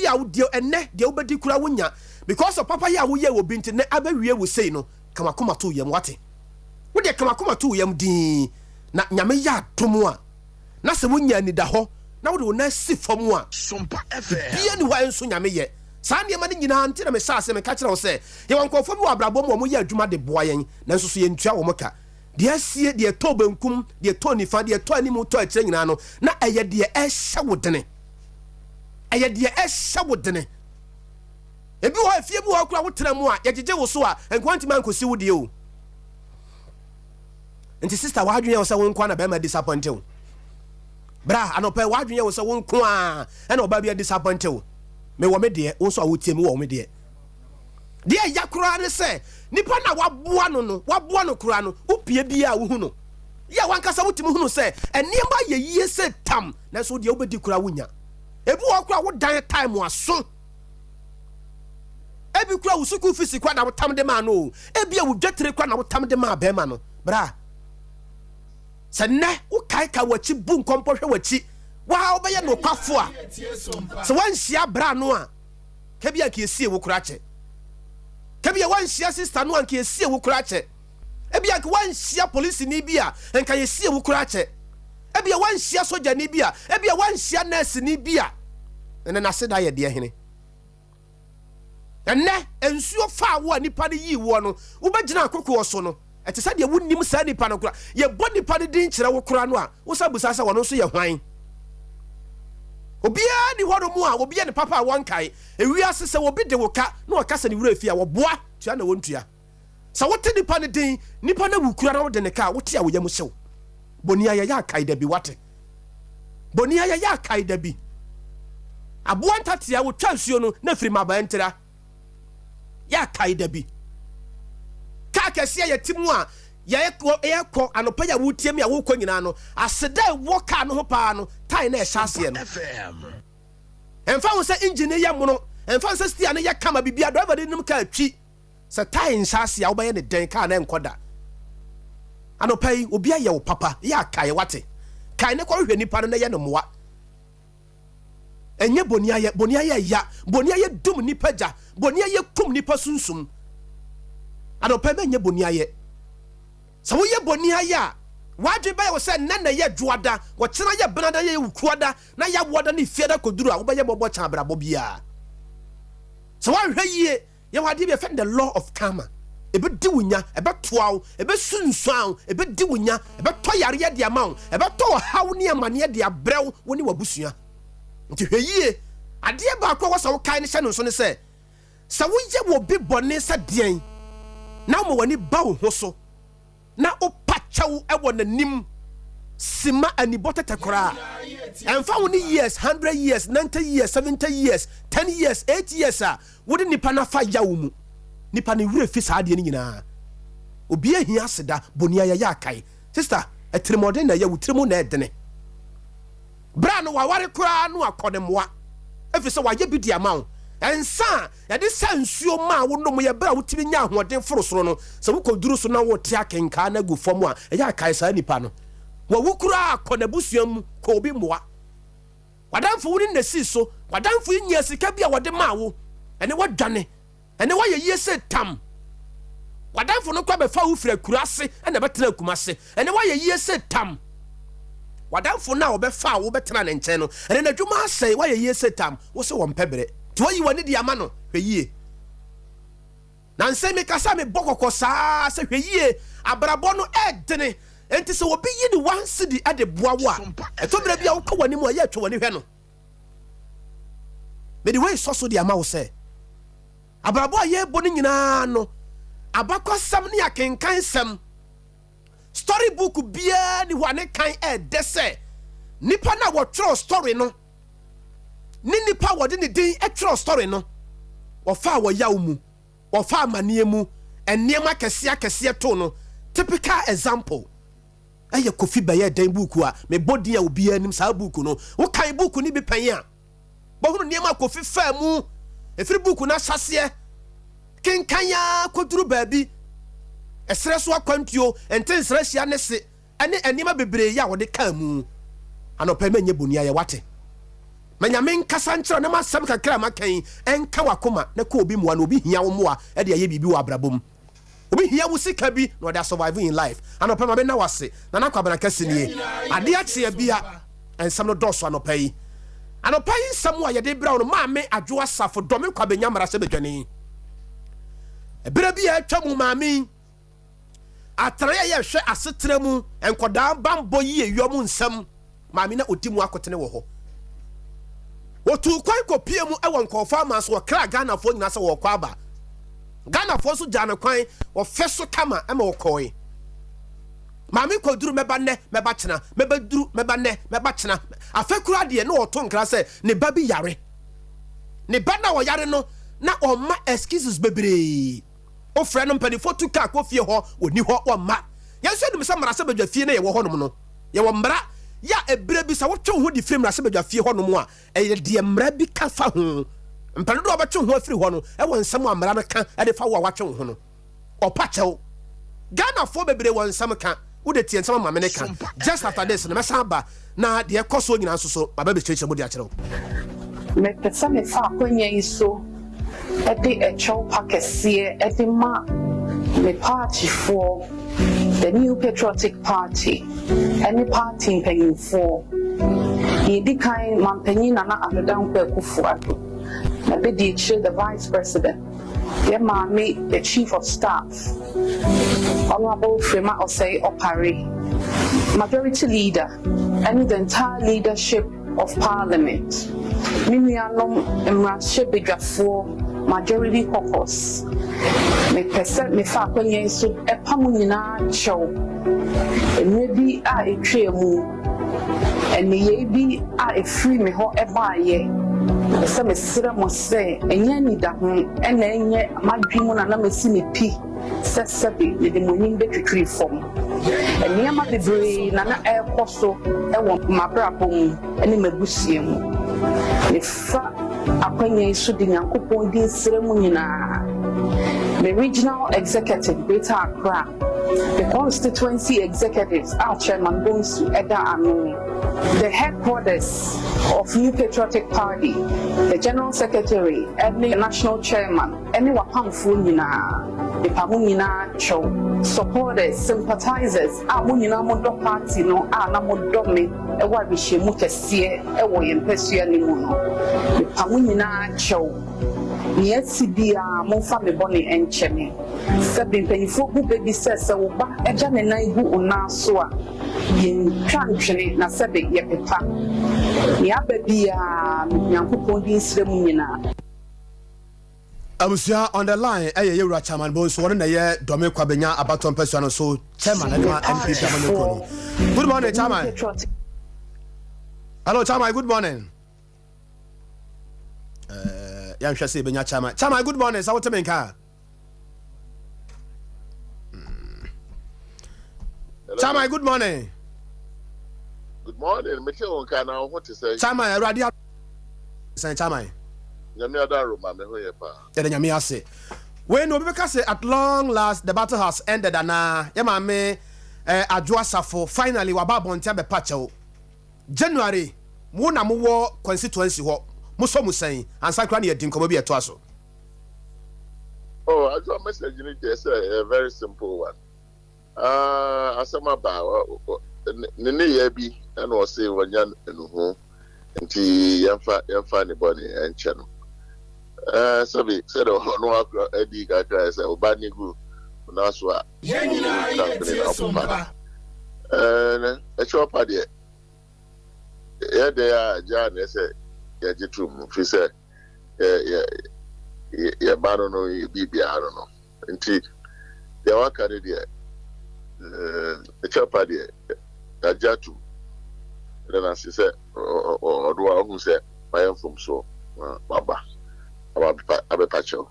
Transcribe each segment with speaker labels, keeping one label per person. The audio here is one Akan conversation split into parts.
Speaker 1: a wo de enne de obedi kura wonya because of papa ya wo ye wo binti ne abawie wo sei no kamakoma to yam wate wo de kamakoma to yam din na nyame ya tomo a na se wonya ni da ho na wo de na si fam a
Speaker 2: Sompa FM
Speaker 1: bia ni wa enso nyame ye saa ne ma ne nyina nti na me sa ase me ka kire wo se ye won kofo bi wa brabo mo ye adwuma de boa yen na nso so ye ntua wo moka de asie de to bankum de to nifa de to animu to akire nyina no na eye de ehye wodene eye de ehye wodene ebi ho afie bi ho akura wo tena mu a ye gege wo so a enkwanti man kosi wo de o nti sister wa adwene wo se won kwa na be ma disappoint wo bra anope wa adwene wo se won kwa e na oba bia disappoint wo me wo me de wo so a wo tie me wo me de yakura ne se nipa na waboa no kura no upie bia wo hu no ya wankasa wotimi hu no se eniema ye yie se tam na so de obedi kura wonya ebi wo kura wo dan time aso ebi kura wo suku fisi kwa na wo tam de ma no ebi a wo dwetere kwa na wo tam de ma be ma no bra se ne wo kai ka wachi bu nkompo hwe wachi wa obeye no kwafo a se wanhia bra no a ka bia ka esie wo kura che kabia wanhia sister no anka esie wo kura che ebia ka wanhia police ni bia enka esie wo kura che ebia wanhia soja ni bia ebia wanhia nurse ni bia ene na seda ye de hene enne ensuo fa wo nipa ne yi wo no wo begina akoko so no ete sa de wonnim sa nipa no kura ye bo nipa ne din kire wo kura no a wo sabusa sa wono so ye hwan obia ni hodo mu a obia ne papa wankai ewiase se wo bi de wo ka na wo kasa ne wura fi a wo boa tua na wontua sa wote nipa ne din nipa na wukura na wo de ne ka wote a wo yam hyew bonia ya kai da bi wate bonia ya kai da bi aboa ntate a wo twa nsuo no na firi maba ntira ya kai da bi ka kese ya timu a ya ekọ anopa ya wutie me a wo kọ nyina no aseda wo ka no ho pa no tai na ehase no emfa wo se engine ya mono emfa se stia ne ya kama bibia driver de nim ka atwi se tai nhase a wo baye ne den ka na enkoda anopa yi obi aye wo papa ya kai wate kai ne ko hwe nipa no na ye no moa enye bonia ye ya bonia ye dum nipa ja bonia ye kum nipa sunsum anopa me enye bonia ye so wo ye boni aya wadwe ba wo se na ye dwoada wo kyena ye benada ye wukuada na ya woda ne fiada koduru a wo ba ye bobo cha brabo bia so wa hwe yie ye wade be fend the law of karma ebe di wunya ebe toawo ebe sunsuan ebe di wunya ebe to yare ye de amawo ebe to hawo ne amane de abrew woni wabusua nti hwe yie ade ba akwa wo sa wo kai ne hye no so ne se wo ye wo bi bone sa den na mo wani ba wo ho so na opachaw ewo nanim sima anibota takora emfa woni years 100 years 90 years 70 years 10 years 8 years a wodi nipa na fa yawo mu nipa ne wure fi saade ni nyina obi ahia aseda bonia ya kai sister etremodin na ya wutremu na edene bra no waware kura no akonemoa efi se waye bidi amawo ensa ya de sansuo ma wo no mo ye bra wutimi nya ahoden forosoro no se wo koduru so na wo te akenka na gu fom a ya kai sa nipa no wo wukura akonabusuam ko obi moa wadamfo woni na si so wadamfo nya sika bia wode ma wo ene wadwane ene wa ye se tam wadamfo no kwa be fa wo fira kurase ene betena kumase ene wa ye se tam wadamfo na wo be fa wo betena ne nche no ene na dwuma asai wa ye se tam wo se wo mpebere toyi wani di amano hweyie na nse me kasa me bokoko saa se hweyie abrabo no edene enti se obi yi ni wansi di ade boawo a etobere bia wo kwani mu ya atwa wani hwe no me di we soso di amawo se abrabo aye boni nyina no abakosam ne akenkan sam story book bia ni wane kan edese nipa na wo tro story no ni nipa wode ne din etro story no ofa wo yawo mu ofa amanie mu enema kese to no typical example eye kofi baye dan buku a me bodi a obi anim sa buku no wo kan buku ni bi pan a bo hunu niema kofi fa mu efiri buku na sase kenkanya koduru baabi esre so akwantuo entensre hia ne se ene enema bebre ya wode kan mu anopa menye bonia ye wate Manyamen kasanchira na masam kakra makan enka wakoma na ko obi muwa no obi hia wo muwa e de ye bibi wo abrabom obi hia wo sika bi no dey surviving in life anopa ma be na wase na Kwabena kase nie Adea Akye Abia ensam no doso anopa yi nsam a ye de bra wo ma me adwo asafo do me Kwabena mara se bedwane ebere bi a twa mu ma me atare ye hwe asetre mu enkoda bambo yi eyom nsam ma me na odi mu akotene wo ho otu kwan kopie mu ewon konfa ma so kra Ghana fo nyina se wo kwaba Ghana fo so jana kwan wo feso kama ema wo koi mami koduru meba ne meba chena meba duru meba ne meba chena afekura de no oto nkra se ne ba bi yare ne ba na wo yare no na o ma excuses bebre o frɛ no mpani fo tu ka ko fie ho oni ho o ma yenso dum se mara se badwa fie na ye wo ho no no ye wo mra ya ebere bi sa wotwe ho di frame na se badwa fie ho no mo a e de mra bi ka fa ho mpani do obetwe ho afiri ho no e won nsam amra no ka e de fa wo a watwe ho no opa chew Ghana fo bebere won nsam ka wo de tie nsam amame ne ka just after this na mesa ba na de ekoso nyina so baba be cheche mo di akere
Speaker 2: me pesa me fa akwanya iso e de echo pakese e de ma me party for the New Patriotic Party, any party paying for. He declined Mampenny Nana and the down Kufuatu. The Vice President, their mammy, the Chief of Staff, Honorable Frema Osei Opari, Majority Leader, and the entire leadership of Parliament. Mimianom Emrashebijafo, Majority Caucus. Me pese me fa kwenye so epamu nyina chow maybe a etwe mu ene ye bi a efri me ho ebaaye pese me sira mo se enye ni da ho ene enye madwimu na me si me pi sesebi ne de monim betwitwi fom ene ama bebre na ekoso ewo mabrabom ene mabusie mu me fa akwanya so de nyankopon din sira mu nyina. The regional executive, Greater Accra, the constituency executives, our chairman Bonsu Eda Anu, the headquarters of New Patriotic Party, the general secretary, and the national chairman, any Wahamfunina, the Pamunina Cho, supporters, sympathizers, our Munina Mondo Party, no, Anamodomi, a Wabishi Mutesie, a Wayan Pesia Limuno, the Pamunina Cho. Yes, dear, Monfa me bonny and chemi. Sabin pennyfo who baby says so, but a jan and I go on now so. In tranchini, na sabi ye pepa. Ya baby, Yankupon dis remina.
Speaker 1: Abusia on the line, you chairman boys, one a year, Domin Kwabena about 1 person or so, chairman, MP. Good morning, chairman. Hello, chairman, good morning. Yeah, shall say Benya Chama. Chama, good morning. So what to make her? Chama, good morning.
Speaker 3: Good morning. Michael Kana, what to say?
Speaker 1: Chama, radio. Say Chama.
Speaker 3: Yamia Daru, Mamma, who you are.
Speaker 1: Yamia say. When we say at long last the battle has ended and Yamame Adwa Safo finally Wababon Tabe Pacho. January, Muna Muwo constituency what. Musomu saying, and Sakrani didn't come to us.
Speaker 3: Oh, I got a message in it. A very simple one. Asama ba nene yebi and was say when yan and who and yamfa ni body and channel. So we said, oh, no, Eddie Gata said, Obani Gu, Naswa, Sompa. A short party. Yeah, they are, John, they said. Yeah, he said, yeah, but I don't know, I don't know. Indeed, they are carried here. The chopper there, a jatu. Then as he said, or do I who said, I am from so, Baba, about Pacho.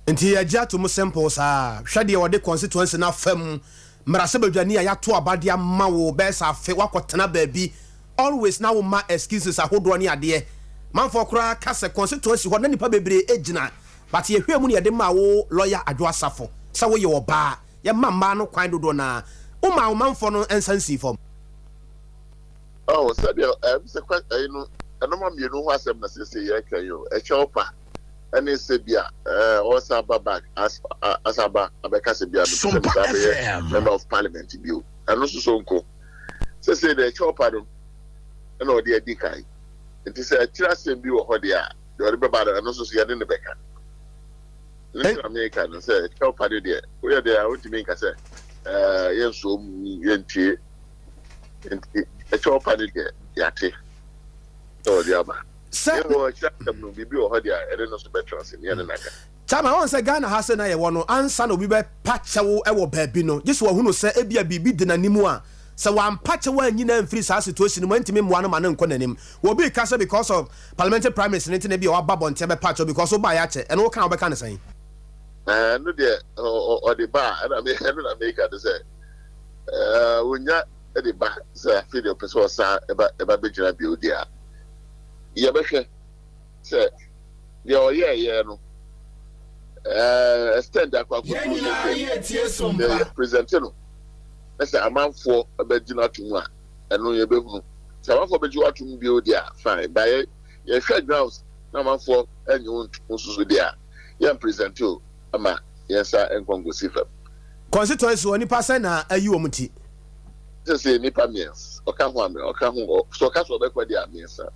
Speaker 1: And he a jatu musempo, sir. Shady or the constituency now firm. Marasebe Jania Yatua Badia Mawo, Bessa, Fewakotana baby. Always now my excuses are hold one idea. Man for crack, Cassa constituency, what any probably ejina, but ye hear money at the Mao lawyer Adwa Safo. So you bar, your mamma no kind of dona. Oh, my man for no insensi form.
Speaker 3: Oh, said I'm ɛnoma mmienu ho asɛm na sese yɛka yi o ɛkyɛw pa ɛne sɛ bia ɔsaba back asaba abɛka sɛ bia no member of parliament bio ɛno so nko sese de ɛkyɛw pa no ɛna ɔde adi kan nti sɛ ɛkyerɛ asɛm bi wɔ hɔ de a deɛ ɔde bɛba no ɛno so yɛde ne bɛka ne America no sɛ ɛkyɛw pa no deɛ woyɛ deɛ a wotumi nka sɛ yɛnso mu yɛntie nti ɛkyɛw pa no deɛ yɛate
Speaker 1: Chama on say Ghana ha say na ye wono ansa na obi be pachewo e wo baabi no gye so hu no say ebia bibi de nanimu a say wan pachewo anyi na mfiri sa situation mo ntimi moa no ma ne nko nanim wo bi ka say because of parliamentary primaries ne ntine bia wa babonte be pachewo because wo ba ya che eno wo kan wo be ka ne san
Speaker 3: no de o de ba na me na make it say wonya e de ba say video person sa e ba be gina bi odi a yɛbɛhwɛ sɛ deɛ ɔyɛɛyɛ no extend akwakoto presente no ɛsɛ amanfoɔ bɛgyina to mu a ɛno yɛbɛhunu sɛ amanfoɔ bɛgye ato mu bio deɛ a fine ba yɛhwɛ grounds na amanfoɔ ɛnyɛ wo nsusu deɛ a yɛn presente o ama yɛnsa nkɔngosi fam
Speaker 1: constituency wɔ nipa sɛ na ayi wɔ mu ti
Speaker 3: sɛ nipa mmiɛnsa ɔka ho amɛ ɔka ho so ɔka so ɔbɛkɔ deɛ a mmiɛnsa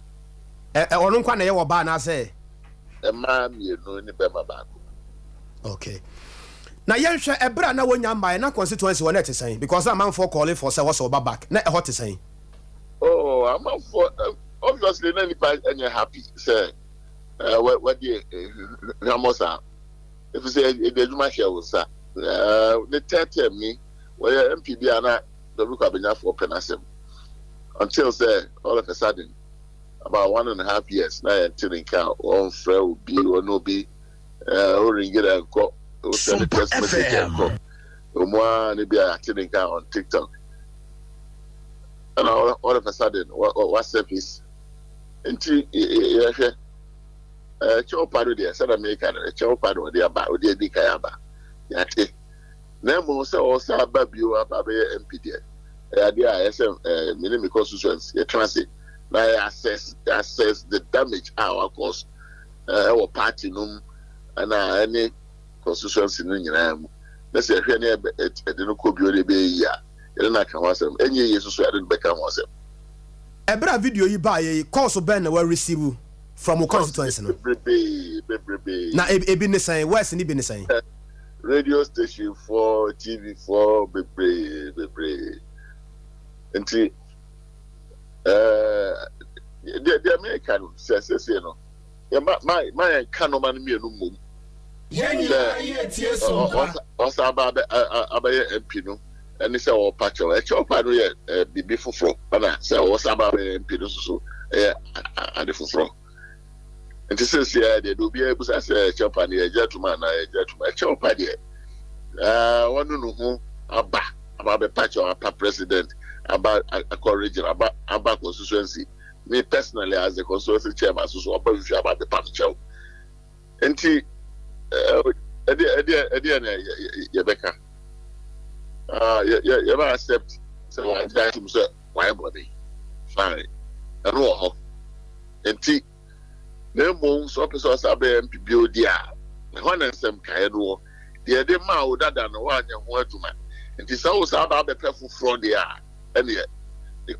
Speaker 1: ono nkwa na ye wo ba na say
Speaker 3: ma mienu ni be ma ba ko
Speaker 1: okay na yenhwe ebra na wonya mbae na constituency won ete san because amanfo calling for say was oba back na e hot san
Speaker 3: oh amanfo obviously na nipa anya happy say what the ramosa if you say e dejuma share wo sa the tete me we MPB ana the Kwabena for penasem until say all of a sudden about 1.5 years now until in count on Fred will be or no be or get a call or send a text message and call one be a count on TikTok and all of a sudden WhatsApp is into chow pado there said American chow pado there about the Dikayaba yate Nemo so also babu about MPD idea SM minimum constituency a transit. Now assess the damage our cause our party num and any constituency no nyina. Let's say hwe na e de no ko bi o de be ya. E na kan wasem. Enye yesu so ade be kan wasem.
Speaker 1: Ebra video yi ba ye course ben na we receive from constituency no. Na e bi ne san west ni bi ne san.
Speaker 3: Radio station for TV for bebre. Enti the American says no my canoman me no mum also about MP no and say all patch of a chop I know be for and I say what's about MP so and the for and this is they do be able to say chop and a gentleman a chop idea one no who about the patch of a president about a region about constituency. Me personally, as the constituency chairman, so about the party chair. And Rebecca, you ever accept? So I try to say, why body? Fine, and what? And T. No more so officers are being MPB. One and some kind of the idea ma that than one and one to man. And it's always about the careful fraud they are. And yet, the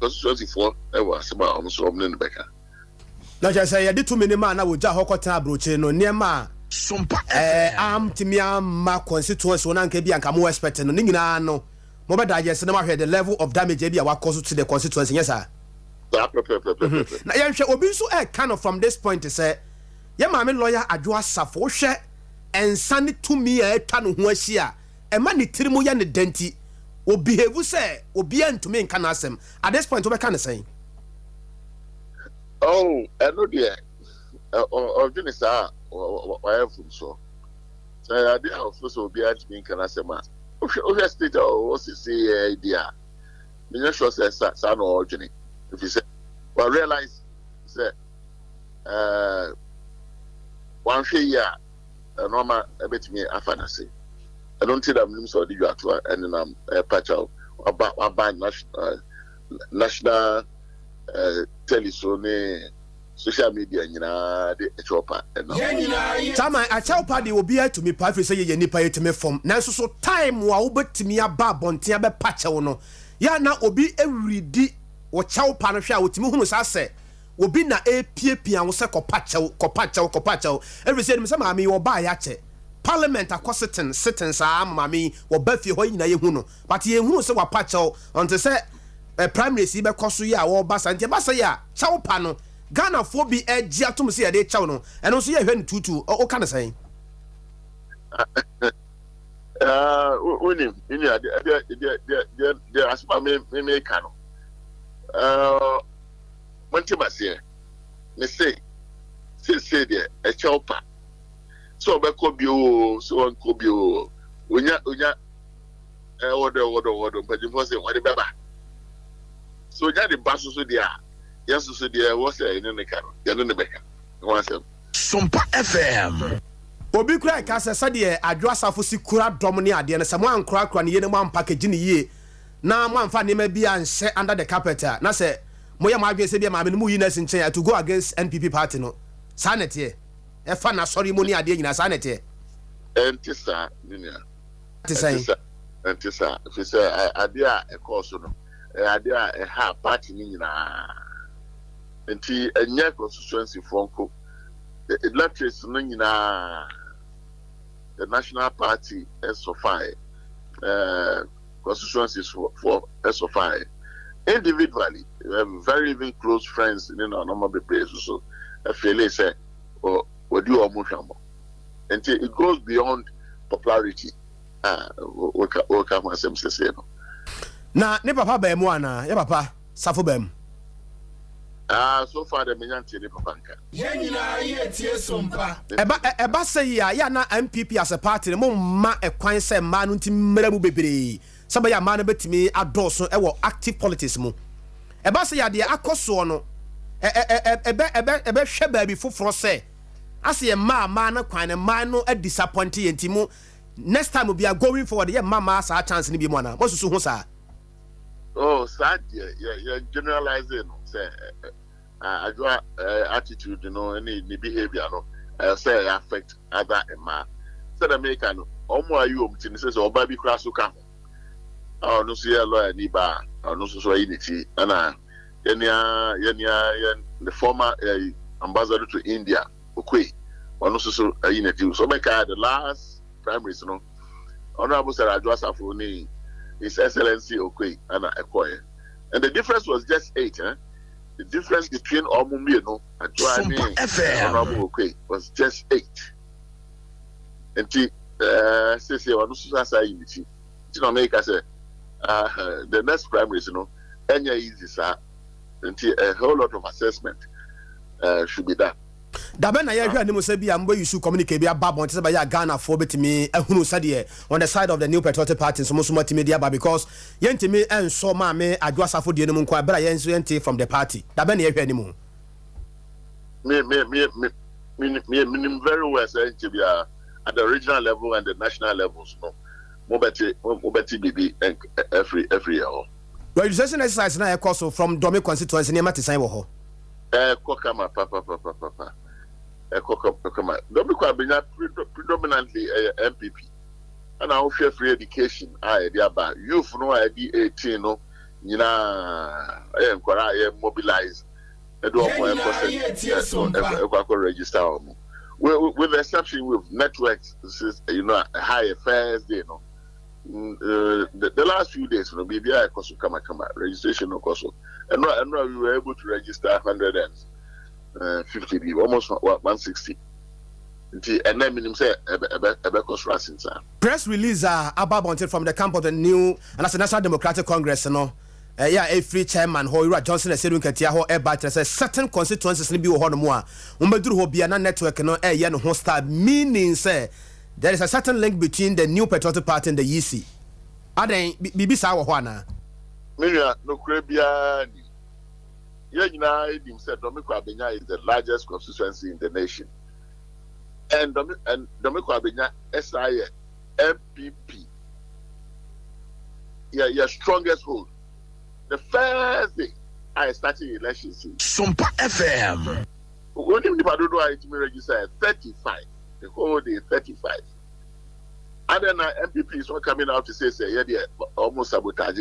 Speaker 3: constituency for was about almost in the baker.
Speaker 1: Like I say, I did too many man. I would just hokota broche no near ma. Sompa am timia ma constituency one can be and come expecting no nina no. Mobile digest no matter the level of damage be our cause to the constituency. Yes, sir. Now, you should obi so kind of from this point to say, yeah, my lawyer Adwa Safo share and send it to me a ton of Huasia. A man, the Trimoyan denti. Will behave say will be to me in Canasem at this point. What can I say?
Speaker 3: Oh, I know dear. Or Jenisa, why am so? So I did also be at me in Canasema. Okay, state or what's it say idea? Me sure says son or Jenny. If you say, well, realize say, one year, a normal a bit me a fantasy. I don't think I'm names or the actual and then I'm a patch out about national television, social media, the chopper.
Speaker 1: Tama a child party will be here to me, Patrick say ye nipa to me from. Now so time wa ubet to me a babontia be patcha no. Ya na obi every day or child panasha with me who say. Obi na APP and se kopacha every say me say mami wo ba ya che parliament akositen sa mami wo ba fi ho nyina ye hu no but ye hu se wa pacha until say primary si be koso ya wo ba sante ba say ya chaw pa no Ghana fo bi agi atom se ya de chaw no eno so ye hwe ni tutu o ka na say
Speaker 3: unim ini de aspa me ka no Montimasia, me say there a chopper. So be cobio, so on cobio. Unya, order, but you must say what the baba. So ya the basso so there. Yes, so there was a in the car, you're in the baker.
Speaker 4: Sompa FM.
Speaker 1: Obi kura kasa sadie adwasa fosi kura domni ade na samo ankura ne ye ne mo package ne ye na mo amfa ne ma bia nse under the carpet na say moya ma adwe se bia ma me mu yi na sinchen to go against NPP party no sanete e fa na sorry money ade nyina sanete
Speaker 3: entisa ninia entisa fi say ade a e course no ade a e ha party ni nyina enti enye constituency fonko electors no nyina the national party SO5 constituencies for SO5 individually very even close friends in normal place so I feel say or do omushamo until it goes beyond popularity o ka ma sem se no
Speaker 1: na ne papa ba mu ana ya papa safo ba mu
Speaker 3: so far the menyanti ne papa nka
Speaker 4: Yenina ye tie sompa
Speaker 1: eba say ya na MPP as a party mo ma ekwan say ma no nti mmara mu bebre saba ya ma no betimi adoso e wo active politics mu eba say ya de akoso no ebe hwe ba bi foforo say ase ye ma na kwan ne ma no disappoint yenti mu next time we are going forward ye ma sa chance ni bi mu na mo susu ho sa
Speaker 3: sad yeah generalizing say adwa attitude any behavior say affect other ma say the make no omo ayu omtin say oba bi kra so ka ho no so ye lawyer ni ba no so yi ni ti na the former ambassador to India Okwe no so yi ni ti so make the last primaries no honorable sir adwa safo ni His Excellency Okwe and Ekoye. And the difference was just 8, The difference between Omumi and Honorable Okwe was just 8. And the next primaries, any easy, sir. Until a whole lot of assessment should be done.
Speaker 1: Dabe na ye hwa ni mo se bia mbo yusu communicate bia babon tse ba ya Ghana for betimi ehunu sade on the side of the New Patriotic Party so mo media ba because yentimi enso ma me adwasafo de no mo kwa bra yenso yenti from the party dabe na ye hwa ni mo
Speaker 3: me very well say bia at the regional level and the national levels mo beti bibi every year
Speaker 1: registration exercise na e course from Dome constituency ni mate sign wo ho
Speaker 3: Kokama papa Kokama Kwabena predominantly MPP and I offer free education thereby youth no ID 18 no nyina mobilize register with the exception with networks this is a high affairs day the last few days BBI kama registration and we were able to register 150 people, almost 160. And then minimum say
Speaker 1: press release about from the camp of the new National Democratic Congress a free chairman Hoira Johnson said Katia ho certain constituencies be ho no a umbeduru ho bia na network no no ho star meaning say there is a certain link between the New Patriotic Party and the EC. Aden bibi sa wo ho ana.
Speaker 3: Miria no krebia ni. Yena him said Dome Kwabena is the largest constituency in the nation. And Dome Kwabena SIA MPP. Your strongest hold. The first day I started elections.
Speaker 4: Sompa FM.
Speaker 3: When the Padodo I registered 35, the whole day 35. And then MPPs were coming out to say, yeah, almost sabotage.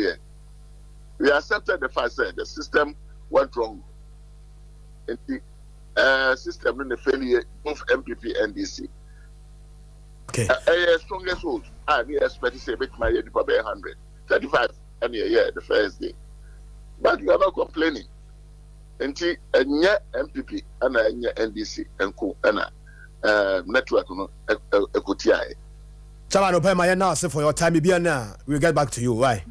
Speaker 3: We accepted the fact that the system went wrong. And the system in the failure, both MPP and DC.
Speaker 1: Okay.
Speaker 3: Strongest hold. I expect to say, make my year 100. 35 and yeah, the first day. But you are not complaining. Until a MPP and a NDC and co and network equity.
Speaker 1: Someone pay my now for your time. We'll get back to you. Why?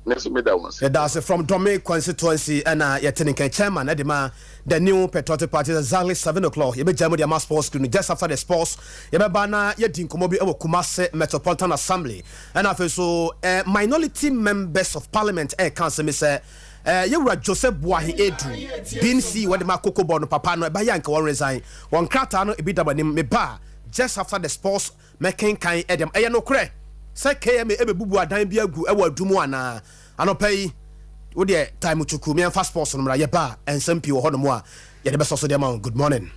Speaker 3: Next me that one.
Speaker 1: That's from Dome constituency and Yetinik chairman Edema, the new patriotic party exactly 7 o'clock. You be jamming the mass sports screen just after the sports. You be banner Yetin Komobi Ewo Kumase Metropolitan Assembly. And after so minority members of parliament council say you were Joseph Boahi Edu didn't see what the Makoko Bono Papa no Bayanka won't resign. One cratano a bit about him me bar just after the sports making kind Edem no cre. Say KM ebe bubu adan bia gu ewa dumu ana anopai wo de time chuku me fast sports no mra ye ba ensem pi wo ho no mo a ye de beso so de ma good morning.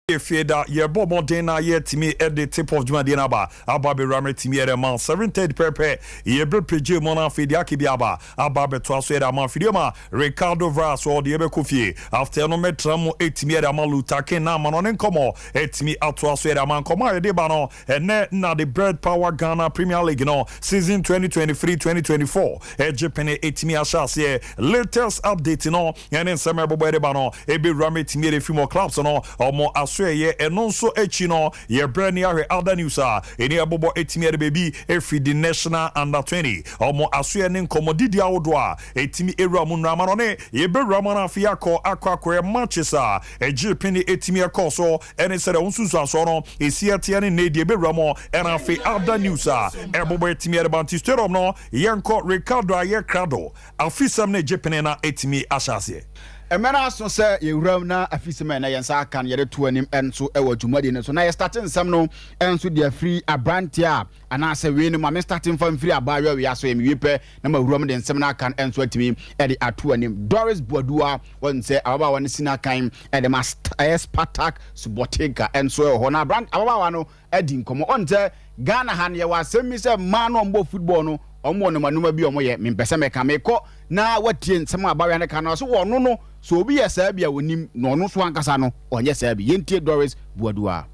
Speaker 5: Fieda ye bobo dena ye timi at the tip of Juma Dinaba, Ababe Ramet Timi at a man, 7:30 pepe, ye bro PJ Mona Adea Akye Abia, Ababe Twasweda Man Fidioma, Ricardo Vras or the Ebe Kofi, after no metramo 8 mi at a man Lutake na manon komo, 8 mi at Twasweda Man Koma de Bano, and net na the Bread Power Ghana Premier League no season 2023-2024, Ejepene 8 mi ashase, latest update no, and then some Bobo de Bano, Ebe Ramet Timi a few more clubs no, or more ye and also echino ye brand new other news any abobo etimi de baby every the national under 20 omo asue ne komodidi awodwa etimi era munramanone ye be ramana fiako akwa matches ejipini etimi akoso ene sere unsusu aso esiatia ne ne de be ramo and afi other news abobo etimi de bantisterom no yenko Ricardo aye krado afisam ne jipini na etimi ashase
Speaker 6: Emena so say yewram na afisema na yensa kan yede to anim enso ewa dwumade ne so na ye starting nsam no enso dia free abrantia ana se we no ma starting from free abawe we aso emi wepe na ma wuram de nsam na kan enso atimi e de ato anim Doris Boadua won say ababa wan sina kan e de ma Spartak Subotega enso ho na brand ababa no edi nkomo onte Ghana han ye wa asemi se ma no mbo football no omo no manuma bi omo ye mempese meka meko na watie nsem abawe ne kan so wono no so obi yesa bia wonim no no so ankasa no onye sa bia yentie Doris Boadua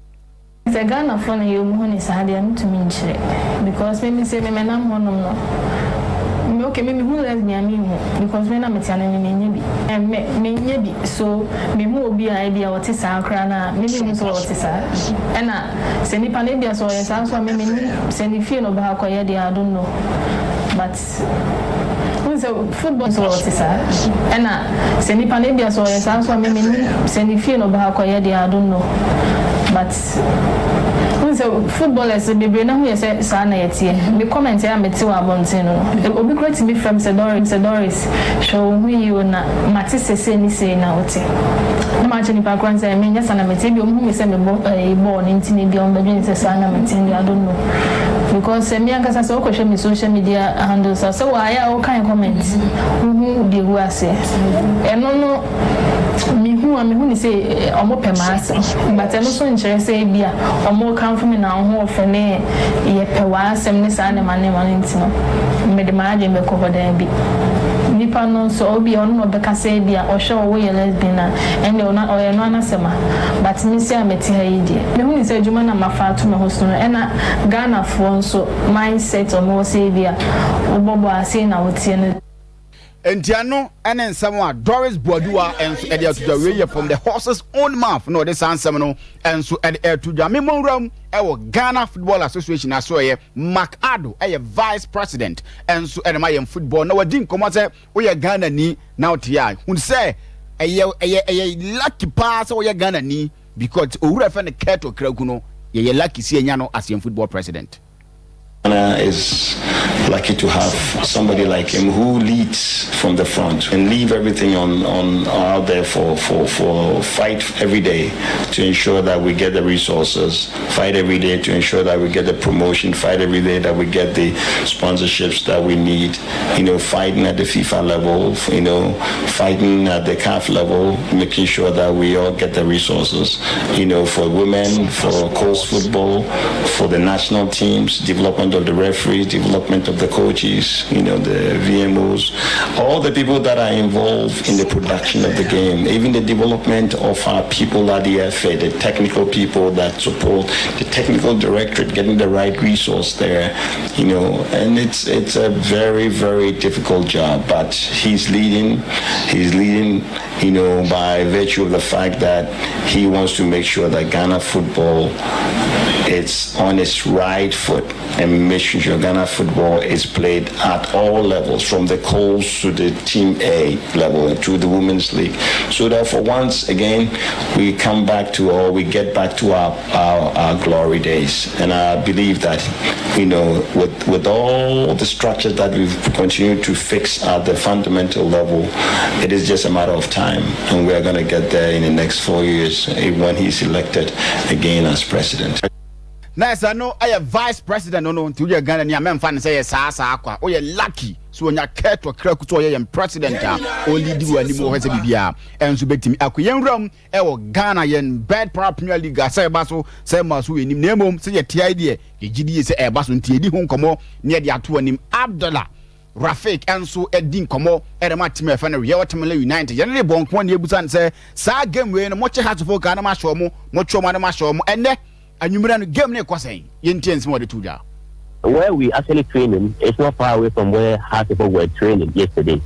Speaker 7: the Ghana phone you money sade am to me nchire because me say me nam honom no me okay me who let me am because me na metiana me nya bi so me mu obi a bia wote sa akra na me mu so wote sa e na se nipa na bia so yesa so me se ni fie no ba akoye de I don't know but football so what is and se nipa na bia so yesa so me se ni fie no ba akoye de I don't know but so footballers be na hu yesa sa na yetie me comment ya meti wa bonten no obi create me from Doris show who you na mati sese ni say na wote na ma cheni pa kwanza me nya sana meti bi omu me se me ball ni ntini bi on be se sa na meti I don't know because me ankasa so ko me social media handles so why I can comment who dey who ase no me who ni say omo pemase but no so interest say bia omo kan for me na ho ofene ye pewa asem ni sa ne mane ntino me de maaje me ko bodan bi nipa no so obi on no beka say bia o show we lesbian and o no anasema but me say ameti ha yi de me hu say djuma na mafa to me hosto no na Ghana fo so mindset o mo say bia obobo ase na wotie no
Speaker 6: Entiano and ensam Doris Boadua and so Adea Akye Abia from the horse's own mouth. No, this answer no and so Adea Akye Abia Memorial our Ghana Football Association as well MacAdo a vice president and so Mayan football. Now din come say we are Ghana ni now tia. Who say a lucky pass we are Ghana ni because owura fa ne keto krakuno ye lucky see nyano as your football president.
Speaker 8: Ghana is lucky to have somebody like him who leads from the front and leave everything on out there for fight every day to ensure that we get the resources, fight every day to ensure that we get the promotion, fight every day that we get the sponsorships that we need, fighting at the FIFA level, fighting at the CAF level, making sure that we all get the resources, for women, for coast football, for the national teams, development of the referees, development of the coaches, the VMOs, all the people that are involved in the production of the game, even the development of our people at the FA, the technical people that support the technical directorate, getting the right resource there, and it's a very, very difficult job, but he's leading, by virtue of the fact that he wants to make sure that Ghana football it's on its right foot and making sure Ghana football is played at all levels, from the coast to the Team A level and to the Women's League. So therefore, once again, we get back to our glory days. And I believe that, with all the structures that we've continued to fix at the fundamental level, it is just a matter of time. And we're going to get there in the next 4 years when he's elected again as president.
Speaker 6: Nice, I know I am vice president. No, to your Ghana, and I'm fan say, Sasa, oh, you're lucky. So when you care to crack to a president, only do anymore as a BBR. And so, bet me, a young room, Ghana, and bad Premier League, I say, Basso, say, Masu, in name, say a idea. The GD is a Basso, TD home come near the Atuanim Abdullah. Rafik and so Edin Komo, Edamatima, Family United. Generally, Bonk 1 year, Busan say, Sa game when much has to focus on Mashomo, Mocho Manamashomo, and and you mean game near Kwasay, intense more to
Speaker 9: where we actually training is not far away from where Hartlepool were training yesterday.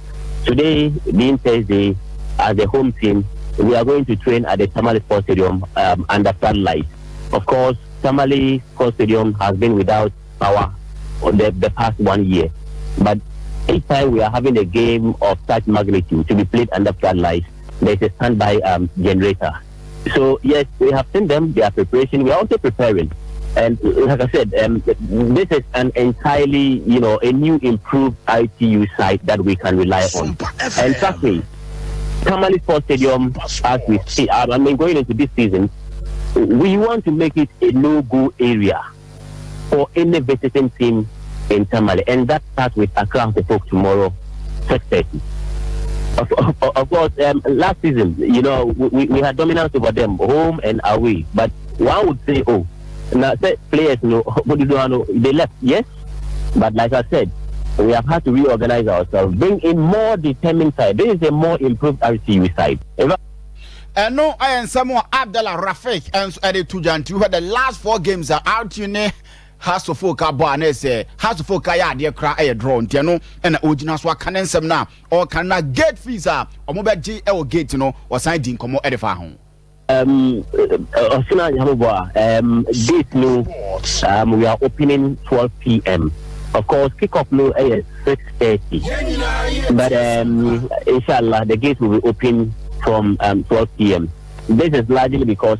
Speaker 9: Today, being Thursday, as a home team, we are going to train at the Tamale Sports Stadium under floodlights. Of course, Tamale Sports Stadium has been without power on the past 1 year. But each time we are having a game of such magnitude to be played under floodlights, there is a standby generator. So yes, we have seen them, their preparation. We are also preparing. And like I said, this is an entirely, a new improved ITU site that we can rely on. And trust me, Tamale Sports Stadium, as we see, going into this season, we want to make it a no-go area for any visiting team in Tamale. And that starts with Accra Folk tomorrow, 6:30. Of course, last season, we had dominance over them, home and away. But one would say, now players, they left, yes. But like I said, we have had to reorganize ourselves, bring in more determined side. This is a more improved RCU side.
Speaker 6: And no, I am someone Abdullah Rafik and Adea Akye Abia. You had the last 4 games are out, House of Folk say House of Folk dear cry a drone, Tiano, and original swag can some now, or cannot get visa or mobile GL gate, or signing come edify home.
Speaker 9: This we are opening 12 p.m. Of course, kick-off is 6:30. But inshallah, the gates will be open from 12 p.m. This is largely because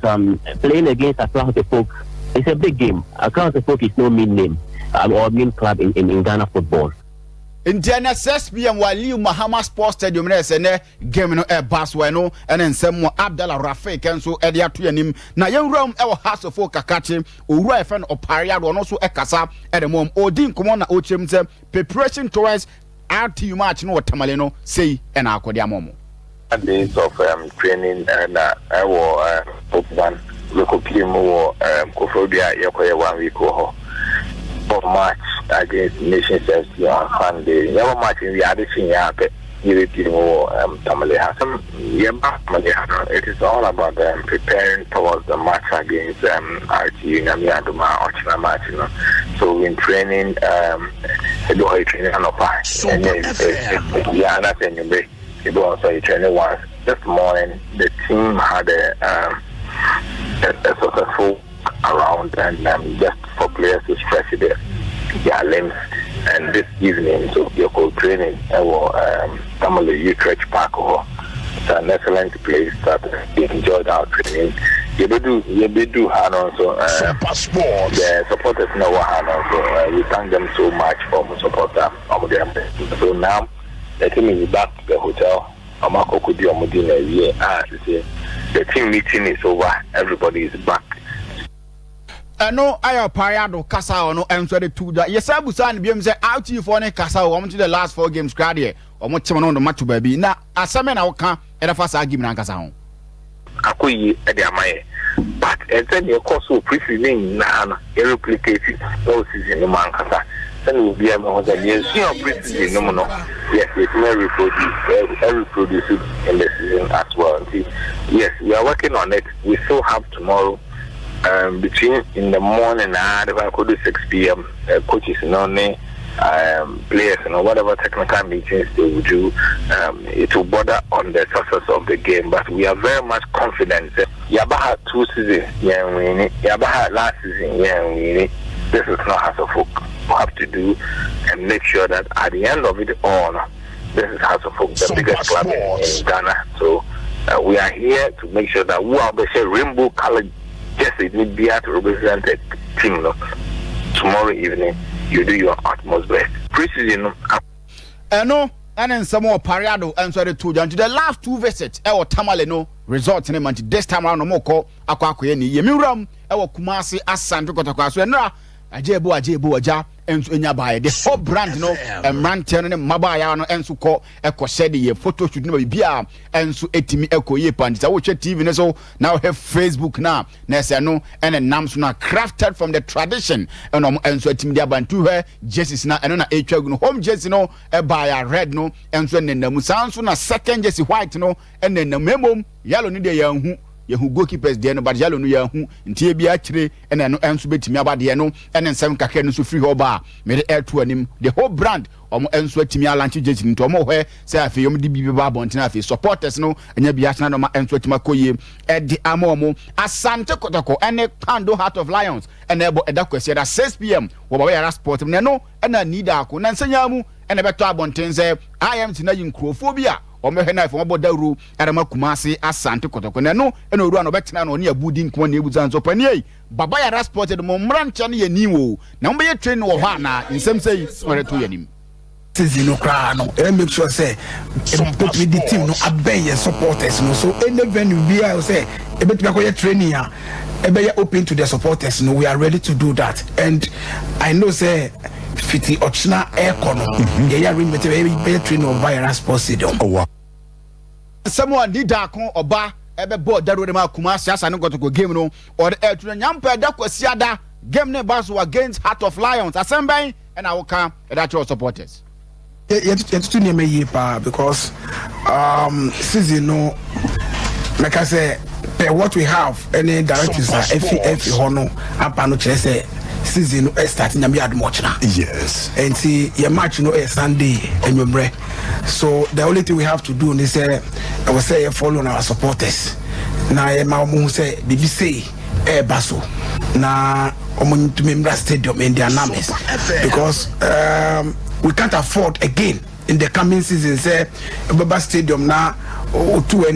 Speaker 9: playing against Accra Folk. It's a big game. Accra Folk is no mean name or mean club in Ghana football.
Speaker 6: In Ghana, 6 p.m. while Liu Mahama Sports Stadium, game no air bass and then some more Abdullah Rafik and so Adea Akye Abia. Now, young room, our House of Folk Kakachi, Ura fan or Paria, or also Ekasa at the moment, or Din Komona Ochim, preparation towards RTU match, no Tamaleno, say, and Aquadiamomo.
Speaker 10: Days of training and I wore one local team or Kofobia, Yakoya 1 week or for match against Nations FC on Sunday. Never match in the addition, It is all about preparing towards the match against RTU Namiaduma Ochina match. So in training, training once. This morning, the team had a successful around and just for players to stretch their limbs. And this evening, so your training, Tamale Utrecht Park. It's an excellent place that we enjoyed our training. You do hand also. The supporters know what hand also. We thank them so much for support them. So now the team is back to the hotel. The team meeting is over. Everybody is back.
Speaker 6: No, I parado Casa no answer the two that yes, I was saying BM out you for any Casa one to the last 4 games crowd here. Or much on the match baby. Now, as some men I can at a fast argument Casa.
Speaker 10: Akuyi Adea Akye, but and then your course will preseason now replicating all season in Mankasa. Then will be able to preseason no. Yes, it may reproduce it in the season as well. Yes, we are working on it. We still have tomorrow. Between in the morning and if I could do 6 p.m. Coaches players whatever technical meetings they will do, it will border on the success of the game. But we are very much confident. Yaba had 2 seasons, Yaba had last season, this is not House of Folk. We have to do and make sure that at the end of it all, this is House of Folk, the biggest club in Ghana. So we are here to make sure that we are the rainbow colored. Yes, it need be to represent a team. Tomorrow evening, you do your utmost best. Preseason.
Speaker 6: No, and then some more parado answer the 2 to the last 2 visits. Our Tamale no result in a month. This time around no more call. Aquaqueni, Yemiram, our Kumasi, Asan, Kotakas, Ajebo Aja, and Nyabaya. The whole brand, and Rantan and Mabaya, and so call Echo said the photo should never be and so etimi Echo Yepan. I watch TV so now have Facebook now. Nesano and a Namsuna crafted from the tradition and so etimi bantu her jerseys now and on a home jersey no a buy a red no and so then the Musansuna second jersey white no and then the memo yellow need a young who goalkeepers there no but yellow no yahu ntie bi akire and no enso betimi abade no and nsem kakra no so free hoba me the air to anim the whole brand enso atimi alanche jersey nto omo hwe say afi yom di bi ba bonten afi supporters no enya bi asna no ma enso atima koye e di amomo asante kotoko ene Pando Heart of Lions and ebo edakwesi at 6 p.m. wo ba yara sport no ena need ako na nsanya mu ene beto abonten say I am tina yinkrofobia omehena ifo mobodaru arama Kumasi asante kotoko na no ena oru an obetena no ne abudi nko na ebuza nso pani baba yara sport de mo mrancha ne yaniwo na mo be train wo ha na nsem say wore to yanim
Speaker 11: season no cry no make sure say put with the team no abey supporters no so any venue be I say e betu akoye training ya e be open to the supporters no we are ready to do that and I know say fiti ochina ekono ye ring me be training of virus sports stadium
Speaker 6: someone did akon oba ebe board daro dem Kumasi asa no go game no or to nyampa da kwasiada game ne baso against Heart of Lions asemben and I will come that your supporters
Speaker 11: to name a pa because season no like I say what we have any directors are FF hono apano chese season no starting na me admochna
Speaker 5: yes
Speaker 11: and see your match no Sunday and your so the only thing we have to do is I will say follow our supporters na e ma mo say bibi say baso na omo to member stadium in their names because we can't afford again in the coming season say Baba Stadium na to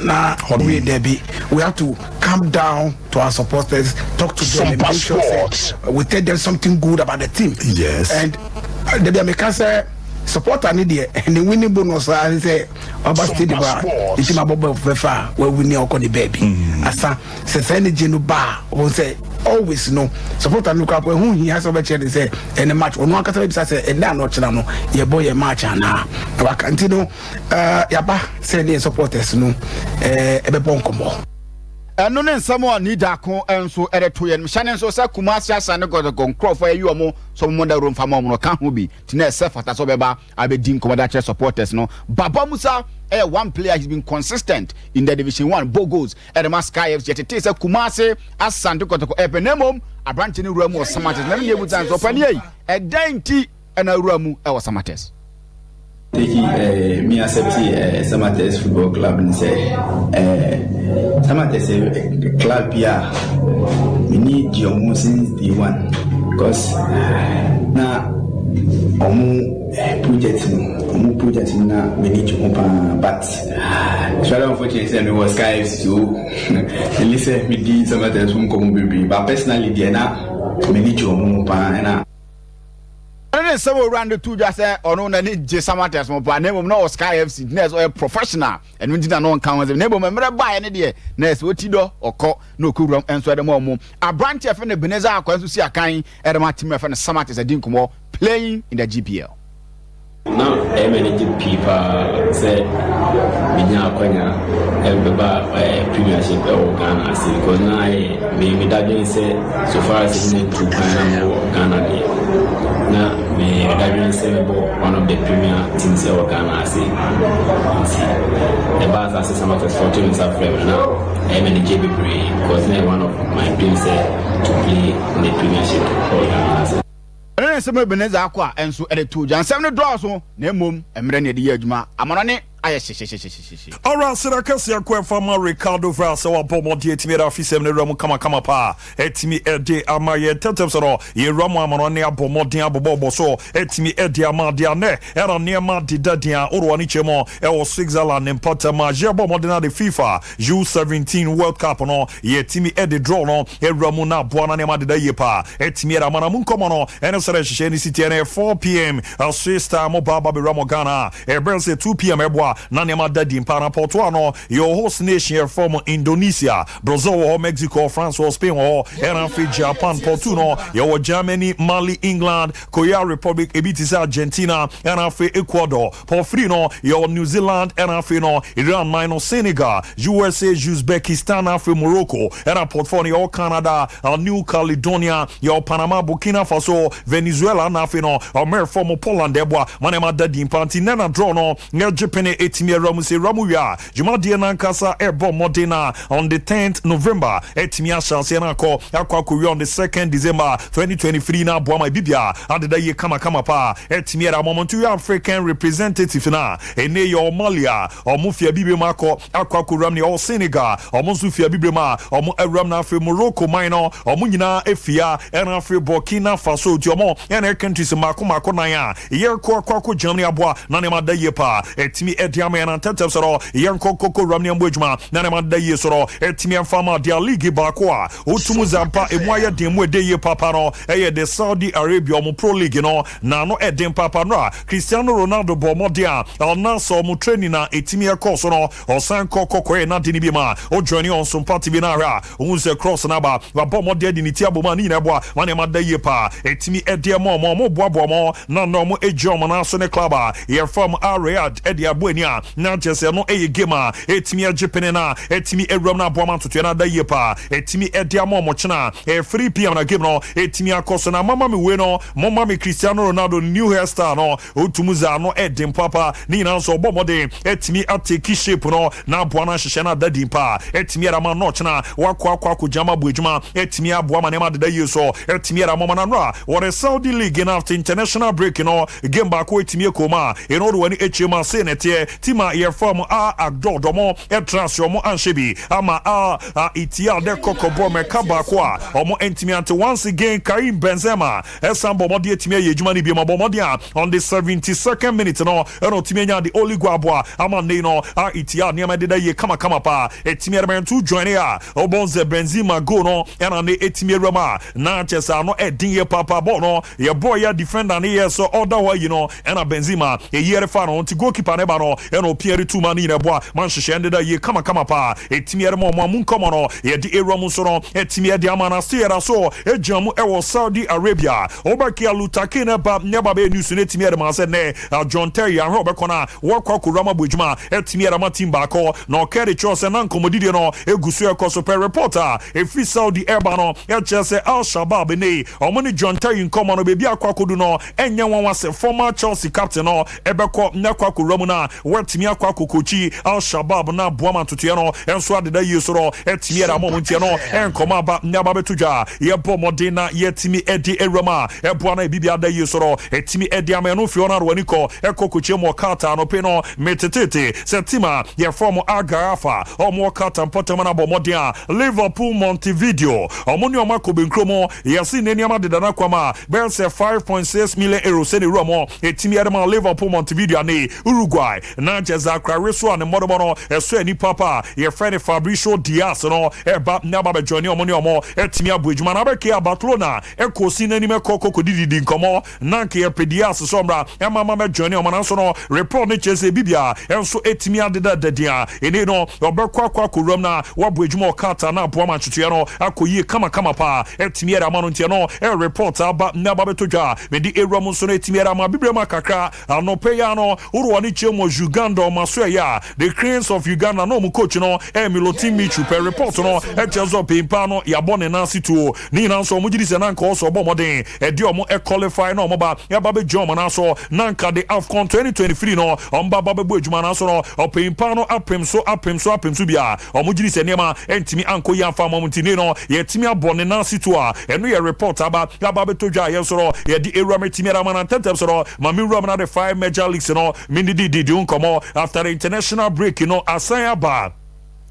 Speaker 11: na we derby we have to calm down to our supporters, talk to them and make sure we tell them something good about the team.
Speaker 5: Yes.
Speaker 11: And the American say support an idiot and the winning bonus I say Baba Stadium the team about FIFA where we need the baby asa say energy no bar we say always no support and look up when who he has over chair say any match on one category say and now not no your boy a match and I continue yaba say the supporters no ebe bon combo
Speaker 6: ɛno ne nsɛm a ni daako nso ɛreto yɛ no hyɛne nso sɛ kumasi asane kɔtɔkɔ nkurɔfoɔ ayi ɔmo so mo da romfa ma ɔmo no ka ho bi ti na ɛsɛ fata so bɛba abɛdi nkɔmɔda kyerɛ supporters no Baba Musa one player he's been consistent in the Division 1 Bogos and the Sky FC yɛtete sɛ kumasi asane kɔtɔkɔ ɛpɛnɛmom abrante ne wura mu wɔ Samates na ne yɛ butan so pɛni yi ɛdan ti ɛna wura mu ɛwɔ Samates
Speaker 12: me accept Samates Football Club and say Samates club here we need your more since day one because now project now we need to open but so unfortunately me was Sky FC so at least we did Samates from come baby but personally there now we need to open and
Speaker 6: and some around the two just say or no need Samates mo pa name no Sky FC nurse or professional and we didn't know count them name member buy any there nurse otido oko no kurum enso dem mo a branch of the Beneza akwanso si akan e dem team of Samates adinkomo playing in the GPL
Speaker 12: now many people say binya akwanya everybody premiership Ghana because now me that being say so far as in to Ghana now me that being say one of the premier teams in Ghana see the bars as some of the 40 minutes of flavor now many JB because now one of my dreams to play in the premiership for Ghana.
Speaker 6: And some Beneza Aqua and so at 2 Jan 7 draws on Nemum and Mreni the Yajma Amonane.
Speaker 5: Alright, so I can see a quite from Ricardo Vrasa or Bomodi to me office and Ramu Kama Pa. Etimi Adea Akye Abia, ye Ramu Amonia Bomodia Bobo so, Etimi Adea Madiane, Era Niama Didadia, Uruanichemo, El Switzerland and Potama, Jabo Modena de FIFA, U17 World Cup no, Yetimi Edi Drono, E Ramuna Buana Nema de Yepa, Etimi Ramanamun Komono, and a Sheni City 4 p.m. Swiss time Mobaba Ramogana, E Bernse 2 p.m. Ebwa. Nanema Dadi Mpana Portuano, your host nation from Indonesia, Brazil or Mexico, France or Spain or Fiji, Japan, Portuno, your Germany, Mali, England, Korea Republic, Ebitis Argentina, Ecuador, Porfrino, your New Zealand, no, Iran minus Senegal, USA, Uzbekistan, Morocco, Portfolio, Canada, New Caledonia, your Panama, Burkina Faso, Venezuela, Nafino, or Merformo Poland, Debwa, Manema Dadi Mpanti, Nena Drono, Japan. Etimi Ramusi Ramuya, Jumadia Nankasa Airborne Modena on the 10th November, Etimia Shansianako, Aquakuyo on the 2nd December 2023 na Buama Bibia, Adeda Ye Kama Pa, Etimia Momentu African representative na, Ene yo Malia, or Mufia Bibi Mako, Aquakuramni or Senegal, or Monsufia Bibima, or Ramna Fe Morocco Minor, or Munina Efia, and Afri Burkina Faso, Jomo, and air countries Mako Naya, Yerko Kwako Germany Abwa, Nanema Dayepa, Etimi Ediama and Antetesoro, Yanko Coco Ramnian Bujma, Nanama de Yesoro, Etimian Fama, dia Ligi Bakwa, Utumuzampa, Emwaya Dimwe de Papano, de Saudi Arabia, Pro League, Nano Edim Papana, Cristiano Ronaldo Bomodia, Al Naso Mutrenina, Etimia Kosono, or Sanko Coco, Nadinibima, or joining on Sompa Binara, Unze Cross Naba, Wabomodia Dinitiabo Manina, Manema de Yepa, Etimi Ediamo, Momo Boamo, Nanomo Ejomana Sone Clubba, here from Ariad, Edia Buenia, not just no a gamer, Etimi Japanena, Etimi Eromna Boman to another yepa, Etimi Ediamo Mochana, a 3 p.m. game no, Etimi Akosona, Mama Bueno, Mama Cristiano Ronaldo, new hairstyle no, Utumuza no Edim Papa, Nina so Bomode, Etimi Ate Kishipuno, na Buana Shana Dadimpa, Etimi Rama Nochana, Wakwa Kujama Bujma, Etimi Abuama Nema de Yuso, Etimi Ramonanra, or a Saudi League in after international break, game back with Etimi Koma, in order when HMA Senate, Tima here from Agdo Domo, Etrasiomo Anshebi, Ama Itia de Kokobo Mekabakwa, Omo Entimiante once again Karim Benzema, Esambo Modia Timia Yejumani Bima Bomodia on the 72nd minute, Timia the Oligwabwa, Ama Neno, Itia, Niama de Ye Kama Pa, Etimia to join here, Obonze Benzema Gono, and on the Etimia Rama, Natchesa, no Edin Papa Bono, your boy, defender, here, so other way, and a Benzema, a year fan on to go keep an ebano, no eno pieri tu mani na boa man hye da ye kama pa etimi ere mo mo nkomo no ye di erom so no etimi ede amana stiera so ejamu ewo Saudi Arabia obaki alutake na ba neba be news na etimi ere ma se ne John Terry ahwe obekona wakwa kurama bojuma etimi ere ma team ba ko no kere cho se na nkomodidi no egusu ekoso per reporter efi Saudi Arabia no echese Al Shabab ne omoni John Terry nkomo no bebi akwakodu no enye won wase former Chelsea captain no ebeko nakwa kuramu na wetimi akwakokochi Al Shabab na boama tutu no enso adeda yesoro etimi era momontie no enkoma ba nyaba betuja ye bomodena yetimi edi erama eboa na bibia da yesoro etimi edi ameno fiona rwaniko ekokochi mo kata no pe no metetete setima ye form agarafa omo kata mpotema na bomodia Liverpool Montevideo omoni omakobe nkromo yesi neniama deda na kwama bense 5.6 million euros se ni romo etimi era Liverpool Montevideo ne Uruguay na jeza krareso an modomono eso ni papa ye friend Fabricio Diaz no eba na ba journey omoni omo etimi abuejuma na be ke Barcelona ekosi na ni me kokoko didi nkomo na ke Diaz so mra e mama me journey omo na so no report ni chese bibia enso etimi adeda dadia ene no obekwa kwa kurom na wabuejuma okata na boa manchutu no akoyi kama pa etimi era manu ntie no e report aba na ba betodwa me di erom so no etimi era ma bibrema kakra anope ya no uro ni chemo Uganda maso ya the Cranes of Uganda no mu coach no Miloti Michu per report no echezo pimpa no ya bone na situ ni na so mu gidi se na nka oso bomoden e di omo e qualify no omo ba ya ba be jom na so na nka the AFCON 2023 no omba ba be bo ejuma na so no opimpa no apem so bia omo gidi se nema entimi anko ya fa momntini no ye timi abone na situ a eno ye report aba ya ba be todwa ye so ye di eruame timi ara mana tentem so mami ruam na the 5 major leagues no mindidi unkomo after the international break asanya ba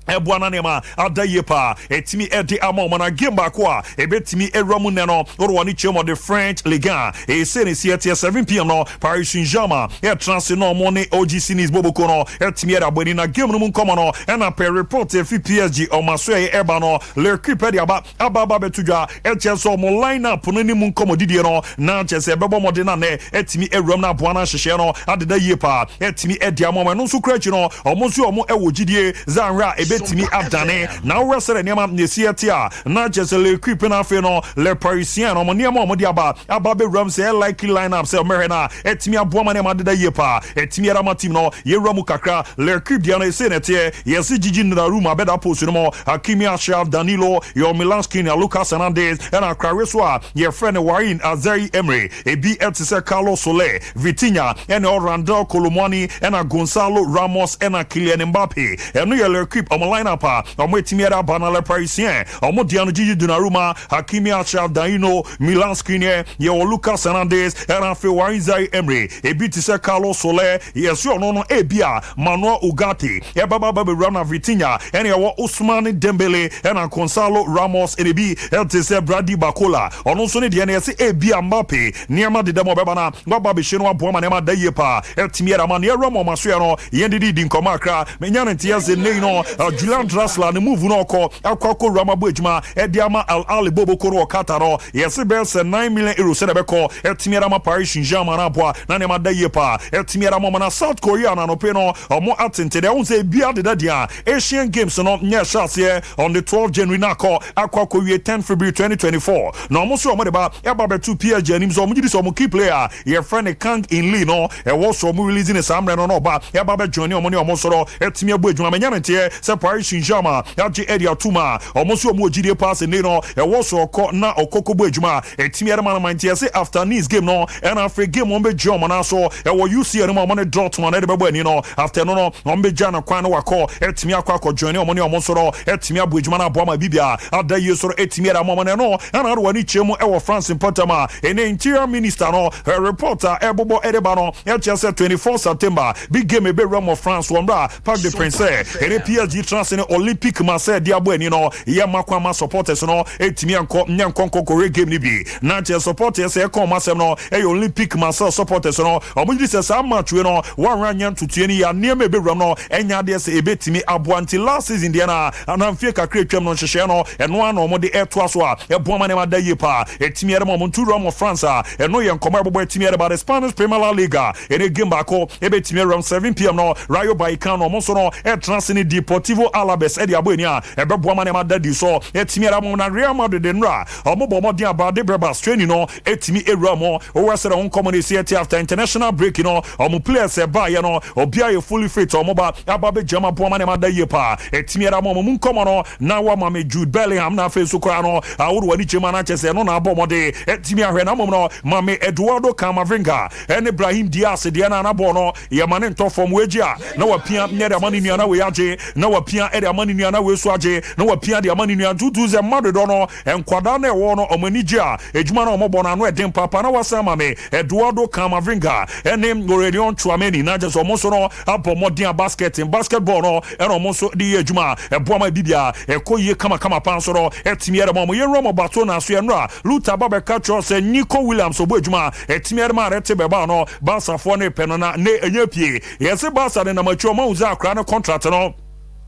Speaker 5: ebuana nema adayepa etimi edi amoma na game back a ebetimi eromu ne no oro ni chemo the French Ligue 1 e se ne siete 7 pm no Paris Saint-Germain e transfer no mo ne OGC Nice boboko no etimi era boni na game no mu nkomo no e na per report e fi PSG o maso e eba no le kipedi aba betudwa e cheso mo line up no ni mu nkomo didie no na chese bebo mo de na ne etimi erom na boana hyehye no adeda yepa etimi edi amoma no so krachi no omosu omo ewo gidie zanra timi adane na wrestle niam nesietia na just le equip na fe no le Parisien no niam o de aba be ram say likely lineup say merena etimi aboa mane ma de yepa etimi era ma team no ye ramu kakra le equip dia na se netie yes Gigi na room abeda post no mo Hakimi Ashraf Danilo yo Milanski na Lucas Hernandez and Akrareso a ye friend Warin Azari Emery ebi etise Carlos Soler Vitinha and Randall Colomwani and Gonzalo Ramos and Kylian Mbappe and no ye le equip lineup omo etimiera banale Parisien omo diano Gigi Donnarumma Hakimi Ashraf Danilo Milanski ye o Lucas Hernandez and afi Wainzai Emery ebiti se Carlos Soler yes yo no ebia Manuel Ugarte e baba Rana Vitinha and ye o Ousmane Dembele and Gonzalo Ramos ebi etise Brady Bakola ono so ne de na se ebia Mbappe niama de demo beba na baba be sheno abo ma nema dayepa etimiera man ye Ramo maso ye no ye ndidi nkoma akra menya ntia ze nei no Julian Draxler ne move no akọ Ramabo ejuma ediama Al Ali Bobo Koro Kataro yes be 9 million euros se beko etimiera ma Paris Saint-Germain na boa na ne ma dayepa etimiera ma na South Korea na no pe no omo atente de on say bia de dia Asian Games no nya chance on the 12th January na akọ wie 10 February 2024 na omo so omo de ba e ba betu PSG anim so omo gidi so omo key player ye friend Kang In Lee no e was so omo releasing samre no ba e ba be join omo ne omo soro etimi abo ejuma menya nte se Paris Saint-Germain yaje area tuma omoso omo jide pass ne no e wo so ko na okokobo ejuma etimi era man mantie se after Nice game no and after game on be jom na so e wo UCL no mo ne Dortmund na de bebo ani no after no on be jana kwan no wako etimi akwa join omo ne omo soro etimi abo ejuma na abo ma bibia ada yesoro etimi era mo ne no and aro ani chemu e wo France importama en interior minister no reporter ebobo edeba no e chese 24 September big game be Rome of France wonbra Parc des Princes and PSG trans in Olympic Marseille Diabo ni no ye makwa supporters no etimi anko nyanko kokore game ni bi na che supporters e come masem no Olympic Marseille supporters no omudi se sa match we no wan ranyan tutue ni ya niam ebewram no enya de se ebetimi aboanti last season dia na anamfie kakra twam no hyehye no eno ana omode eto aso a eboama ne mada ye pa etimi ere mo nturo mo France a eno ye nkoma ebobo etimi ere ba the Spanish Premier Liga ene game bako ebetimi around 7 p.m. no Rayo Vallecano mo so no transini Deportivo Alaves e diabo ni a ebeboama ne mada di so etimi ere mo na Real Madrid nra omobo mo dia ba de breba straining no etimi ewra mo o wesere on community after international break no omo players e ba ye no obia ye fully fit omo ba ababe jama boama ne mada ye pa etimi ere mo mun komo no na wa ma me Jude Bellingham na face so kra no awodo wani chema na chese no na abo mo de etimi ahwe na mo no ma me Eduardo Camavinga and Ibrahim Diaz de na bo no ye mane nto form wegia na wa pia ne de mani nua na we age na wa pia e de mani nua na we so age na wa pia de mani nua tutu ze madodo no enkwada na e wo no omanija ejuma na omobo na no edem papa na wasama me Eduardo Camavinga ene Aurelion Tchouameni na je so mo so no abo modern basketball no e no mo so di ejuma e boama bibia e koye kama pan so no etimi ere mo ye romo bato na so enra Luta Babe Catcho se Nico Williams obo ejuma etimi ere ma rete beba no Barca ne penona ne enye pie yese Barca na macho ma uza akra na contract no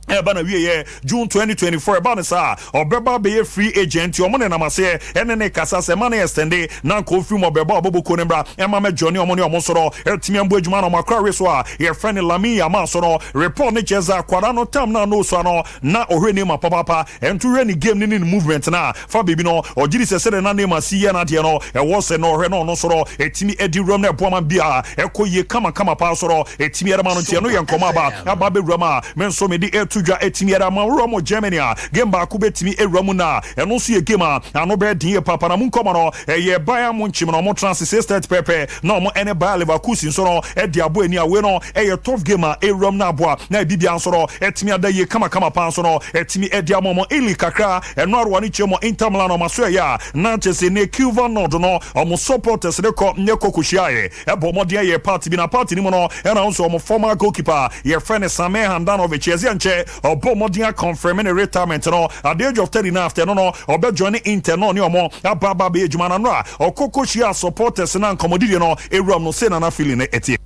Speaker 5: Ebana wiye June 2024 ebana sa obeba be free agent yo money na mase ene kasa se mane extend na ko fi mo beba oboboko nembra ema me Johnny omoni omosoro etimi ambo ejuma na makra reso a ye friend Lami ya ma so no report ne cheza kwara no tam na no so no na ohwe ne ma papa entu hwe ni game ni movement na fa baby no ogiri se na ne ma si ye na de no e wo se no ohwe no no so etimi edi rom na boama bia ekoye kama pa so etimi era ma no tie no ye nkoma aba be roma menso me di tuja etimi era ma Romo Germany game ba ku betimi ewramu na eno so ye game ano be din ye papa na mun komo no ye Bayern Munich no mo transfer 630 pepe na mo ene Bayer Leverkusen so no e di abo ani awe no ye tough game ewram na abo na bibia nso no etimi ada ye kama pa so no etimi e di amo eli kakra eno arwa ni chemo Inter Milan no maso ya na chese ne Cuva no do no omo supporters ne ko nye kokushiaye e bo mo dia ye party bi na party ni mo no e na nso omo former goalkeeper ye friend Same Handanovic ye nche Obomodia confirming a retirement no at the age of 39 after no obe joining Inter no ni omo ababa be ejuma na no okokoshia supporters na nkomodidi no ewram no se na feeling etie.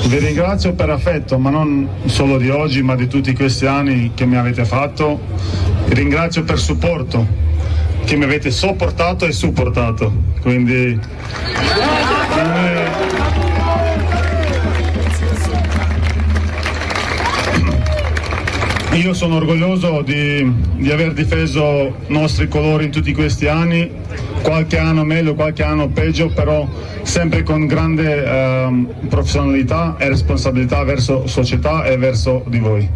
Speaker 13: Vi ringrazio per affetto, ma non solo di oggi, ma di tutti questi anni che mi avete fatto. Vi ringrazio per supporto, che mi avete sopportato e supportato. Quindi io sono orgoglioso di aver difeso i nostri colori in tutti questi anni, qualche anno meglio, qualche anno peggio, però sempre con grande professionalità e responsabilità verso società e verso di voi.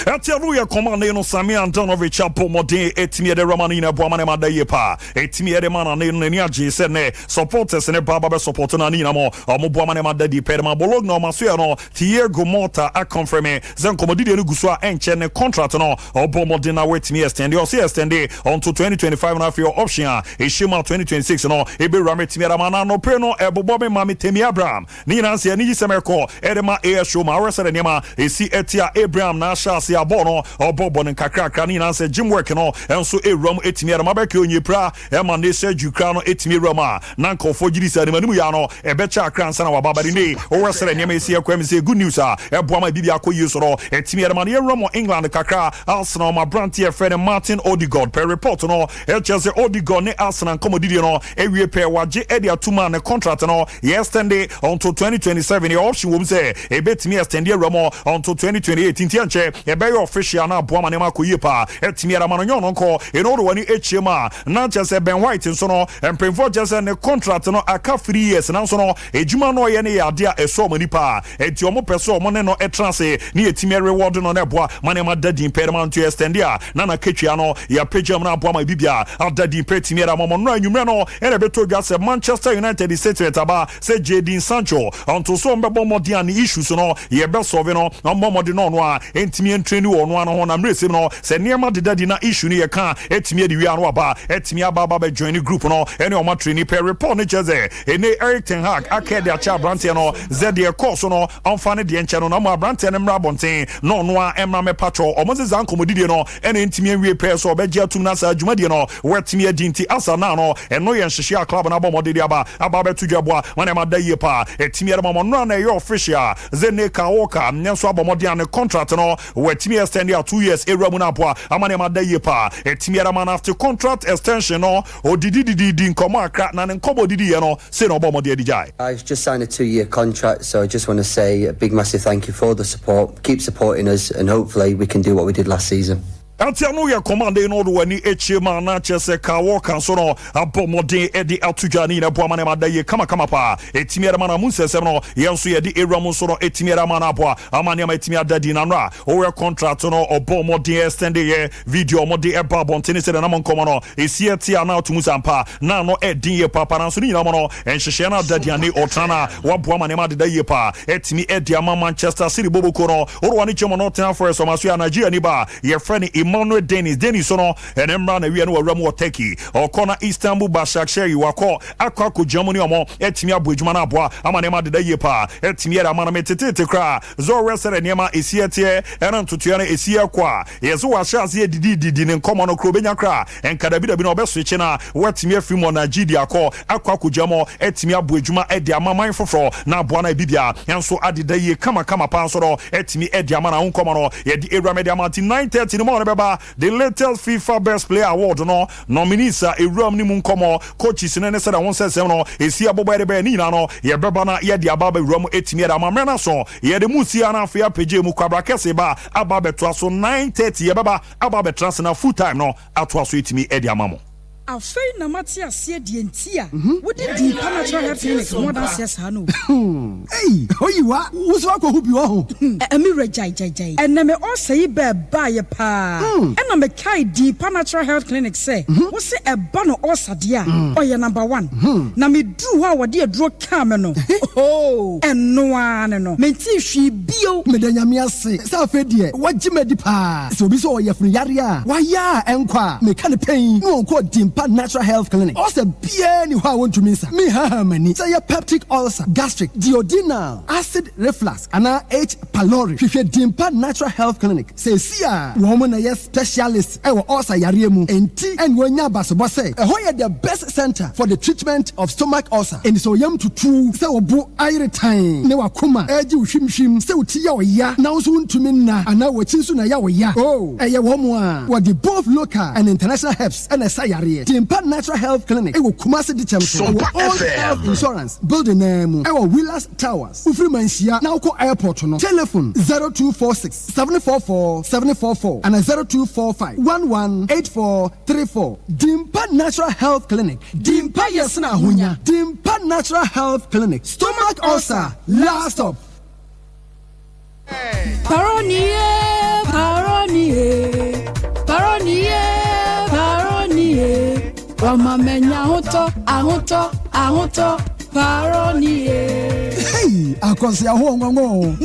Speaker 5: Atiaruya komande no Sami Andanovic apomode etimi de Romani na boamane madaye pa etimi de mana ne ni agi se ne supporters ne baba be support na ni na mo omo boamane madadi perma bolog no maso ya no Thiago Motta a confirme zen komodi de guso a enche ne contract no obomode na wetimi extend o se extend until 2025 na for your option a eshima 2026 no ebe rametimi ramana no pre no ebobo me mami Temi Abraham ni na se ni semeko edema air show ma resere nema esi etia Abraham na si abono obobo nkakrakra ni na se gym work no enso ewram etimi era mabeke onyepra e ma ne se jukra no etimi rama na nkofo giri sa ne manimu ya no ebecha akra nsa na wababari ne o wesere nyama esi akwam se good news eboa ma bibia akoyi so no etimi era ma ne rama England kakra Arsenal ma brand here friend Martin Odegaard per report no Chelsea Odegaard ne Arsenal komodidi no ewie pe waje edi atuma ne contract no yesterday until 2027 the option wo say ebetimi extend rama until 2028 ntianche ebe official na boama ne makoyi pa etimi era manonyo no nko eno wani echema na chese Ben White nso no empemfo chese ne contract no aka 3 years na nso no ejuma no ye ne yade a eso mani pa enti omo pese omo ne no etranse ne etimi reward no ne boa mane madadi impairment to extend ya na ketwia no ya pejam na boama bibia adadi impetimi era momo no anwumre no ene beto dwa se Manchester United statement aba se Jadon Sancho onto so mbebo modian issues no ye be solve no mbomodi no no a entimi train wo no ano ho na mresem no se niema dedadi na issue ni ye ka etimi de wi ano aba etimi aba ba join group no ene o ma train per report ne cheze ene Eric Ten Hag Akye Abia no zede course no amfane de enche no na mo abrante ne mra bonten no no a emra me patrol o mo ze zan komodidie no ene ntimi awie per so obeje atum na sa adwumadie no wetimi adinti asa na no eno ye nhyehyia club na bomodede aba betu dweboa wana ma da ye pa etimi era mo no na ye official zene ka woka nyenso abomode an contract no wetimi extend ya 2 years era mu na boa amane ma da ye pa etimi era man after contract extension no odidididi nkomo akra na nkobo didi ye no say no bomode adijai.
Speaker 14: I've just signed a 2-year contract, so I just want to say a big massive thank you for the support. Keep supporting us and hopefully we can do what we did last season.
Speaker 5: Antiano ya commande no do wani echema na chese ka woka so no abomode edi atujani na boa manema da ye kama pa etimiera mana munsesem no yenso ye di eramu so no etimiera mana boa amane ma etimia dadi na nra o contract no obomode extend ye video mode e ba bontene se na monkomo no esieti ana tumusampa na no edin ye papa na so ni na mo no enhyehyɛ na dadi ani otrana wa boa manema da ye pa etimi edi ama Manchester City boboko no o wani chemo no tena for so maso ya Nigeria ni ba ye friend Emmanuel Dennis sono enemra na wi no wawram wo Turkey okona Istanbul Başakşehir wako akwa Germany omo etimi abodwuma na aboa amane ma deda yepa etimi era mana metete kra zo resere niema esietie ena ntotua na esie kwa yezo wa shaze didi ne nkomo no kro benya kra enkada bi da bi no obeswitch na watimi afiri mo Nigeria akwa Germany etimi abodwuma edi amaman foforo na aboa na bibia enso adeda ye kama pa so ro etimi edi amana nkomo no ye di Era Media Martin 9:30 no mo the latest FIFA Best Player Award no nominees a Eram ni munkomo coaches ne said won say no esi abobo de be ni na no ye beba na ye de ababa Eram etimi da mamre na so ye de musia na afia page mu kwabra kese ba ababa to so 9:30 ye beba ababa transfer full time no ato so etimi e de amamo
Speaker 15: afei na mate ase de ntia wodi di natural health clinic mo da ase sa no
Speaker 16: hey oyiwa wo so akọ hubi wo ho
Speaker 15: emi rejai ena me o sei be ba ye pa ena me kai di natural health clinic say wo se e ba no o sade a o ye number 1 na me dru ho a wode aduro ka me no oh eno ane no me ti hwi bio
Speaker 16: me da nyame ase sa fe de wagye me di pa so bi so o ye funu yare a wa ya enkwa me ka ne pen no ko di natural health clinic also bia ni ho a won tumi nsa me ha mani say your peptic ulcer gastric duodenal acid reflux ana H pylori hwehwe dimpa natural health clinic say sia wo mo na yes specialist e wo ulcer yare mu enti en wonya basobo say e ho ye the best center for the treatment of stomach ulcer and so yam tutu say wo bo ayre tan ne wakoma eji hwimhwim say uti ya oya na wo so ntumi na ana wo chinsu na ya oya oh e ye wo mo a wo the both local and international helps and sayare Dimpa Natural Health Clinic ewo Kumasi di Champion all health insurance building name ewo Willas Towers ufiri manhia na uko airport no telephone 0246 744 744 and 0245 118434 Dimpa Natural Health Clinic Dimpa yesna hunya Dimpa Natural Health Clinic stomach ulcer last stop
Speaker 15: Paronier Wama menya ahoto paroni
Speaker 16: hey akonse aho nwanwo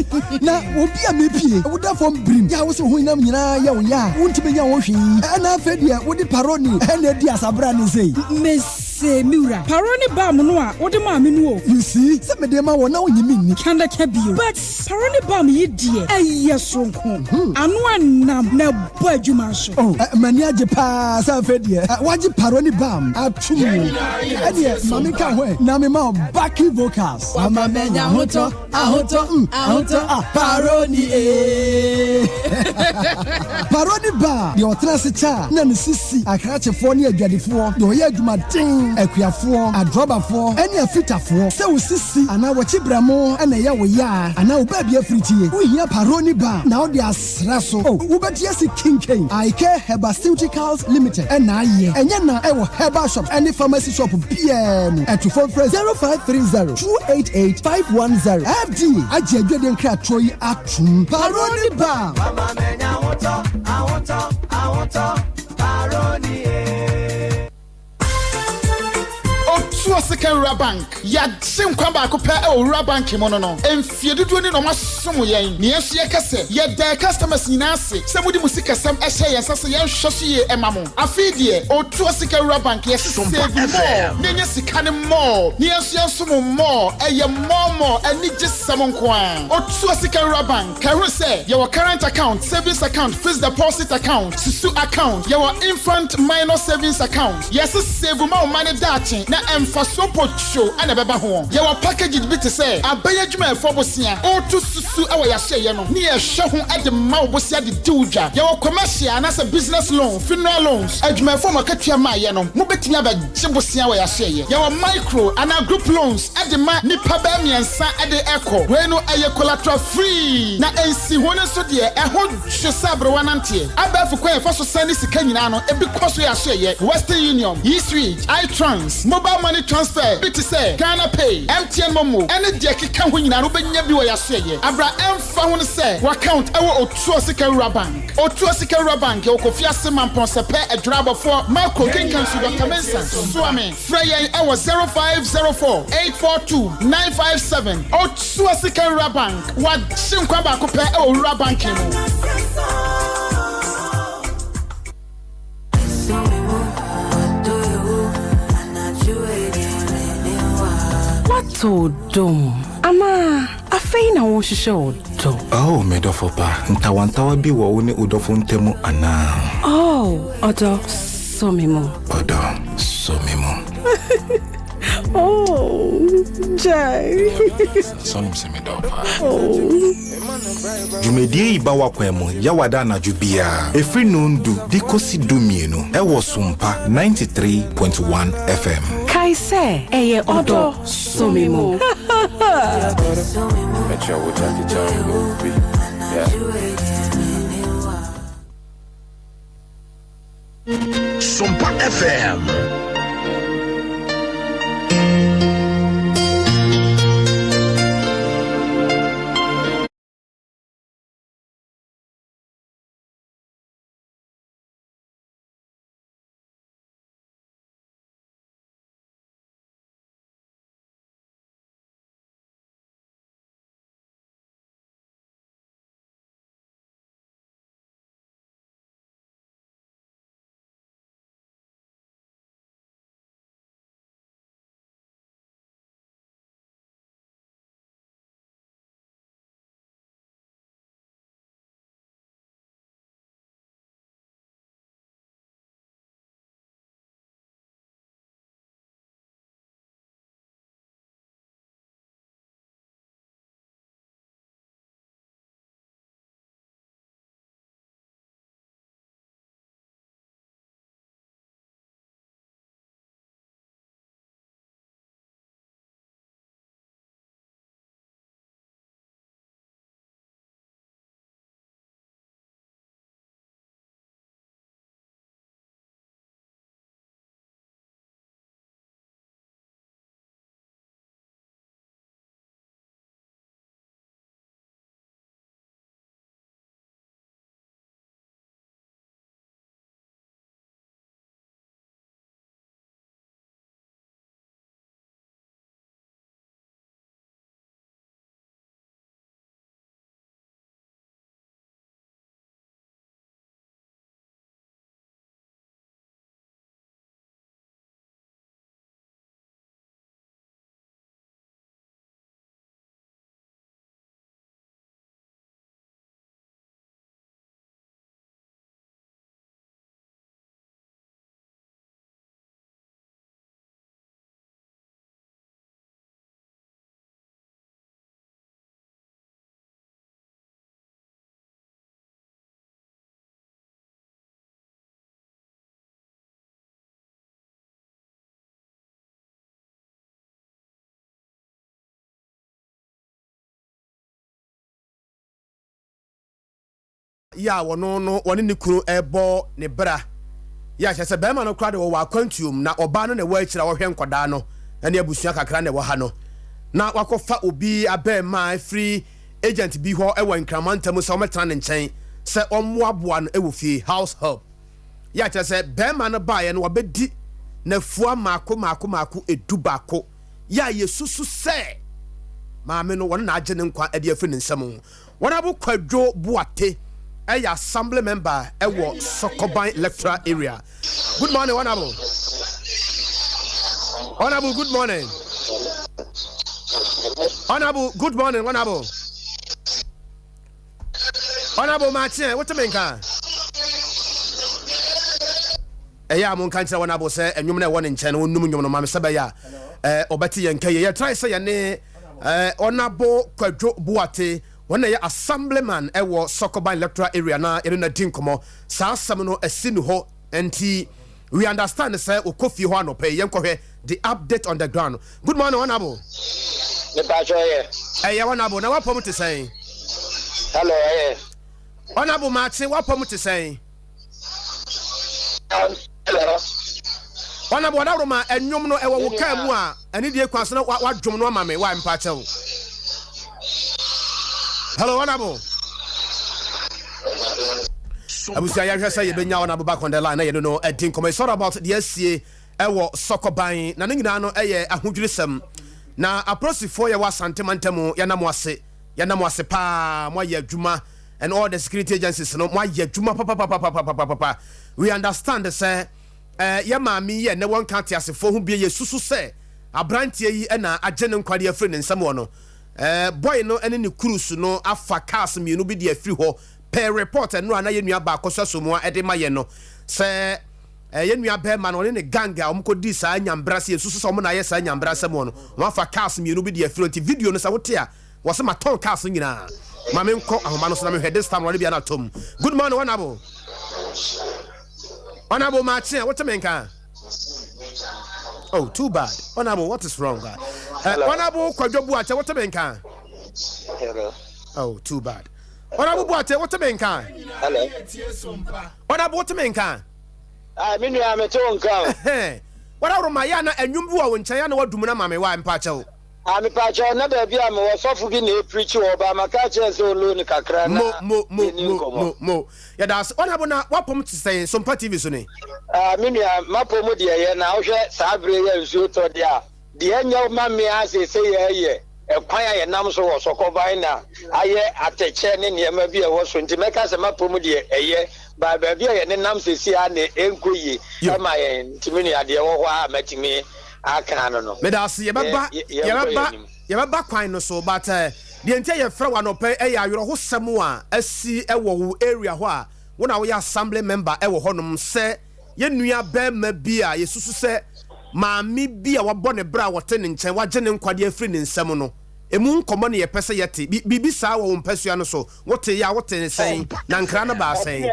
Speaker 16: na obi a mepie woda fom brim ya wo se ho nyam nyina ya wo ya wontime nya wo hwi na afedia wodi paroni na di asabra ne sei
Speaker 15: mese miura paroni bam no a wodi ma me no
Speaker 16: you see se me de ma wo na onyimi ni
Speaker 15: kanda ka bio but paroni bam yi die aye sonko anu anam na bo adwuma so
Speaker 16: oh mani age pa sa afedia waji paroni bam atumu ade mami ka ho na me ma backing vocals
Speaker 15: Wama menya ahoto paroni
Speaker 16: paroni ba de otra se cha na ne sisi akrachefo ne adwadefo de oye adwumaden akuafo adrobafo ene afitafo se wo sisi ana wo chibramo ene ye wo ya ana wo ba bia fritie wo hia paroni ba na wo de asra so wo betia si kinken Ike Herbaceuticals Limited ena aye enye na e wo herbal shop ene pharmacy shop biem etufo 0530 288-510 FD aje adwede nkra troyi atum paroni ba mama menya ahoto paroni
Speaker 6: Sikara Bank. Yadsim Kwamba Kupa Ura Bank Mono. And Fieduni no Masumu Yan. Niasia Kase. Yet their customers in Nasi. Somebody Musika Sam Eshay and Sasayan Shoshi Emamo. Afidie or Tuasikara Bank. Yes, save more. Nina Sikana more. Niasia Sumo more. A more. And need just someone kwan. Or Tuasikara Bank. Karu say your current account, savings account, fixed deposit account, Susu account, your infant minor savings account. Yes, save more money dating. Na emfaso show and a baba home. Your package is bit to say, I buy a juma for Bosia or to Susu our Yashay, near Shahun at the Maubosia de Duja. Your commercial and as a business loan, funeral loans, a juma for Makatia Mayano, Mubetia Jimbosia Yashay. Your micro and our group loans at the Ma Nipabami and Sa at the Echo. Reno a collateral free. Na NC one so dear, a whole Shasabro one anti. I bet for Quay for Sunday Sikanano, a big cost we are share Western Union, East Reach, iTrans, mobile money transfer, bit to say, Ghana Pay, MTN Momo, and the Jackie can win and open your say. Abra M found say, what count our Otuasika Bank, Otuasika Bank, your Kofia Simon Ponsepe, a drabber for Marco Kinkan Sugar Mensa, Swami, Freya, our 0504 842 957, Otuasika Bank, what Simkwaba Copa or Rabanking.
Speaker 17: What dom? Ama, afei na wo hwehwe do.
Speaker 18: Oh, medofopa. Ntawantawa bi wo ne udofo ntemu ana.
Speaker 17: Oh, odo somimo.
Speaker 18: Odo somimo.
Speaker 17: Oh, Jai.
Speaker 18: Sonim se medofa.
Speaker 17: Oh.
Speaker 18: Jumedie iba wakwemo yawada na jubia. Efri nundu dikosi dumienu. Ewo Sompa 93.1 FM.
Speaker 17: Kaise eye odo somimo.
Speaker 4: Sompa FM.
Speaker 1: Ya wono no woni ne kunu ebo ne bra ya hye se be ma no kra de wo akwantuom na oba no ne wa akira wo hwe nkoda no ene abusua kakra ne wo ha no na wakofa obi abe ma free agent bi ho ewo nkramantam so metran ne nchen se ommoaboa no ewo fie house help ya hye se be ma no ba ye no obedi na fua maako edubako ya yesusu se maame no wona agye ne nkwa ade afi ne nsam wona bo Kwadwo Boate assembly member ewo Sokoban electoral area. Good morning, Honorable. Honorable, good morning. Honorable, good morning, Honorable. Honorable Martin, what you mean, ka? Eya mon kan tell Honorable say enwum na won nchen no num nwum no ma sebe ya obati yenka ye try say ye ne Honorable Kwadwo Boate when a assemblyman ewo Sokoban electoral area na ere na dinkomo sa asem no asinu ho enti we understand say okofi ho anope yenkohwe the update on the ground. Good morning, Honorable.
Speaker 19: Ne pa jo ye
Speaker 1: Honorable na wapom to say
Speaker 19: hello
Speaker 1: Honorable Martin wapom to say
Speaker 19: hello
Speaker 1: Honorable ma enwom no ewo wo kan mu a ene die kwaso na wadwom no ma me wa mpa chew. Hello, Honorable. Abusia ya hwesa ye benya Honorable back on the line na ye no edin come it's all about the SCA ewo Sokoban na nyina no eye ahodwiresem na aprosifo ye wasante mantemu ya namo ase pa mo ye adwuma and all the security agencies no mo ye adwuma papa we understand say ye maami ye ne won kan tiasefo hu bie ye susu se abrantie yi na agye ne nkwade afri ne nsam wono boy no ene ne cruise no afa cars mienu bi de afri ho per report no ana ye nua ba akoso mo ede ma ye no se ye nua be ma no ne ganga omko di sa nyambra se susu so mo na ye sa nyambra se mo no mo afa cars mienu bi de afri video no sa wote a wo se ma ton cars nyina ma me nko ahoma no so na me hwede stand wale bia na tom. Good morning, Honorable. Honorable Martin, what you mean ka? Oh, too bad. Honorable, what is wrong, guy? Honorable Kwadwo Boate, what you mean ka?
Speaker 19: Hello.
Speaker 1: Oh, too bad. Honorable Boate, what you mean ka?
Speaker 19: Hello.
Speaker 1: Honorable, what you mean ka?
Speaker 19: Me nua me to nka.
Speaker 1: Honorable Mayana enwum bi wo nchen ya na wadum na mame wa mpa chew.
Speaker 19: Me pa chew na da bia me wo sofo bi na preach wo ba maka che se olu ni kakra na.
Speaker 1: Mo. Ya das Honorable na wapom to say Sompa TV so ni.
Speaker 19: Me nua mapom de ye na wo hwe sa bre ye nsuo to de a. De enya ma me ase se ye ekwan ya nam so wo Sokoban na aye ateche ne niema bi e wo so nti meka se mapom de eye ba ba bia ye ne nam se si a ne enkoyi kama ye ntimini ade wo ho a matimi aka no
Speaker 1: me da se ye baba kwan no so but the entire ye fra wa no pe e ya yoro ho sem a asi e wo area ho a wo na wo ya assembly member e wo honom se ye nua ba ma bi a yesusu se maami bi a wabɔ ne bra wote ne nkyɛn wagye ne nkwade afiri ne nsam no emu nkomo ne ye pese yete bibi saa wo mpasua no so wote ya wote ne sɛn na nkra no ba sɛn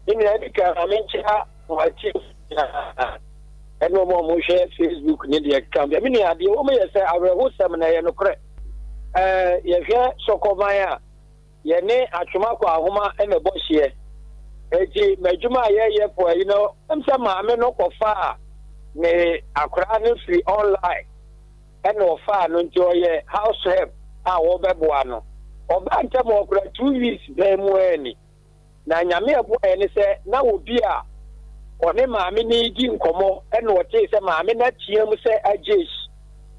Speaker 19: imi edika amencha wachi eno mo share Facebook ni de account mi ni ade o me ye say aweho sem na ye no kre ye hwe Sokoban a ye ne atwoma kwa ahoma e me bo hye eji madwuma ye for you know em say ma me no kofa ne akra no free online and ofa no nti oye house help a wo beboa no oba ntem okra 2 weeks be mu ani na nyame ebo ene se na obi a one maame ni di nkomo ene wote se maame na tiam se ajesh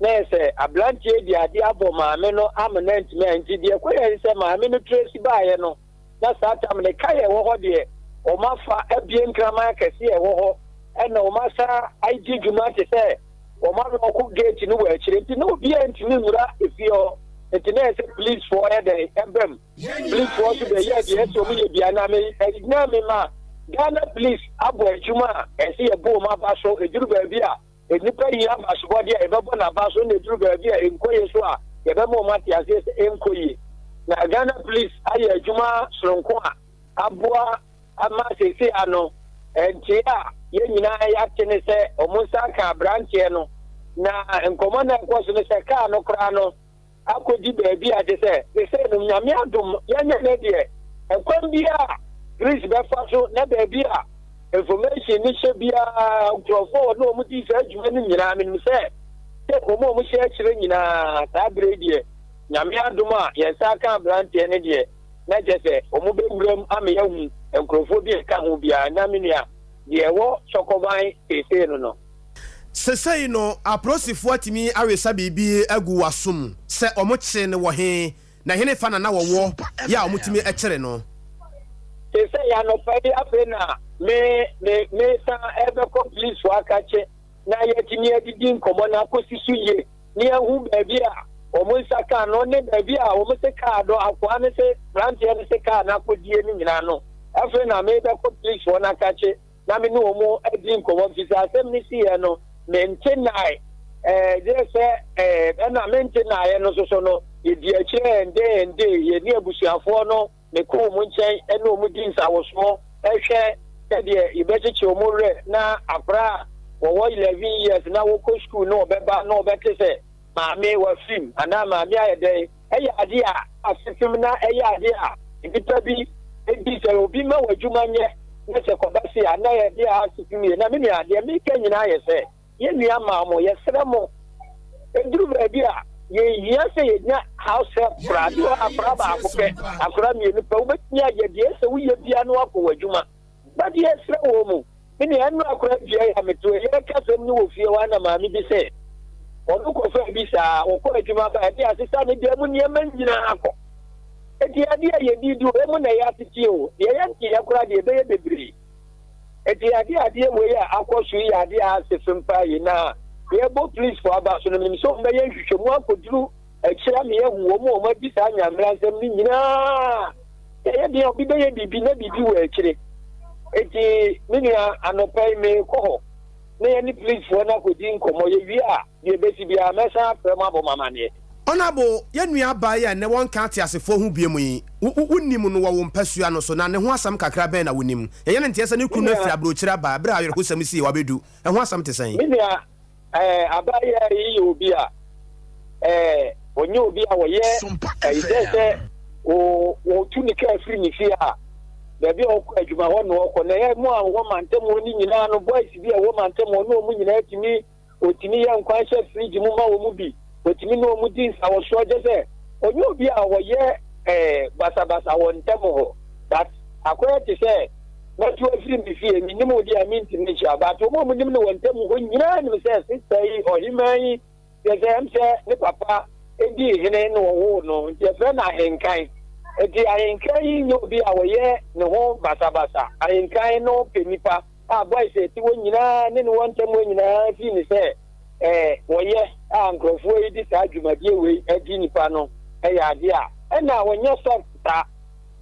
Speaker 19: na se ablantie di ade abo maame no amnant menti di ekwe se maame no trace baaye no na satam ne kaye wo ho de o mafa abie nkrama kase e wo ho ene o masa IG dwuma te se o ma no ko gate no wa akire nti no bi antimi mura efio enti na se police for the embem police for to the year the so me bia na me na me ma Ghana police abo adwuma ese ye bo ma ba so ejuru ba bia enipa yi aba so body e bebo na ba so na ejuru ba bia enkoye so a ye be mo mati ase enkoye na Ghana police aye adwuma soronko a aboa ama sese ano enti a ye nyina ya tene se omunsa ka branche no na enkomo na enkoso ne se ka no kra no akodi ba bia de se no nyame adom ya nya ne de enkom bia Chris Befaso na baby a information ni she bia microphone no mu ti se adwuma ni nyina me se omo mu she akire nyina ta brede nyame adom a ye sa ka branche ne de na je se omo be wuram ame ya hu microphone bi ka hu bia na me nua de wo Sokoban ese no
Speaker 1: sesei no aprosifo atimi awesa bibi agu wasum se omoche ne wo he na hene fa na wo ya omotimi ekere no
Speaker 19: sesei ya no fa di afena me sa ebe ko police wakache na yetimi adidi nkomo na akosisu ye ni ehu baabi a omonsa ka no ne baabi a omose ka do akwa ne se branch ne se ka na kodie ni nyina no afena me be ko police wona kache na me no omo adi nkomo visa asem ni si ye no maintenance na maintenance no so no ye di akire ende ye ni abusuafo no me ko mu nchen ene omu di nsawoso ehwe de ibechichi omure na akra wo 11 years na wo ko school no beba no betese maame wa film ana maame ayede eya ade a asifim na eya ade a ibipa bi ebi se obi ma wadwuma nye na se kobasi ana ye de a asifim ye na me ni ade me ka nyina ye se ye nua maamo ye sere mo eduru baabi a ye yese ye nya house prado afra ba akopɛ akora mi ni pa wo betnya ye de se wo ye bia no akɔ wadwuma ba de sere wo mu ni enu akora bia ya meto ye ka sem ni wo fie wa na maame bi se onu ko fa bi sa wo ko adwuma ba de asesa ne de mu ne man nyina akɔ eti ade ye di du e mu na ya titi o ye ya nti ya kora de be ye bebre eti ade wo ya akɔ su ya ade a sefem pa yi na ye bo police for aba so no mi so mbe ye hwehwemu akoduru akira me ye hu wo mu o ma bi sa nyamra nsem ni nyina ye de obi be ye bibi na bibi wo akire eti minia anopai me ko na ye ni police for na kodi nkomo ye wi a ye besi bia mesa prema abo mama ne
Speaker 1: onabo ye nua ba ye ne won ka ate asefo hu bie mu yi wonnim no wo mpasua no so na ne ho asam kakra ben na wonim ye ne ntia se ne kunu afia brochira ba bra ayo ho sam si wa bedu e ho asam te san
Speaker 19: minia abaye yi obi a onye obi a wo ye se o tunika free ni fi a bebi okọ adwuma ho no okọ na ye mu a wo mantem oni nyina no boys bi a wo mantem no mu nyina atimi otimi ye nkwan hye fridge mu ma wo mu bi otimi no mu din sa wo so je se onye obi a wo ye basa wo ntem ho that akoya ti se na tu afiri mi fie mi nim odi a mi ntimi chi abato mo mu nim no wo ntem ho nyina ni se sister yi o himan ye se am se ne papa edi hene no wo no je fe na henkan eti ayenkai no bi awoye ne ho basa ayenkai no penipa boy say ti wonyina ne no wontem wonyina fi ni se woye nkrofo yi di sa adwumadie we edi nipa no ya ade a na wonye softa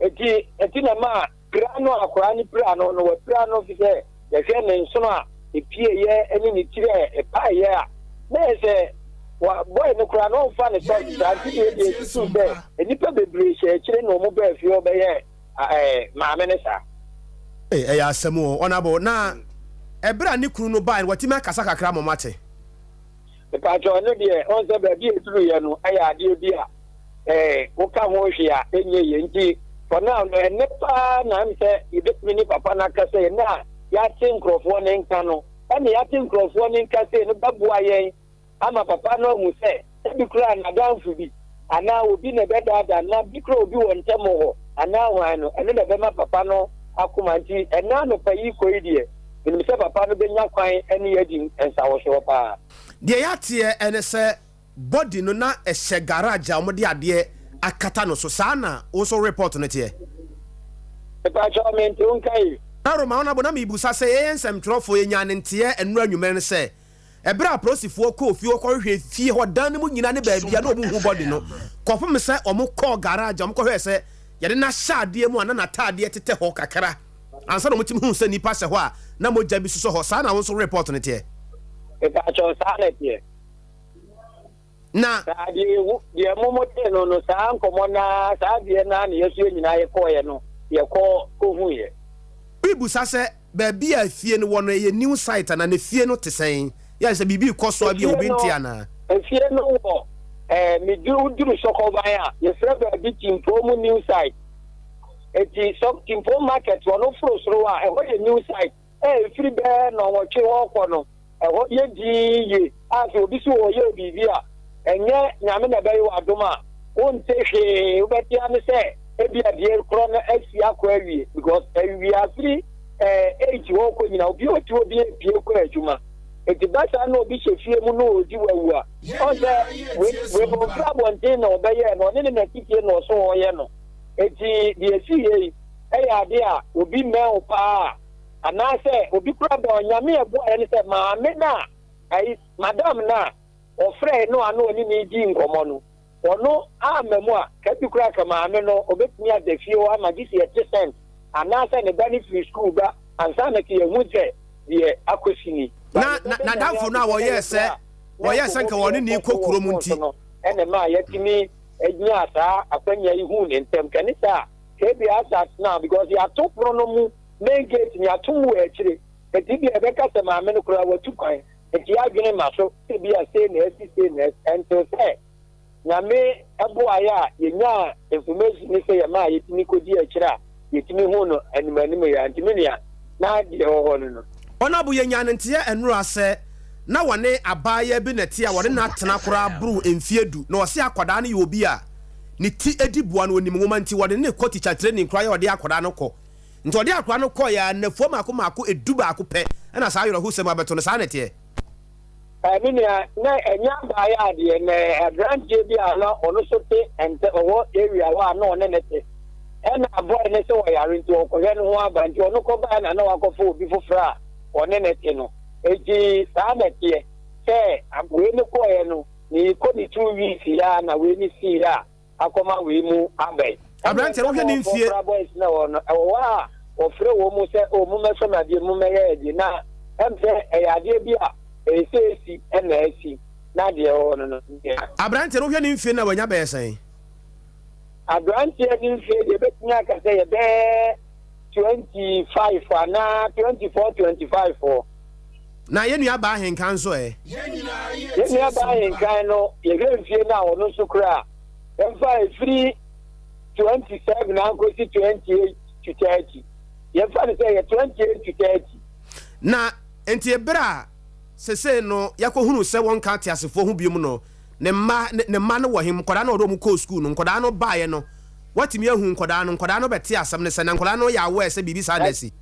Speaker 19: eti na ma grano akora ni prano no we prano fi se ye hwe ne nsono a epie ye eni ni tire epa ye a na se wa boy no kura no fa ne so anti de su be enipa bebre hye kire no mo ba fi obe ye maame ne sa
Speaker 1: ya asemu onabo na ebra ni kunu no ba wati ma kasa kakra mo mate
Speaker 19: e pa jo no de on se ba bi eturu ye no aya ade bi a wo ka ho hwe a enye ye nti for now no nepa na mse ibetumi ni papa na kasa na ya tin krofo ne nka no ene ya tin krofo ne nka se no babua ye ama papa no mu se ebi kura na danfu bi ana obi na bedada na bi kura obi won temo ho ana wan no ene na be ma papa no akumanti ena no payi koidie ni se papa no benya kwan ene yadi ensawo so pa
Speaker 1: de ya tie ene se body no na ehye garage a omde ade akata no so sana also report no tie
Speaker 19: e pa cho menti unkai
Speaker 1: na roma ona bona mi busa se ensem trofo enya ne ntie enu anwume ne se ebra prosifo ko ofie ko hwe fie ho dan mu nyina ne baabia na omu hu body no kofom se omu call garage omu ko hwe se yede na shaade mu ana na taade tete ho kakra ansa no mutim hu se nipa se ho a na moja bi so ho sa na won report ne tie
Speaker 19: e ka cho sa ne tie
Speaker 1: na
Speaker 19: die momote no sa nkomo na sa die na ne yesu nyina ye ko ye no ye ko hu ye
Speaker 1: bibu sa se baabia fie no wono ye new site na ne fie no tesen ya se bibi koso abi obi ntia na
Speaker 19: efie no wo mi duru sokoban a ye freba bi timpo mu new site eti so timpo market wono frosro a e ho ye new site free be no wo twe wo ko no e ho ye di ye a so obi so wo ye bibi a enye nyame na be yo adoma won te hwe obeti ane se ebi adie kro na asi akwa awie because awie afri 8 wo ko nyina obi otu obi pie ko adwuma eti basa no obi hye mu no odi wawu a onse we mo problem tin no obeye no ne na titie no so oye no eti de esi ade a obi mel pa anase obi kura ba onyame ebo ene se maame na ai madam na ofre no ano oni ni di nkomo no ono amemu a kabi kura ka maame no obetumi adafie o ama gisi 8% anase ne benefit school ba ansa na ke hu je de akosini
Speaker 1: na danfo na wo yese nka woni ni kokuro mu nti
Speaker 19: ene ma yetimi enya asa akwanya ihu ne ntem kanisa kebi asat now because ya to prono mu main gate ni atumu echire etibi ebeka se maame no kura watu kwan eti adwene maso ebi ase na esi ento se nyame ebo aya yenya information ni se ya ma yetimi kodi echira yetimi hu no animanim ya ntimenia na de ho no
Speaker 1: ona bu yenya ntie enuru ase na wone abaya bi neti a wone na tena kura bru emfiedu na wose akwada na yobi a ni ti edibua no onim nwoma nti wode ne ko teacher training kura ya wode akwada no ko nti wode akwada no ko ya nafo mako eduba akopɛ na saa yoro husem abeto no saa nete
Speaker 19: amina na enya abaya de na grandje bi ala ono sote ente owo area wa na one nete na boy ne se wo yare nti okohwe no ho aba nti ono ko ba na wakofo obi fofra one nete no eji saa nete se abwe ne ko ye no ni ko ni 2 weeks ya na we ni si ya akoma we mu abai
Speaker 1: abrante wo hwe ni mfie
Speaker 19: boys na wono wa ofre wo mu se o mu meso na de mu meye de na emse eyade bi a esesi na esi na de wono no
Speaker 1: abrante wo hwe ni mfie na wanya be sen
Speaker 19: abrante ni mfie de betinya ka se ye be 25 ana 24-25
Speaker 1: na yenu aba ahenkan so
Speaker 19: yenu aba ahenkan no ye mfie na wono so kra emfa free 27 na go to 28 to 30 ye fa say 28 to 30
Speaker 1: na enti ebra sese no yakohunu se won ka tiasefo hu biom no ne ma no wo him koda na odo mu ko school no koda no baaye no watimi ahu koda no beti asem ne se na koda no ya awe se bibi sa dasi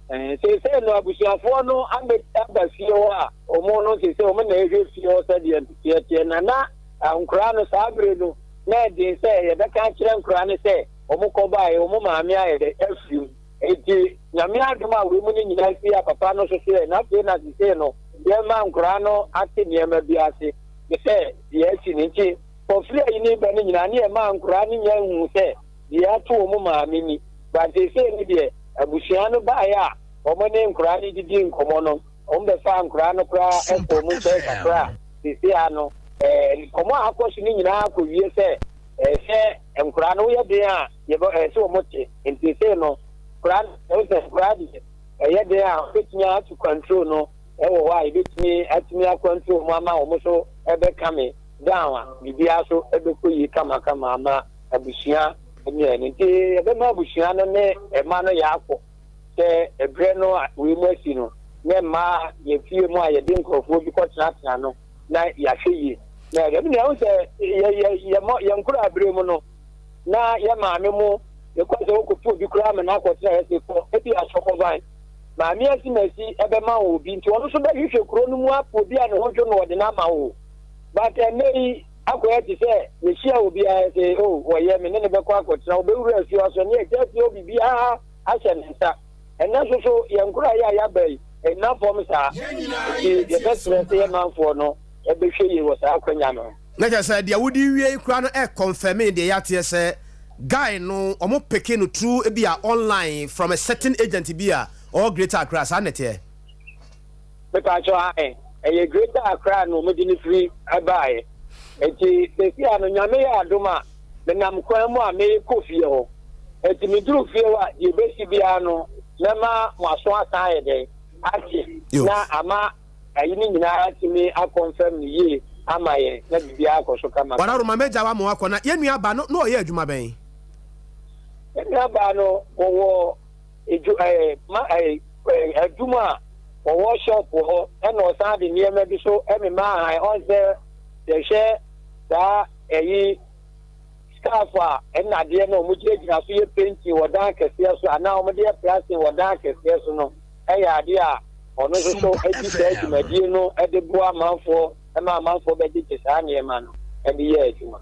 Speaker 19: sese no abusuafo no abafie wo a omo no sese omo na ehwe fie o se de tie na ankura no sabre no na de say ye beka kire nkura ne say omuko bae omu maame aye de afim eti nyame aduma we mu ni nyina fi papa no so say na fe na say no ye ma nkura no ate niema bi ase de say ye esi ni nti ofri ayi ni ba ni nyina ne ma nkura ni nya hu say ye ato omu maame ni ba de say ni de abusia no bae a omo ne nkura ni didi nkomo no omo be fa nkura no kra e mu say kakra de say ano komo akoshi ni nyina ko wie se enkura no ye de a ye bo se o mote enti se no kura o se kura di ye de a betnya to control no e wo wa e betmi atmi a control mo ama o mo so e be kame down a bibia so e be koyi kama ama abusia ni enti e be ma abusia no ne e ma no ya akọ se ebre no we mo asi no ne ma ye fie mo a ye de nkofo bi ko tena no na ya hweyi na ya bi na o se ye nkura abre mu no na ya maame mu ye ko se okofu obi kura me na akotira ye se ko ebi asoko ban maame asimasi ebe ma obi nti ono so da hwehwe kuro no mu apo bi a ne ho dwo no de na ma wo but nei akoya ti se ye hia obi a se o wo ye me ne be ko akotira obi wura afi aso ne e ti obi bi a ahye ne nsa ena so ye nkura ya bai ena form sa ye be se ye manfo no ebe hwe ye wo sa akwanya no
Speaker 1: na ja say dia wodi wie kura no e confirm de ya tie say guy no omo peke no through e bia online from a certain agent bia or Greater Accra sa nete
Speaker 19: me pa cho ai e Greater Accra no mo dini free abai enti se fi ano nyame ya adoma me nam kwan mu a me ko fie ho enti me duru fie wa ye be si bia no na ma waso asa ye de ati na ama ayi ni nyina ati me a confirm ni ye ama ye na bibia akoso kama
Speaker 1: wana roma meja wa mo akona ye nua ba no ye adwuma ben
Speaker 19: nua ba no wo eju adwuma wo shop ho e no sa de niema bi so e me ma ai on se de she da eyi staff a e na de no mu jira so ye painting wo dan kese so ana o mo de plastic wo dan kese so no e ya de a ɔno nso so edi sɛ adwumadie no ɛde boa amanfoɔ ɛma amanfoɔ bɛgye gye saa nneɛma no ɛde yɛ adwuma.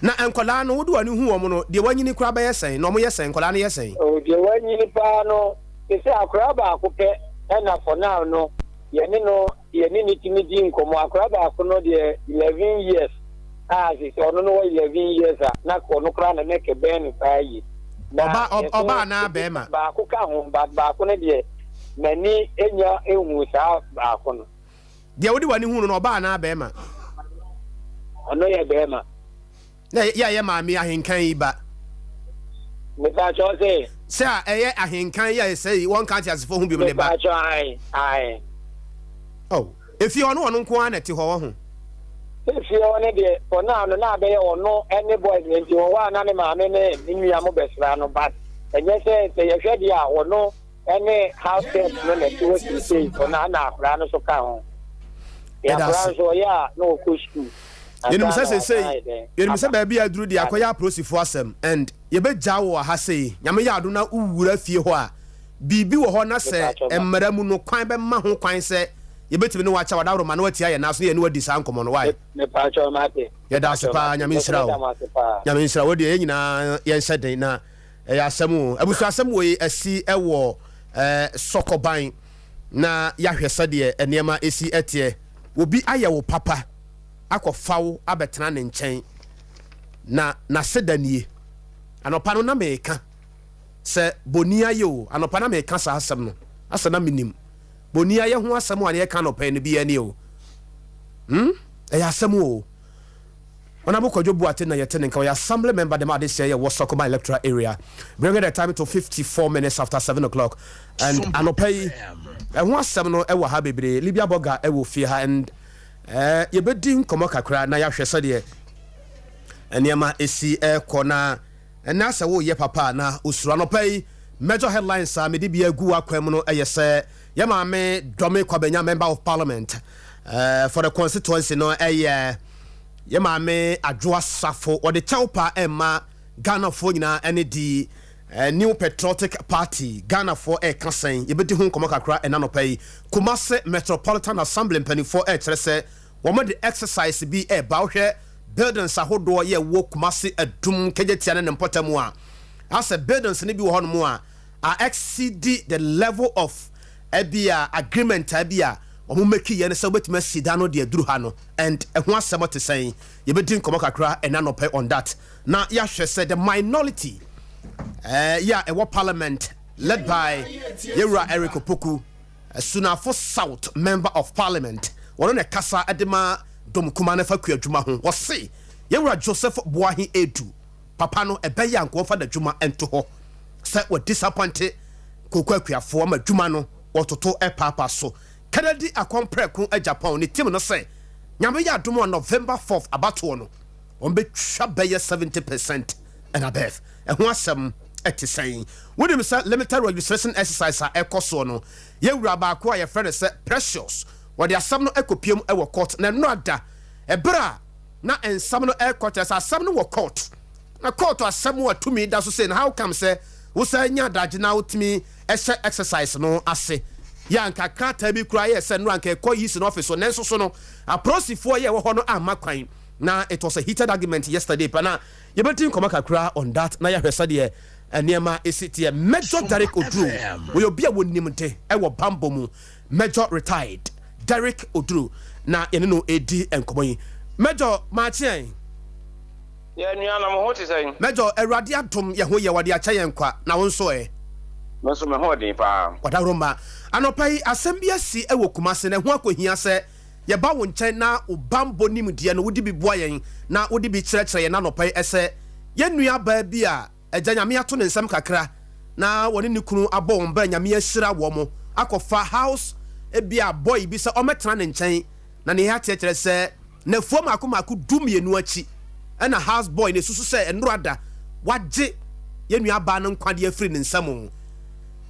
Speaker 1: Na nkɔlaa no wode w'ani hu wɔn no deɛ wanyini koraa bɛyɛ sɛn na ɔmo yɛ sɛn nkɔlaa no yɛ sɛn.
Speaker 19: Deɛ wanyini paa no sɛ akwaraa baako pɛ ɛna for now no yɛne ne timi di nkɔmmɔ akwaraa baako no deɛ 11 years sɛ ɔno no wɔ 11 years a na ɔno koraa na mɛkɛ bɛn no paa yi.
Speaker 1: Ɔbaa na bɛrima.
Speaker 19: Baako ka ho baako no deɛ n'ani enya ehu saa baako no.
Speaker 1: Deɛ wode w'ani hu no na ɔbaa na bɛrima.
Speaker 19: Ɔno yɛ bɛrima.
Speaker 1: Na yɛ maame ahenkan yi ba.
Speaker 19: Mepatwa sɛ.
Speaker 1: Sɛ a ɛyɛ ahenkan yi a sɛ yi wɔn kan te asefo ho bi mu ne ba.
Speaker 19: Mepatwa ae.
Speaker 1: Oh, efi ɔno nko ara na te hɔ wɔ ho.
Speaker 19: Efi ɔno deɛ ɔno ano na abɛyɛ ɔno ɛne boys nti wɔn wa na ne maame ne nua mo bɛsra no but ɛnyɛ sɛ yɛhwɛ deɛ a ɔno ɛne house help no na ti wɔ sisi ɔno ana akora no so ka ho. Akora nso ɔyɛ a na ɔkɔ school.
Speaker 1: Yɛnim sɛ baabi aduru deɛ akɔyɛ aprosifo asɛm and yɛbɛgya wɔ ha sei nyame yɛ ado na wowura fie hɔ a biribi wɔ hɔ na sɛ mmara mu no kwan bɛma ho kwan sɛ yɛbɛtumi ne wakyɛ wadaworo ma na watia yɛ naso yɛ ne wadi saa nkɔmmɔ no wae yɛda ase paa nyame nhyira wo nyame nhyira wo deɛ yɛ nyinaa yɛnhyɛ den na ɛyɛ asɛm o abusuasɛm wɔ asi ɛwɔ sɔkɔban na yɛahwɛ sɛdeɛ nneɛma ɛsi ɛteɛ obi ayɛ wo papa akɔfa wo abɛtena ne nkyɛn na n'aseda nie anɔpa no na meka sɛ boni ayɛ o anɔpa na meka saa asɛm no asɛ na menim boni ayɛ ho asɛm a ne yɛka anɔpa no bi ani o ɛyɛ asɛm o ɔna bokɔdwo boate na yɛte ne nka ɔyɛ assembly member de ma ade hyɛ yɛ wɔ Sokoma electoral area bringing the time to 54 minutes after 7 o'clock and anɔpa yi ɛho asɛm no ɛwɔ ha bebree Libya Boga ɛwɔ fie ha and yɛbɛdi nkɔmmɔ kakra na yɛahwɛ sɛdeɛ nneɛma ɛsi ɛkɔ na ɛna sɛ woyɛ papa na osura nɔpa yi major headlines a mede bia gu akwan mu no ɛyɛ sɛ yɛ maame Dɔme Kwabena member of parliament for the constituency no ɛyɛ yɛ maame Adwoa Safo wɔde kyɛw pa ɛma Ghanafoɔ nyinaa ɛne di New Patriotic Party Ghanafoɔ ɛka sɛn yɛbɛdi ho nkɔmmɔ kakra ɛna nɔpa yi Kumase Metropolitan Assembly mpanimfoɔ ɛkyerɛ sɛ wɔn de exercise bi ɛba wohwɛ buildings ahodoɔ yɛ wɔ Kumase adum kegyetia ne mpɔtam a asɛ buildings ne bi wɔ hɔ nom a exceed the level of ebia agreement ebia wɔn meki yɛ ne sɛ wobɛtumi asi da no de aduru ha no and ɛho asɛm te sɛn yɛbɛdi nkɔmmɔ kakra ɛna nɔpa on that na yɛahwɛ sɛ the minority ɛwɔ parliament led by Yewura Eric Opoku Sunafo South member of parliament wɔn ne kasa edema dom kuma ne fa kua dwuma ho wɔse Yewura Joseph Boahi Edu papa no ɛbɛyɛ ankɔfa da dwuma ento hɔ sɛ wɔ disappointed kokɔ akuafoɔ ma dwuma no wɔtoto ɛpaapa so Kennedy Akɔmprɛko Japan ne team no sɛ nyame yɛ adom on November 4th abatoɔ no wɔn bɛtwa bɛyɛ 70% and above ɛho asɛm ɛte sɛn wonim sɛ limited registration exercise a ɛkɔ so no Yewura baako a yɛfrɛ no sɛ Precious wɔde asɛm no ɛkɔpiem ɛwɔ court na no ada ɛbra na ensam no ɛkɔ kyerɛ sɛ asɛm no wɔ court na court asɛm wɔ tumi da so sɛ na how come sɛ wo sɛ nya adagye na wotumi ɛhyɛ exercise no ase yɛ anka krata bi kura yɛ sɛ no anka ɛkɔ yi sin office so nanso so no aprosifoɔ yɛ wɔ hɔ no amma kwan na it was a heated argument yesterday but na yɛbɛti nkɔmɔ kakra on that na yɛhwɛ sɛdeɛ nneɛma ɛsi teɛ Major Derek Oduro wɔyɛ obi a wɔnim de ɛwɔ Bambo mu Major retired Derek Oduro na yɛne no ɛdi nkɔmɔ yi Major maakyeɛn
Speaker 19: yɛ nua na mo ho te sɛn
Speaker 1: Major awurade adom yɛ ho yɛ wɔde akyɛ yɛn kwa na wo nso
Speaker 19: nso me ho den paa
Speaker 1: wadaroma anɔpa yi asɛm bi asi ɛwɔ Kumase na ho akɔhia sɛ yɛba wo nkyɛn na wo Bambo nimdeɛ no wode bi boa yɛn na wode bi kyerɛkyerɛ yɛn na anɔpa yi ɛsɛ yɛn nua baa bi a ɛgya nyame ato ne nsɛm kakra na wɔne ne kunu abɔ wɔn ba nyame ahyira wɔ mo akɔfa house ebi a boy bi sɛ ɔmɛtena ne nkyɛn na ne yɛate kyerɛ sɛ na fuo maako du mmienu akyi ɛna house boy ne susu sɛ ɛnoro wagye yɛn nua baa no nkwadeɛ afiri ne nsɛm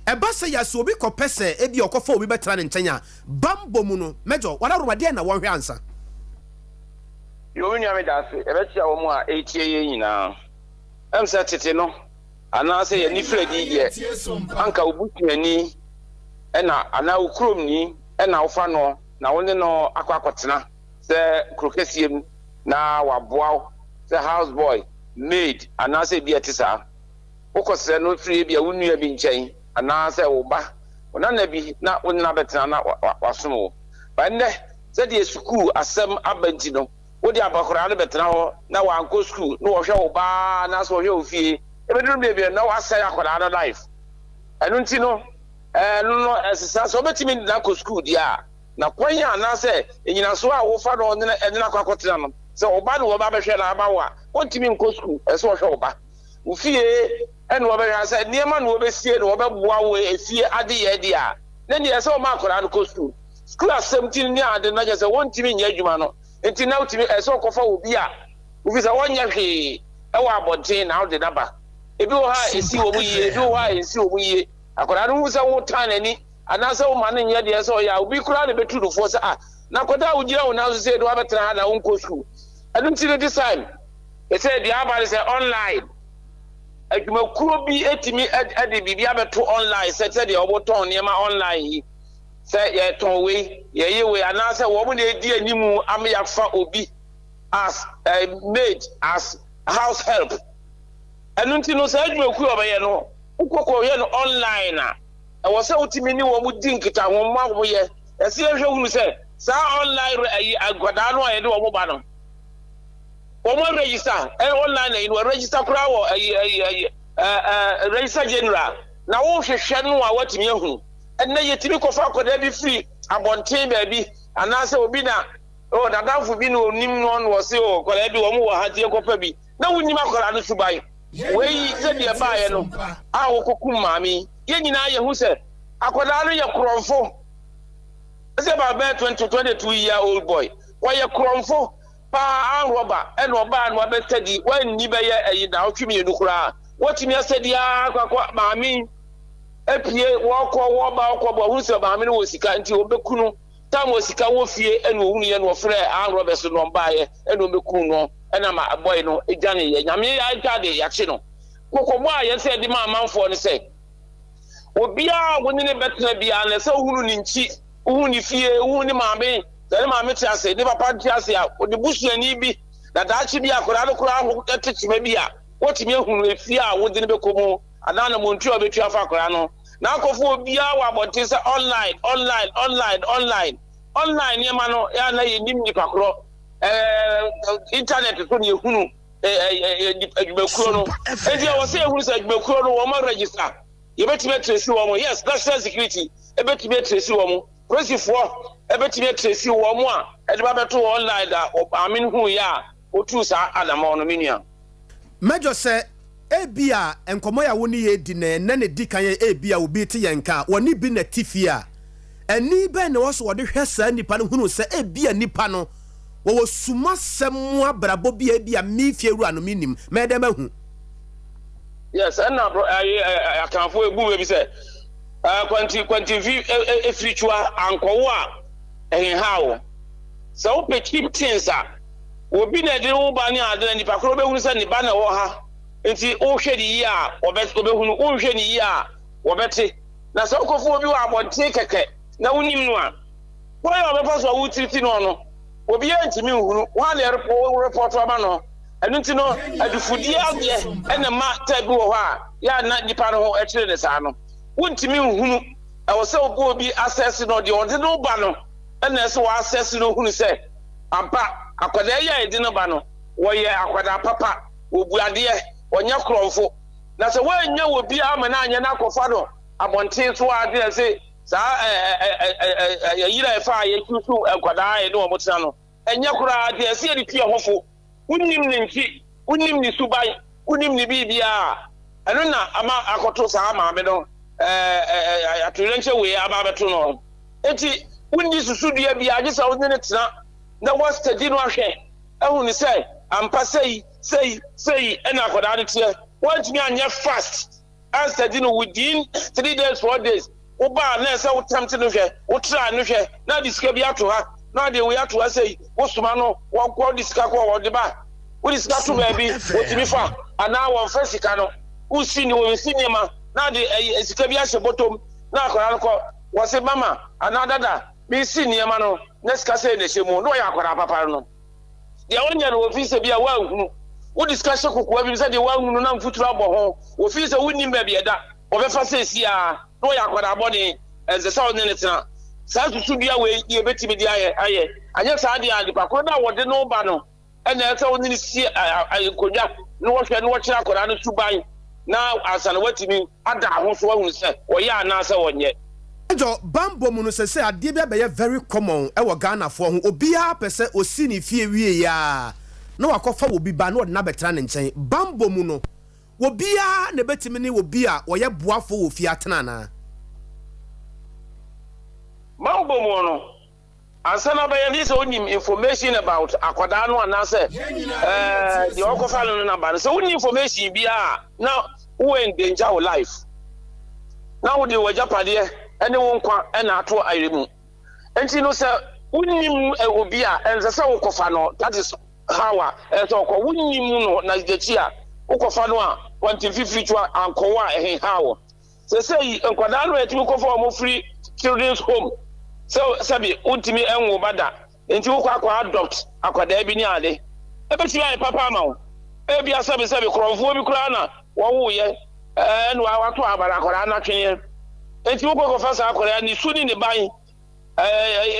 Speaker 1: ɛba sɛ yɛsɛ obi kɔpɛ sɛ ebi ɔkɔfa obi bɛtena ne nkyɛn a Bambo mu no Major wadaromadeɛ na wɔhwɛ ansa
Speaker 19: yɛwɔ nua me da ase ɛbɛkyia wɔ mu a ɛtie yɛ nyinaa ɛm sɛ tete no anaasɛ yɛni frɛdi deɛ anka obutuani
Speaker 20: ɛna ana ukrom ni ɛna wofa no na wone no akɔakɔtena sɛ krokesiem na waboa sɛ house boy maid anaasɛ bi ɛte saa wokɔsɛ no firi bi a wonua bi nkyɛn anaasɛ wo ba wonana bi na wonna bɛtena na wasom wo ba nnɛ sɛdeɛ sukuu asɛm aba nti no wode abakora no bɛtena hɔ na wankɔ sukuu na wɔhwɛ wo baa anaasɛ wɔhwɛ wo fie ɛbɛduru baabi na wasɛe akwadaa no life ɛno nti no no ɛsesa sɛ wobɛtumi na kɔ sukuu deɛ a na kwan a anaasɛ ɛnyinaso a wofa no ɛne no akɔakɔtena no sɛ ɔba ne wɔba bɛhwɛ na aba wo a wɔntumi nkɔ sukuu ɛsɛ wɔhwɛ wo ba wo fie ɛne wɔbɛhwɛ sɛ nneɛma na wɔbɛsie no wɔbɛboa wo ɛfie adeyɛ deɛ a na neɛ sɛ wɔma akwadaa no kɔ sukuu sukuu asɛm ti ne ade na kyɛ sɛ wɔntumi nyɛ adwuma no nti na wotumi ɛsɛ ɔkɔfa wo bi a wofi sɛ wɔnyɛ hwee ɛwɔ abɔnten na wode naba ebi wɔ ha esi wɔ mu yie ebi wɔ ha esi wɔ mu yie akwadaa no hu sɛ wotan n'ani anaasɛ wo ma no nyɛ deɛ sɛ ɔyɛ a obi koraa ne bɛtu nofoɔ sɛ na akwadaa a wogyina wo nan so sɛ ɛde wabɛtena ha na wonkɔ sukuu ɛno nti no this time ɛsɛ deɛ aba ne sɛ online adwumakuo bi etimi ɛde biribi abɛto online sɛdeɛ ɔbɔtɔn nneɛma online yi sɛ yɛtɔn wei yɛyɛ wei anaasɛ wɔn na edi anim ama yɛafa obi as maid as house help ɛno nti no sɛ adwumakuo ɔbɛyɛ no wokɔkɔ yɛ no online a ɛwɔ sɛ wotumi ne wɔn di nkita wɔn ma wɔn yɛ ɛsɛ yɛhwɛ hunu sɛ saa online ayi agwadaa no a yɛde wɔn ba no wɔn register online ayi no register koraa wɔ register general na wɔhwehwɛ no a wɔtumi ehunu ɛnna yɛtumi kɔfa akwadaa bi firi abɔnten baabi anaasɛ obi na nadamfo bi na onim no ɔno wɔse akwadaa bi wɔn wɔ ha tie kɔfa bi na wonim akwadaa no suban wei sɛdeɛ baayɛ no a wɔkɔkum maame yɛn nyinaa yɛhu sɛ akwadaa no yɛ korɔmfo ɛsɛ baabɛ 22-year-old boy wɔyɛ korɔmfo paa anrɔba ɛna ɔbaa no abɛsɛdi wɔnni bɛyɛ ɛyi na ɔtwe mmienu koraa wɔtumi asɛdi akɔakɔ maame apie wɔba ɔkɔbɔ ɔhunu sɛ maame no wɔ sika nti ɔbɛku no tam wɔ sika wɔ fie ɛna ɔhunu yɛ no ɔfrɛ anrɔbɛ so no ɔbaayɛ ɛna ɔbɛku no ɛna ma abɔe no ɛgya ne yɛ nyame agya de yɛakye no kɔkɔbɔ a yɛsɛ de ma amanfoɔ no sɛ obiara wo ne bɛtena biara na sɛ wohunu ne nkyi wohunu ne fie wohunu ne maame sɛ ne maame te ase ne papa te ase a ɔde busuani bi na daakye bi akwadaa no koraa ho tekyema bi a wɔtumi ahunu efie a wode ne bɛkɔ mu anaa na montu a ɔbɛtua fa akwadaa no na akɔfo obiara wɔ abɔnten sɛ online nneɛma no yɛ na yɛnim nipa korɔ internet so ne yɛhunu adwumakuo no enti ɛwɔ sɛ yɛhunu sɛ adwumakuo no wɔma register yɛbɛtumi atrɛsi wɔ mo yes national security ɛbɛtumi atrɛsi wɔ mo polisifoɔ ɛbɛtumi atrɛsi wɔ mo a ɛde babɛto wɔ online a ɔmaame no hu yɛ a ɔtuu saa adama no me nua
Speaker 1: mɛdwo sɛ ebi a nkɔmmɔ yɛ wo ne yɛ di na ɛnɛ ne di kan yɛ ebi a obi te yɛn ka wɔne bi na ti fie a ɛni bɛn na wɔso wɔde hwɛ saa nipa no hunu sɛ ebi a nipa no wɔwɔ suma sɛm mu abrabɔ bi ebi a mi fie wura no mi nim mɛdɛ mɛhu
Speaker 20: yes ɛna akanfo ebu bebi sɛ kwanti fi efiritua ankɔwo a ɛhenha wo sɛ wopɛ cheap things a obi na de wo ba ne ade na nipa koro bɛhunu sɛ ne ba na wɔ ha nti wohwɛ ne yi a wɔbɛhunu wohwɛ ne yi a wɔbɛte na sɛ wokɔfo obi wɔ abɔnten kɛkɛ na wonim no a wɔyɛ ɔbɛfa so a wotiriti no obi yɛ ntimi nhunu wɔn a report aba no ɛno nti no adufudie adeɛ ɛna ma taa bi wɔ hɔ a yɛ na nipa no ho ɛkyerɛ ne saa no wontimi nhunu ɛwɔ sɛ obi asɛse no deɛ ɔde no ba no ɛna ɛsɛ wɔ asɛse no hunu sɛ ampa akwadaa yi a yɛde no ba no wɔyɛ akwadaa papa obu adeɛ wɔnyɛ korɔmfo na sɛ wɔanyɛ wɔ bi ama na anyɛ na akɔfa no abɔnten so adeɛ sɛ saa yɛyira ɛfa a yɛtutu akwadaa yɛde wɔn tena no ɛnyɛ koraa deɛ ɛsɛ yɛde tua hɔfo wonim ne nkyi wonim ne suban wonim ne biribiaa ɛno na ama akɔto saa maame no atoyerɛnkyɛ wei aba abɛto no enti wonni susudua bi agye sɛ wode ne tena na wɔstadi no ahwɛ ɛhu ne sɛ ampa sɛyi ɛna akwadaa no teɛ wɔntumi anyɛ fast anstadi no within 3 days 4 days woba na ɛsɛ wotamte no hwɛ wotra no hwɛ na de sika bi ato ha na de we ato ha sɛyi wosoma no wɔnkɔ de sika kɔ wɔde ba wode sika to baabi wotumi fa anaa wɔmfa sika no wosi ne wɔsi nneɛma na de sika bi ahyɛ bɔtɔm na akwadaa no kɔ was a mama another me senior man next case ne shemu no ya kwara papa no the only office be a well wo discussion kokwa bi say the one na mfuturu abo ho office wonni ba bi eda obefa sesi a no ya kwara body as the sound in it na sa susu bia we ye betimi dia aye anya sa dia ade pakoro na wode no ba no ena esa woni si kodwa no wo hwe no wo kira kwara no suban na asana watimi ada ho so wahun se oya anasa wonye
Speaker 1: jo bambo mu no sese ade bia be very common e wo Ghana fo ho obia pese osi ni fie wie ya na wakofa wo bi ba na na betra ne nchen bambo mu no obia ne betimi ne obia wo ye boafo wo fie atena na
Speaker 20: bambo mu no ansana be yan so onim information about akwada no anase the okofa no na ba so onim information bia na who in danger of life now the wajapade ene won kwa ena ato ayremu enti no se unim obi a ense se wokofa no that is how so ko unim no na jechi a wokofa no a wantififichwa ankowa how say enkwada no etimi kofa mo free children's home so sabi untimi enwo bada enti wokwa akwa adopt akwada bi ni ade ebetimi ai papa ma wo ebi asabi krofo bi kura na wo ye no wato abara akwada na twen enti wokwa kofa sa akwada ni suni ne ban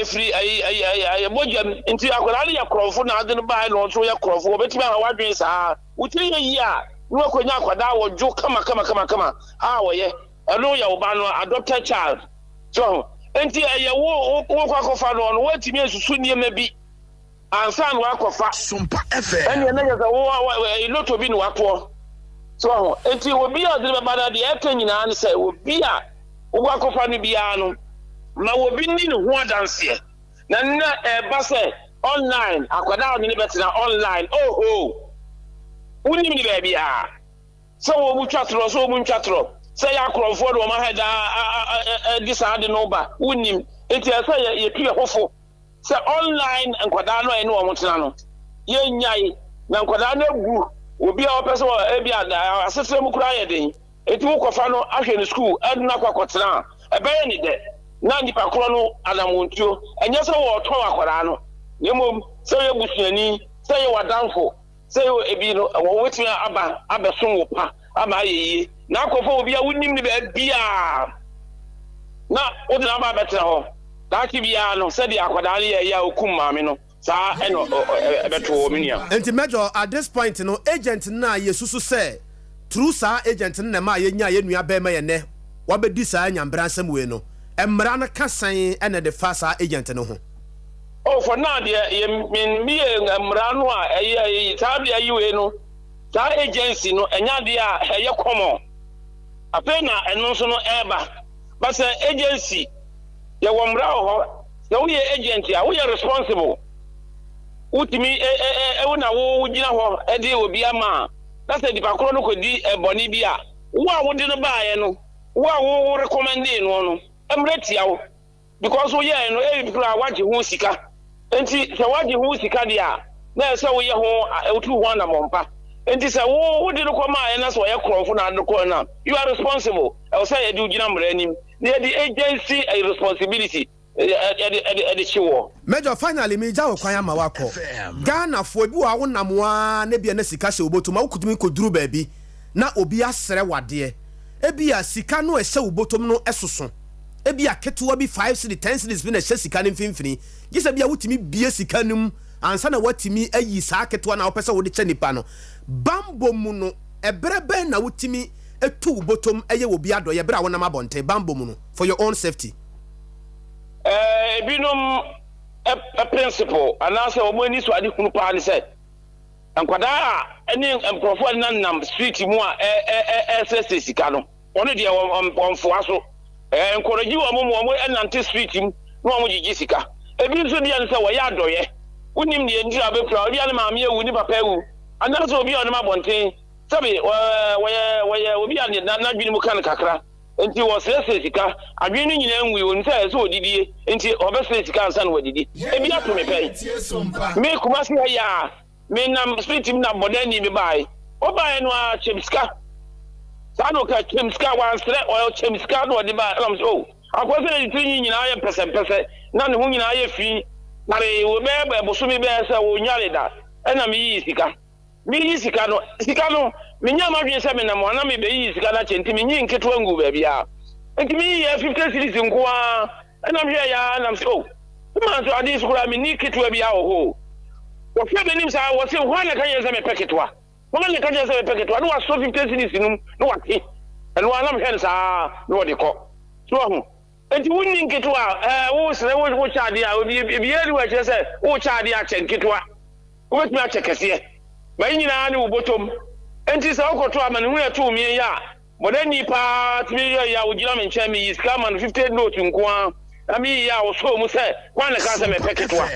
Speaker 20: efri ay bojam enti akwada ni ya krofo na ade no ban no so ya krofo obetimi ha wadwen sa wuti yi a no akonya akwada wo jo kama ha wo ye eno ya oba no adopted child so enti wo kofa no watimi asusu niema bi ansan wa kofa
Speaker 4: Sompa FM
Speaker 20: eni na yaza wo loto bi no wato so enti obi a de baba de eka nyina ne say obi a wo kofa no bia no na obi ni ne ho adanse na ba say online akwada ni betina online unim ni ba bia so wo mu twatro say akrofo do ma heda disade no ba unim enti say ye pie hofo say online enkwada no ene wo mutena no ye nyai na enkwada no egu obi a opese wo e bia asese mu kura ye den enti wo kofa no ahwe no school aduna kwakotena ebeye ni de na nipa kro no anamontuo enye se wo to akwada no yemom say ye busuani say ye wadanfo say ebi no wo wetimi abeson wo pa ama yeyi na akofo obi a wonim ne ba bia na odina ba betra ho daaki bia no se dia akwada ne ya okum maame no sa eno beto minia
Speaker 1: enti major at this point no agent na yesusu say true sa agent na ma yenya ye nua ba ma ye ne wabedi sa nyambra nsam we no emra na kasan ene de fa sa agent no ho
Speaker 20: for now de me emra no a tabi ayiwe no ta agency no enya de a ye common apena eno so no eba but agency ye womra ho ye wo agent a wo responsible utimi na wo gina ho e de obi ama na say di pakoro no kodi eboni bi a wo a wo de no baaye no wo a wo recommend no emreti awo because wo ye no e people a waje ho sika enti se waje ho sika dia na se wo ye ho otu ho na mompa enti se wo de no koma na so ye krofo na de ko na you are responsible I say you do gina mranim the agency a responsibility edi chiwo
Speaker 1: major finally me jawo kwan ama wako Ghana fo bi wa wonamwa na bia na sika se obotum awukutumi koduru baabi na obi asere wade ebi a sika no ehye obotum no esoso ebi a ketewa bi 5 cedi 10 cedis bi na ehye sika ne mfimfini gisa bia wutimi bie sika num ansa na watimi ayi saa ketewa na opese wo de che nipa no bambo mu no ebrebe na wutimi etu obotum eye obi ado ye bra wonam abonte bambo mu no for your own safety
Speaker 20: binom a principle anase omoni so ade kunu pa ne se enkwada eni emprofo nam street mu a ss sika no ono de onfo aso encourage wo mo enante street mu no mo gigi sika ebi nso dia ne se wo ya adoye unim ne ndira bepra obi ane maame ewu ni papa ewu anase obi ono mabonten sabe wo obi ane na dwini mu kan kakra enti wo sese sika adwene nyina enwi won say so odidie enti obese sika ansa na wadidi ebi ato me pai me kuma se ya me nam street na bodani me bai obai no a chemska sano ka chemska wan sre o chemska no de ba am so
Speaker 19: akwase tinyi nyina ye pese na ne ho nyina ye fi na re wo be boso mi be se wo nyare da na mi yi sika no menya ma hwe se me na mo na me be yi sika na chenti me nyi nketo angu ba bia enti mi ye 50 cities nko a na hwe ya na so oh ma so adi sukura me ni keto bia ho wo fe be nim sa wo se ho na kan ye se me peketwa wo na kan ye se me peketwa no wa so 50 cities num no wa ti eno wa na me hwe sa no wo de ko so ho enti wunni nketwa wo sere wo chaade a bi eri wa kire se wo chaade a chenketwa wo betumi a chekese ba nyina ne wo botom enti sa okoto amane hu eto mi ya modani pa timi ya wo gina me nche mi iska man 50 note nko a ami ya wo so mu se kwan ka se me peketwa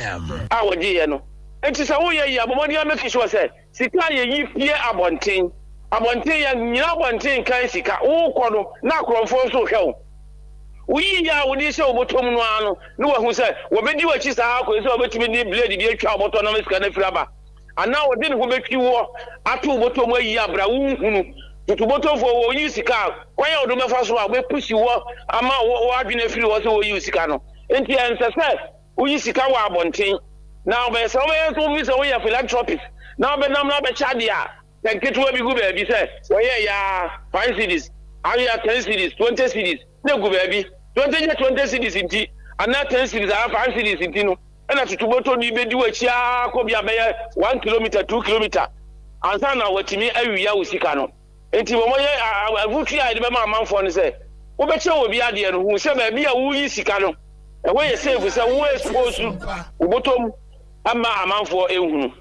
Speaker 19: a wo di ye no enti sa wo ye ya bomodi ameki sure se sika ye yi fie abonten ya nyina abonten kan sika wo kono na kromfo so hwew uyi ya wodi se obotom no ano no wa hu se wo bedi wachi sa akọ se obetimi ni blade bi atwa oboto na mesika na firaba ana wodi ne ho betwi wo ato obotom ayi abra wu hunu tutuboto fo wo yi sika kwanya odo mefa so a be pushi wo ama wo adwene firi wo se wo yi sika no enti ense se uyi sika wa abonten na be se wo ye so bi se wo ye philanthropist na be nam na be chade a tanketu bi gu ba bi se wo ye ya 5 cities aya 10 cities 20 cities na gu ba bi 20 cities inti ana 10 cities a 5 cities inti no na tutuboto ni bedi wachi akọ bia be 1 kilometer 2 kilometer ansa na watimi awia usika no enti mo ye avutu ya de be ma amanfo no se wo be che obi ade no hu se ba bia wo yi sika no e wo ye save se wo expose ubotom ama amanfo ehunu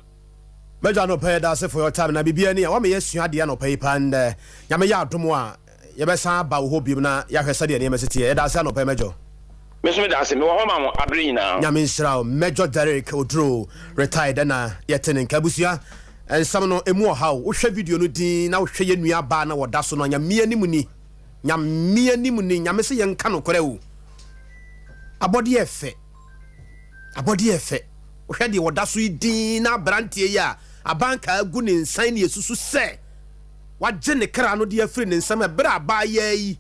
Speaker 1: meja no pay da se for your time na bibia ni wa me yesua de no pay pande nyame ya adomo a ye be san ba wo hobim na ya hwese de ne mesete ye da se no pay mejo
Speaker 19: mesome da se me wo ma mo abri nyina
Speaker 1: nyame nsira Major Derek Odro retired na yetene nkabusua ensam no emu oha wo hwe video no din na wo hwe ye nua ba na woda so no nyame animu ni nyame se ye nka no kore wo abode efe wo hwe de woda so din na brantie ya abanka agu ne nsan ne yesusu se wagye ne kra no de afiri ne nsam bra ba yi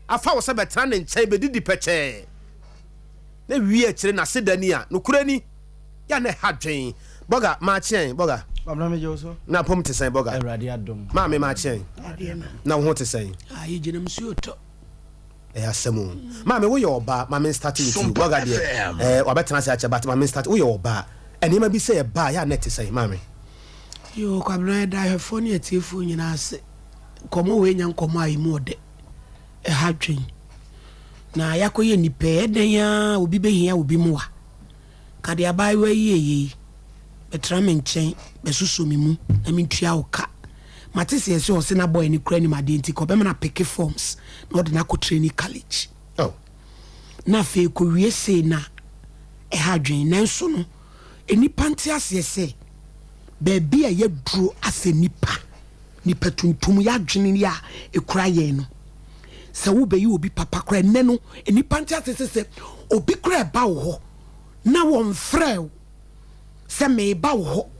Speaker 1: afa wo se betra ne nkyai be didi peche na wie akire na sedani a no kurani ya ne hadwen boga ma chen boga
Speaker 11: babna me joso
Speaker 1: na pom te sen boga
Speaker 11: awrade adom
Speaker 1: ma me ma chen na ho te sen
Speaker 11: ayi jinam suoto
Speaker 1: asemu ma me wo ye oba ma me start with you boga de wabetena se ache but ma me start wo ye oba eni ma bi se ba ya net sen ma me
Speaker 11: yo kwabna da hwefo ne atifu nyina ase komo we nya nkomo ayi mu ode hadwen na yakoye nipe eden ya obi behia obi muwa kade abai wa yiye betra me nchen besusu mi mu na mentua oka matese ese o se na boy ni kura ni madenti ko be na pick forms na ode na ko training college na fe ko wie se na hadwen na nso no enipa nte ase ese bebi a ye duro ase nipa tuntum ya dwene ya ekura ye no se wo be yi obi papa kra ne no enipa ntia sese obi kra ba wo ho na wo mfrɛ se me ba wo ho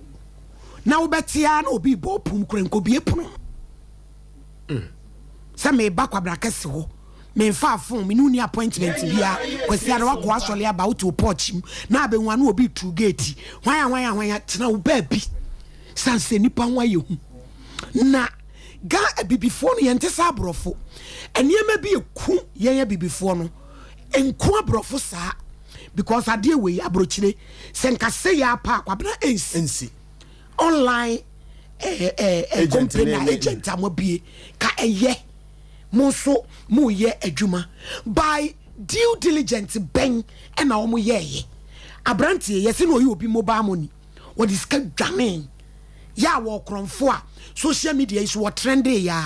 Speaker 11: na wo betia na obi bo pum kra nko bi epuno se me ba kwabra kese ho me fa fon me nuni appointment bia kwasi ara wako asole aba wo to porch na abenwa na obi true gate hwan tena wo ba bi sanse nipa hwan ye hu na ga bibifo no yente sa abrofo eniyema bi eku yeye bibifo no enku abrofo saa because ade we abrochire senkase ya pa kwabena ensi online company agent amobie ka eye monso mu ye adwuma by due diligence ben na omo ye abrantie yesi no yi obi mobile money what is ka dwane ya wo kronfo a social media is what trendy ya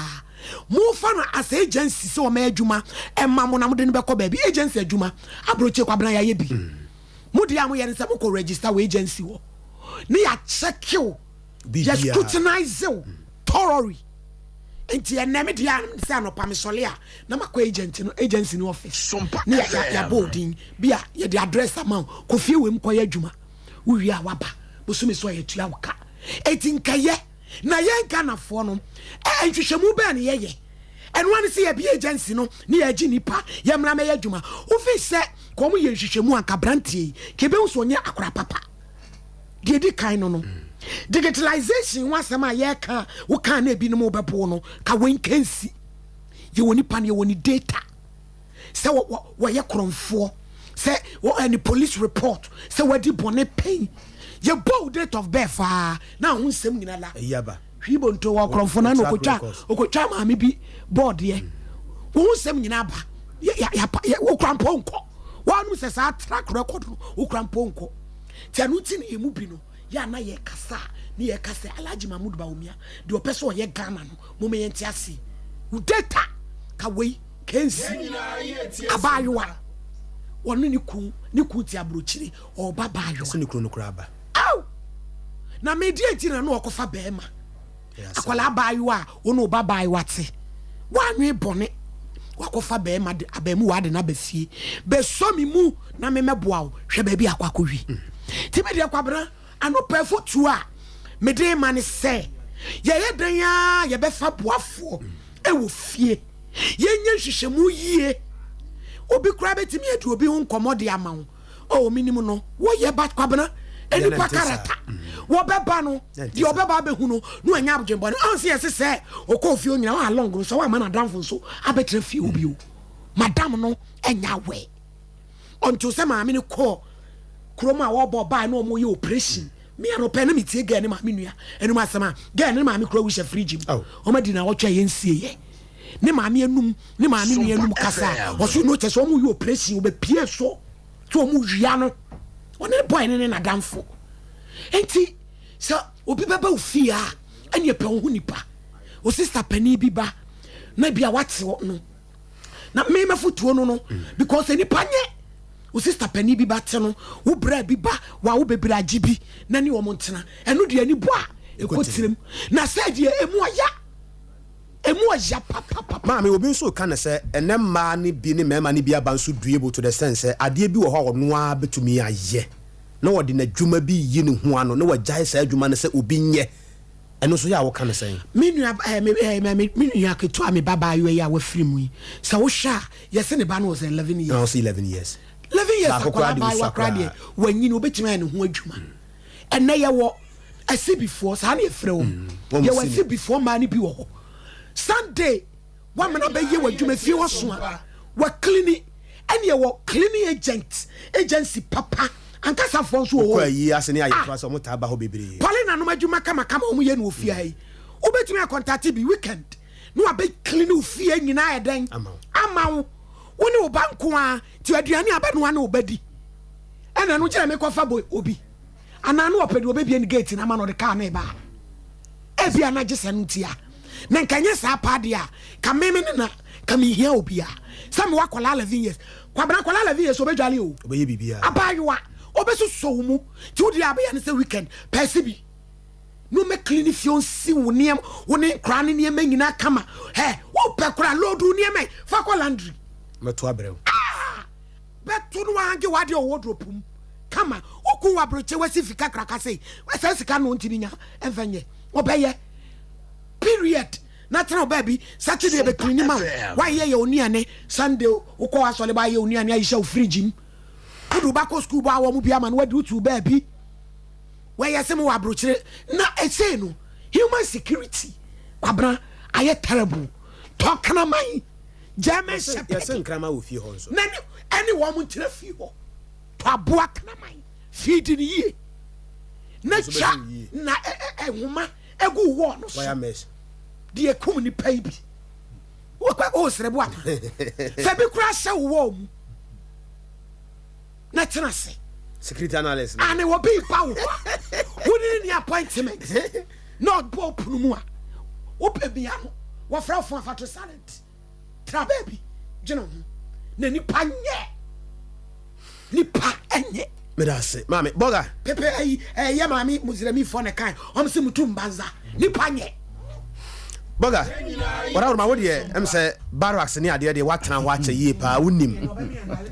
Speaker 11: mo fa na as agency so o ma adwuma emma mo na mo de ne be ko ba bi agency adwuma abroche kwabena ya ye bi mo de am ye nse mo ko register we agency wo ne ya check you ya scrutinize you thoroughly enti eneme de am se anopa me sole a na makọ agency no office Sompa ne ya boarding bia ye de address amount ko fie we mko ya adwuma wo wi a waba bo so me so ya tua woka eti nkaye na ye Ghana fo no enhwehwemu ba na ye and one see a be agency no near Jinipa, Yamrame Yajuma, who face set, come ye Shishamu and Cabranti, Kebelsonia Akra Papa. Did kind no. Digitalization was a my yaka, who can't be no more babono, Kawin Kensi. You want pan you want data. Say what you cron for. Say what any police report. Say what the bonnet pay. Your bow date of birth now who's sending a la.
Speaker 1: Yaba.
Speaker 11: He won't to walk from Fonano Okochama, maybe board ye. Who's sending Abba? Ukramponko. One who says our track record, Ukramponko. Tianutin Imupino, Yana ye Kasa, near Kasa, Alaji Mahmud Baumia, do a person ye Gaman, Momentiasi. Data, Kawe, Kensi, Abayua. One Niku Tiabruchiri or Babayo.
Speaker 1: Sunikunu Crabba.
Speaker 11: Ow! Na mediating and walk of a bema. Akwala Bayua, Uno Babai Watsi. One way bonnet. Walk of a bema, Abemu Wad and Abesi. Besomi mu, Namema Bow, Shebaby Aquakuri. Timedia Kwabena, and no perfect tua. Mede man say, Yea, Daya, Yabefa Boafo, Ewo Fie. Yen Shemu ye. Obi krabe timi etu obi hun commodi amount. Oh minimum no. Wo ye bat Kwabena? Eni pa karata. Wo beba no. Di obeba be hu no. No anya abjembo no. Anse yesi se okofie onyina wa long so wa man adamfo so abetre fie obi o. Madam no enya we. Onto se ma me ne call kroma wo bo ba na omo ye operation. Me ano pe na metie ga ne ma me nua. Enu ma sama. Ga ne ma me kro wi she fridge mu. O ma di na wo twa ye nsie ye. Ne maame enum ne maame ne enum kasa wo so no cheso mu you operation wo be pie so mu wia no one boy ne na damfo enti so obi baba ofia anye pe ho nipa o sister pani bi ba na bia wate no na me mafutuo no because nipa nye o sister pani bi ba te no wo bra bi ba wa wo bebra agibi na ni wo montena eno de ani bo a ekotirem na said ye emu aya
Speaker 1: Mammy will be so kind of say, and then money being a man, be about to be able to the sense, Adea Akye Abia bet to me a ye. No one in a Juma be yin one, no what Jai said, you man said, Ubin and also, ya what can I say?
Speaker 11: Meaning, I could tell me Baba, you are with free. So, sha, yes, and the ban was 11 years.
Speaker 1: No, 11 years.
Speaker 11: 11 years, I cried when you know bet man who would you man. And now you walk, I see before, Sunny from you will see before money be all. Sunday, one man be you what you may feel was what cleaning, and you were cleaning agency, papa, and Casa Fons who
Speaker 1: yes, and I was on Motaba Hobby.
Speaker 11: Paulina, no matter you come home, you know, fear. Obey me a contact be weekend. No, a big clean fear in I then. Amount one no bankwa to Adriana Aban obedi. And I know I make a boy obi. And I know a pedo baby and gate in a man of the car neighbor. Every anagisanitia. Nan kanya sa padia ka meme na ka mi hia obia sam wa kwala 11 years kwabra kwala 11 years obedwale o
Speaker 1: obeye bibia
Speaker 11: abayiwa obeso so mu ti odi abaya ne say weekend pese bi no me clean fion si woniem woni kra ne ne nyina kama he wo pe kra load woniem fa kwa laundry
Speaker 1: meto abrew
Speaker 11: beto no hange wade o wardrobe mu kama oku wa broche wasi fika kraka sei wasa sika no ntininya enfanye obeye period natural baby Saturday be clean man why ye oniane Sunday ukọ asole ba ye oniane aisha fridge kudu ba ko school ba wo mu bia man wadu to baby where ye sem wa brochire na ese no human security kwabra aye terrible talk na man German shepherd
Speaker 1: yes nkrama wo fie ho so
Speaker 11: na any woman tire fie ho to aboa na man feed ni ye na cha na huma egu wo no so die kum ni pai bi wo kwa o serebo ama fa bi kura sha wo mu na tena se
Speaker 1: security analyst
Speaker 11: and wo bi pa wo woni ni appointment not bo punu a wo pe bia no wo fra fo afato silent tra baby gino na ni pa enye
Speaker 1: me da se mami boga
Speaker 11: pepe ya mami muzirami fo ne kan o mse mutum banza ni pa nye
Speaker 1: boga wara ma wodi e em se barracks ni ade de watena ho acha yie pa wonim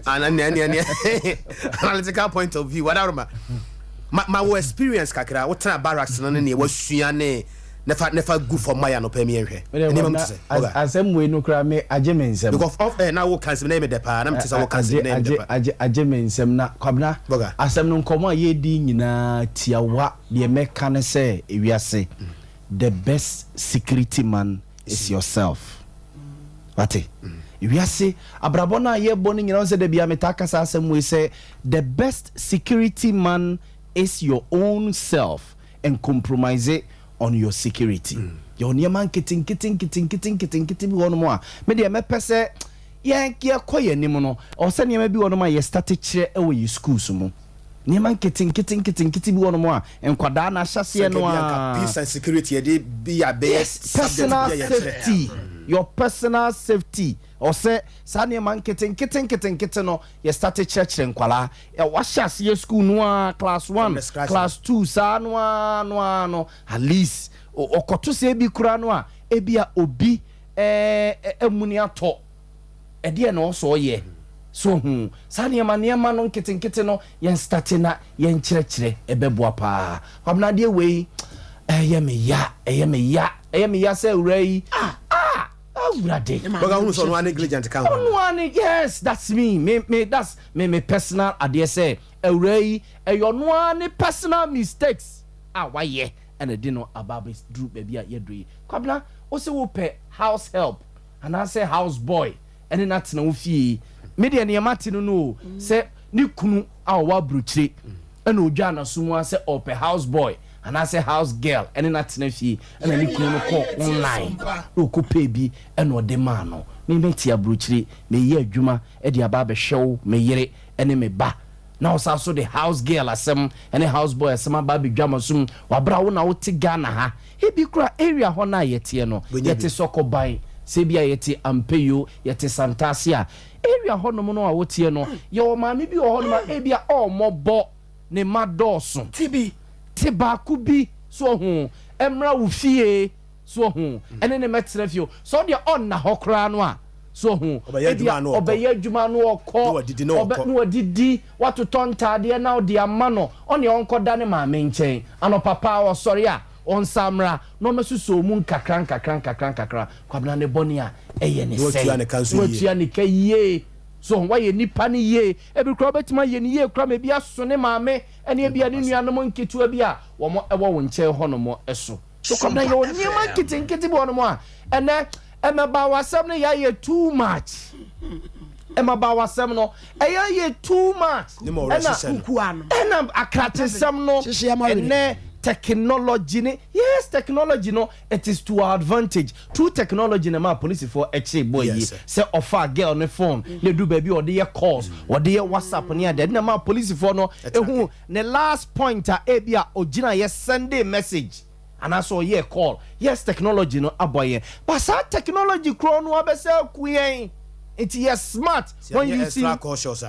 Speaker 1: ana analytical point of view wara ma wo experience kakra wotena barracks no ne wasua ne never go for my no pay me enhwe eni ma say
Speaker 6: asem we no kra me age me nsem
Speaker 1: because of now wo cancel na me de pa na me say wo cancel na me de pa
Speaker 6: age me nsem na Kwabena asem no nkomo ye di nyina tiawa de me kan say ewiase the best security man is yourself wate ewiase abrabona ye boni nyina say de bia metaka sa asem we say the best security man is your own self and compromise it on your security. Your niaman kitting bi wono mo a me de me pese ye koye nim no o se niam bi wono ma ye start kire e wo yi schools mo niaman kitting bi wono mo a enkwada na hyase no a
Speaker 1: peace and security e dey be a best
Speaker 6: personal safety your personal safety or say sa niaman kitting no ye start kire enkwala e wa hyase ye school no a class 1 class 2 sa no at least okoto se bi kura no a ebia obi emuni ato e de na so ye so sa niama no nkete no yen start na yen kire ebeboa pa Kwabena de we ye me ya say urai urade
Speaker 1: boga hunu so no negligent kan
Speaker 6: one yes that's me that's me personal adie say urai your no personal mistakes why ye and I didn't know about this group baby at your dream. Kwabena, also will pay house help and I say house boy and then that's no fee. Media near Martin no say Nikunu our bruchi and Ujana Sumwa say or pay house boy and I say house girl and then that's no fee and then Nikunu call online. Look baby and what demano. Me metia bruchi, me ye Juma, Eddie Ababe show, me yere and me ba. Now also the house girl asem and the house boy asem baby drama sum wabra wo na wo ti Ghana ha he bi kura area ho na yete no yete sokoban se bia yete ampeyo yete santasia area ho no no a wo tie no ye wo ma me bi wo ho no ma e bia o mobo ne madoso tiba kubi so hu emra wo fie so hu ene ne metre fie so de on na ho kura no a so obeye adwuma no okọ no odidi watu tontade na odi amano oni onkoda ne ma menchen ano papa o sori a on samra no mesuso mu nkakran Kwabena ne boni a eye ne sei wotua ne kaye so why ye nipa ne ye ebi kro betima ye ne ye kra me bia so ne maame ene e bia ne nuanom nketu bia wo mo ewo wo nche ho no mo eso so Kwabena ye oni ma nkiti bo no mo a ene Emaba wasem no ye too much. Emaba wasem no ye too much. Ena akrate sem no ene technology ne yes technology no it is to our advantage. True technology na ma police for eche boy ye say offer girl ne phone ne do baby or dey calls or dey WhatsApp ne ade na ma police for no ehu ne last pointer ebia ogina ye send a message. And I saw ye call. Yes, technology no aboye. But that technology chrono abese kuyen. It is smart when you see.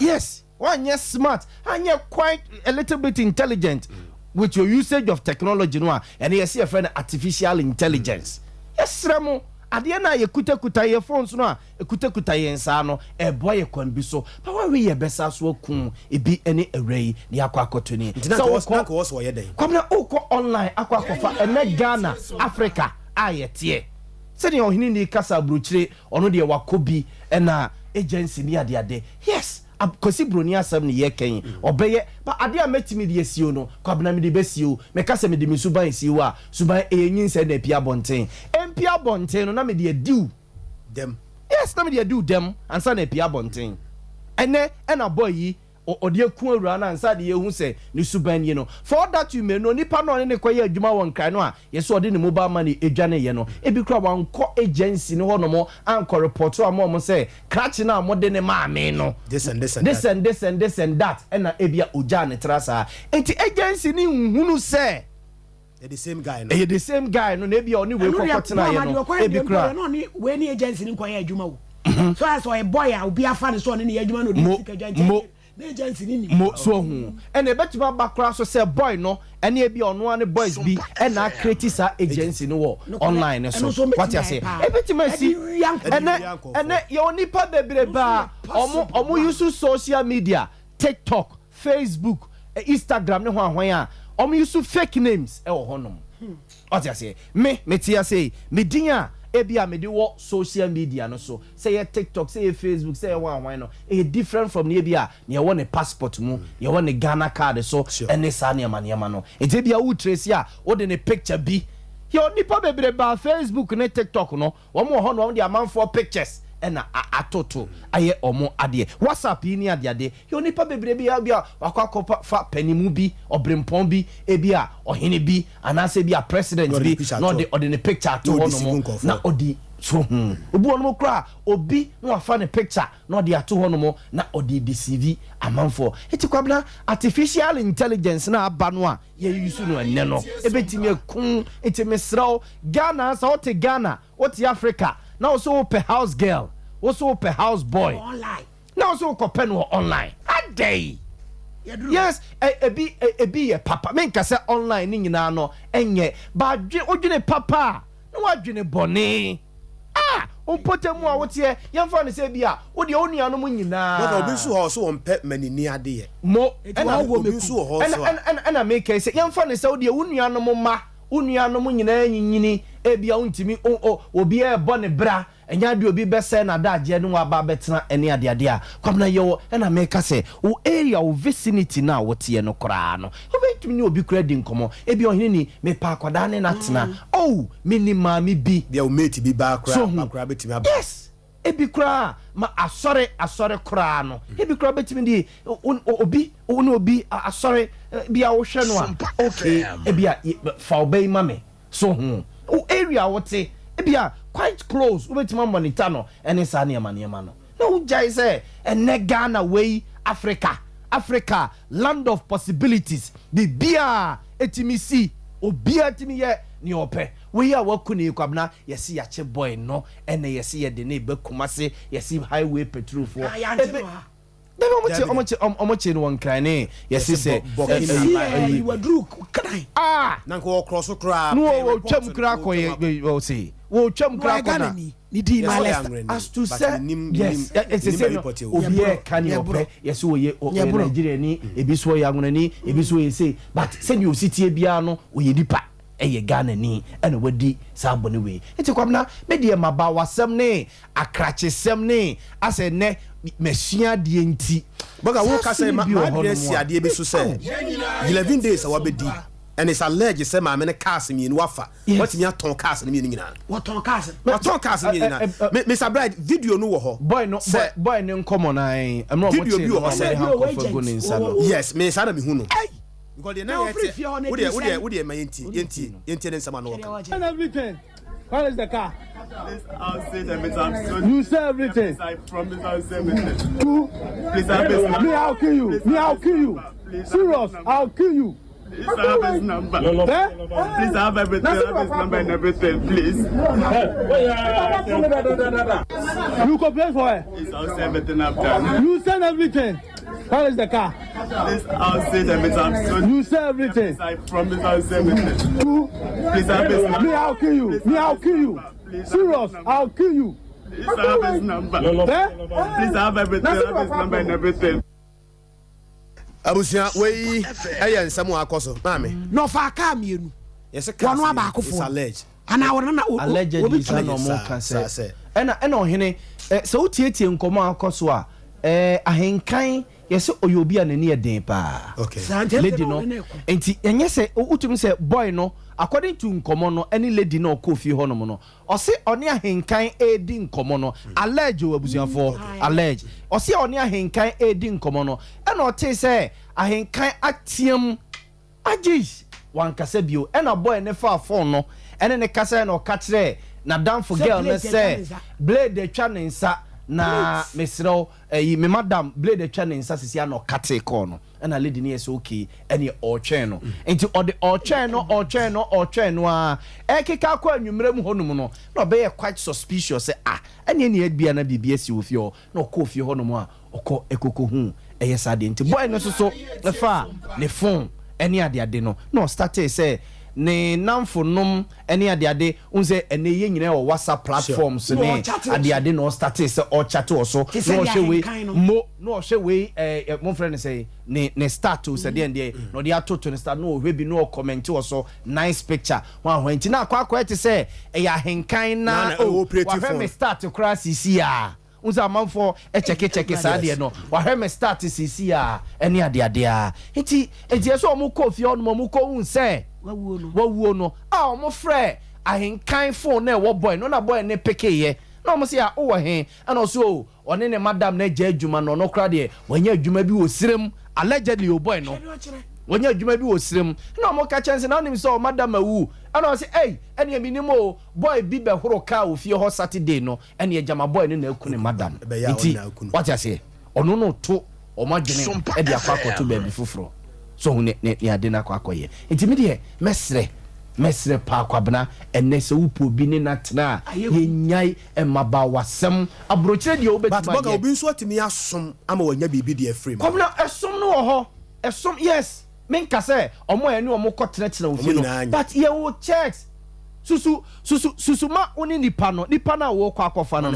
Speaker 6: Yes, when you're smart and you're quite a little bit intelligent with your usage of technology no and you see a friend artificial intelligence. Yes, Remo. Adea na ye kuta ye phones no kuta ye nsa no e boy kon bi so but when we ye besa so ku e bi any array ni akwakoto ni
Speaker 1: so wo ye den
Speaker 6: Kwabena uko online akwakofa ene Ghana Africa ayete se ni ohini ni kasa bruchire ono de wakobi na agency ni ade yes kosi broni asem ni ye ken obeye but ade ametimi de esio no Kwabena mi de besio me kasa me de mi suban siwo a suban enyin se na pia bonten empia bonten no na me de do
Speaker 1: them
Speaker 6: yes na me de do them ansa na pia bonten ene na boy yi ode ku awura na ansa de yehu se ni suban yi no for that you may know nipa no ne koye adwuma won kran no a yeso ode ne mobile money edwane ye no ebi kra wanko agency ne hono mo anko report o mo say kratch na mo de ne maame no
Speaker 1: this and
Speaker 6: that na ebia oja ne trasa enti agency ni nhunu say
Speaker 1: the same guy
Speaker 6: no the same guy no na ebia oni we kokot na ye no ebi kra
Speaker 21: no ni we ni agency ni koye adwuma wo so as a boy a obi afa ne so ne adwuma no de sika agency agency ni
Speaker 6: mo so hu ene betima bakra so say boy no ene e bi ono ane boys bi ena create sa agency no wo online so what you say e betima si ene yo nipa bebreba omo use social media TikTok Facebook Instagram ne ho ahwan a omo use fake names e wo honom
Speaker 2: Ɔte ase me tia say me din a ebia me de wo social media no so say ye TikTok say ye Facebook say ye wan no e different from ne bia ne ye ne passport mu ye ne Ghana card so ene sa ne ma no enti bia wo trace a wo de ne picture bi ye onipa bebre ba Facebook ne TikTok no wo mo ho no wo de amanfo pictures ena atoto aye omo ade WhatsApp yi ni ade yo nipa bebre bia wakwa fa panimu bi obrempon bi ebia ohene bi anase bia president bi no de ne picture to hono mo na odi so obi wono kra obi no afa ne picture no de ato hono mo na odi deceive amanfo eti Kwabena artificial intelligence na aba no a ye use no enne no ebetimi ekun eti mesraw Ghana sa wote Ghana wote Africa now so per house girl, also per house boy.
Speaker 21: Online.
Speaker 2: Now so compare online. A day. Yes, a be a papa. Men ka say online ni nyina no enye. Ba odwene papa. No adwene bone. Ah, o potemu a wote yemfa ne say bia, wo de onua no mu nyina.
Speaker 1: But obi so ho so on pet mani ni ade.
Speaker 2: Mo
Speaker 1: and obi so ho so.
Speaker 2: And make say yemfa ne say wo de onua no mu ma. Unua no mu nyina nyinyini ebia untimi obi e bo ne bra enya de obi be se na daje no aba betena ene ade a Kwabena yewo na meka se wo area wo vicinity na wote no kra no obetumi ni obi kra di nkomo ebia ohene ni me pa akwada ne na tena minima mi bi
Speaker 1: bia o mate bi ba kra betumi aba.
Speaker 2: Yes ebi kra ma asore kra no ebi kra betimi di obi asore bia wo hwe no a okay ebia fa obey mame so area wote ebia quite close obetima monitor no ene sa ne ma no na wo jai say ene Ghana way Africa land of possibilities the bia etimi si obia timi ye ni ope we ya wakuni Kwabena yesi yache boy no ene yesi ye de ne be kumase yesi highway petrol for omoche no wankran ne yesi se
Speaker 21: wadru kan
Speaker 1: na ko cross kra
Speaker 2: no wo twam kra ko wo say wo twam kra ko na
Speaker 21: ni di
Speaker 2: as to say yes it's say no obi kan ye ope yesi wo ye Nigeria ni ebi so ye anwonani ebi so ye say but send you city bia no wo ye dipa eye Ghana ni ene wadi sabone we enti Kwabena me de maba wasem ne akrache sem ne ase ne mesua de enti
Speaker 1: boga wo ka say ma de si ade bi so say 11 days awabedi and it's alleged say ma me ne cars mi ni wafa what me aton cars ni mi nyina
Speaker 21: what ton cars
Speaker 1: mi nyina Mr. Bride video no wo ho
Speaker 2: boy ne nkomo na am no
Speaker 1: video bi wo
Speaker 2: say
Speaker 1: yes me sa na me hu no because the now what my yenti and some
Speaker 22: and everything. Where is the car? I'll say everything. You say everything. I promise I'll say everything. Please, I'll kill you. I'll kill you. Serious, I'll kill you. Please, I have his number. Please, I have everything. I have his number and everything. Please. You complain for her. Please, I'll say everything I've done. You send everything. Where is the car? Please, I'll say everything. You say everything. I promise I'll say everything. Please, I have his number. I'll kill you. I'll kill you. Serious, I'll kill you. Please, I have his number. Please, I have everything. I have his number and everything.
Speaker 1: Abusia we eya nsam akoso mame
Speaker 21: no fa ka mienu
Speaker 1: yes ka
Speaker 21: no aba akofo
Speaker 1: alleged
Speaker 21: ana wona na
Speaker 2: allegedly say no mo kan say ena ohene se otietie nkomo akoso a ahenkan yes oyobi anani eden pa
Speaker 1: okay
Speaker 2: lady no enti enye se utumi se boy no according to nkomo no any lady no kofi honom no o se oni ahenkan edi nkomo no allege abusuafo allege o se oni ahenkan edi nkomo no ena o te se ahenkan atiem agis wan kasa bio ena boy ne fa phone no ene ne kasa na o ka kire na dan for girl ne se blade twa ne nsa na mesro me madam blade twa ne nsa sisi na o kate call no ena lady ne yes okay ene o twen no enti o de o twen no a ekeka kwa anwumre mu honum no na be quite suspicious say ene ne bia na bibia si wo fie na o ko fie honum a okọ ekoko hu eyesa de enti boy no so fa ne phone ene ade no no start say ne namfo nom ene ade unse ene ye nyina o WhatsApp platforms ne ade no start se o chat o so no hwe we mo no hwe we mo friend say ne start to se de no de atoto ne start no hwe bi no comment o so nice picture wan hwanti na akwa ete se ya henkan na o wa me start to cross CC unza manfo cheke saade no wa hwe me start CC ene ade a enti so mo ko fie no mo ko unse wawuo no mo frɛ ahenkan phone na wo boy no na boy ne pekeye na mo se wo he ana so one ne madam na gya adwuma no kra de wanya adwuma bi wo sirem allegedly o boy no wanya adwuma bi wo sirem na mo ka chance na nim so madam awu ana se ene minimo boy bi be horo ka wo fie ho Saturday no ene agama boy no na akune madam enti what you say ono no to o madwene e de akwakoto ba bi foforo so ne ade na kwakoye enti me de mesre pa Kwabena enne se wupo bi ne natena yenyai emaba wasem abrochire de obetuma
Speaker 1: but boga obi nso atimi asom ama wanya bibi de aframe
Speaker 2: Kwabena esom no ho esom yes menka se omo ene omo kotenetena ofie no but ye wo checks susuma oni nipa na wo kwa akofa no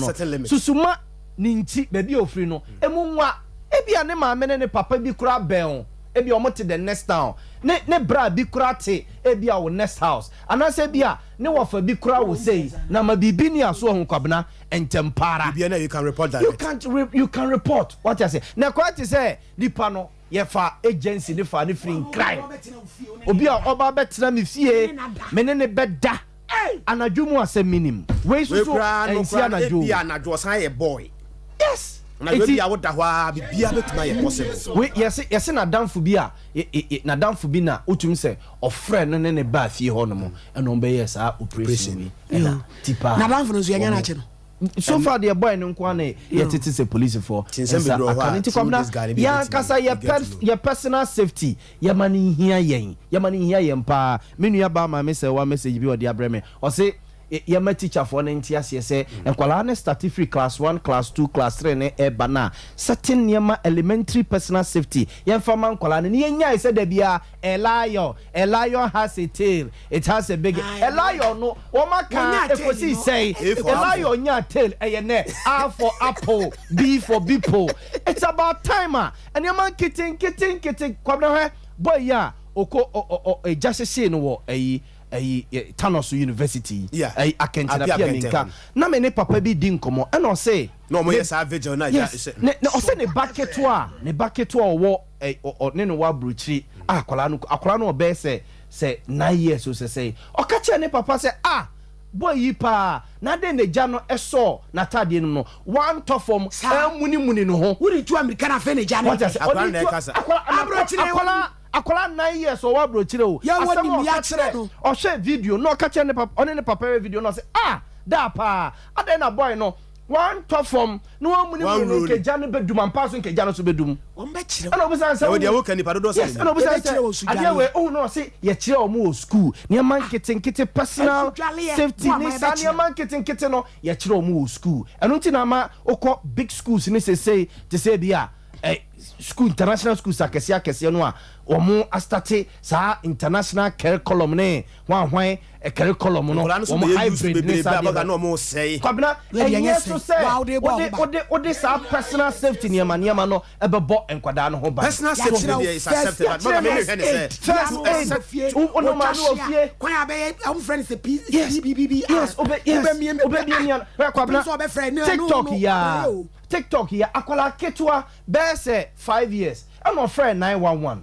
Speaker 2: susuma ninti baby ofri no emunwa ebia ne maame ne papa bi kura ben ebi omo te the next town ne bra bi kura te ebi a wo next house anase bia ne wofa bi kura wo sei na ma bibi ni aso ho Kwabena entempara
Speaker 1: bia na you can report that
Speaker 2: you can report what I say na kwati say nipa no ye fa agency ne fa ne free crime obi a oba betena me fie me ne beda anadwumu asem minim we so ensi anadwo
Speaker 1: bia anadwo san ye boy
Speaker 2: yes
Speaker 1: na we bia woda hwa bia betuma ye possible
Speaker 2: we yes na damfo bi a na damfo bi na otum se ofre no ne ba fie ho no mo eno be yes a operation wi na tipa
Speaker 21: na damfo no so yanya na che no
Speaker 2: so far the boy no kwa na ye tete se police for according to Kwabena ya kasa ye personal safety ya mani hia yen pa menu ya ba ma me se wa message bi o de abreme o se ye ma teacher for na ntia se enkwala na start free class 1 class 2 class 3 ne e bana certain niema elementary personal safety ye fama enkwala ne ye nya se da bia a lion has a tail, it has a big a lion no o maka ekosi say a lion nya tail ne A for apple, B for beeple. It's about timer and your man kitten Kwabena boy ya oko e jasese no wo Tanos University Akentena Minka na me ne papa bi di nkomo e no say
Speaker 1: no mo yes vigil na ya
Speaker 2: ne o say ne bucketwa wo ne no wa bruchi akola no be say 9 years so say o ka che ne papa say boy yi pa na de ne ja no eso na tade no one top form muni no ho
Speaker 21: wo ri tu America na fe ne ja no
Speaker 2: akola 9 years o wa bro chire o
Speaker 21: ya woni mi ya chire no
Speaker 2: o share video no ka che ne papa one ne papa video no say da pa ade na boy no one top form no muni no ke ja no bedum ampaso ke ja no so bedum
Speaker 21: o mbe chire
Speaker 2: ana obusan say
Speaker 1: we dey wo kan ni padodo say
Speaker 2: ana obusan say ade we no say ye chire o mo school ne man kitten personal safety ni sa ne man kitten no ye chire o mo school eno nti na ma okọ big schools ni say to say bia school international schools akese no a omo astate sa international curriculum ne hwan curriculum no omo hybrid ne sa
Speaker 1: ba no mo say
Speaker 2: Kwabena yes to say ode sa personal safety niema no ebebo enkwada no ho ba
Speaker 1: personal safety is accepted but no me hwe ne say
Speaker 21: first aid
Speaker 2: no man no fie
Speaker 21: kwan abe am friend say PBB
Speaker 2: yes obe Kwabena TikTok ya akola ketwa bese 5 years and no friend 911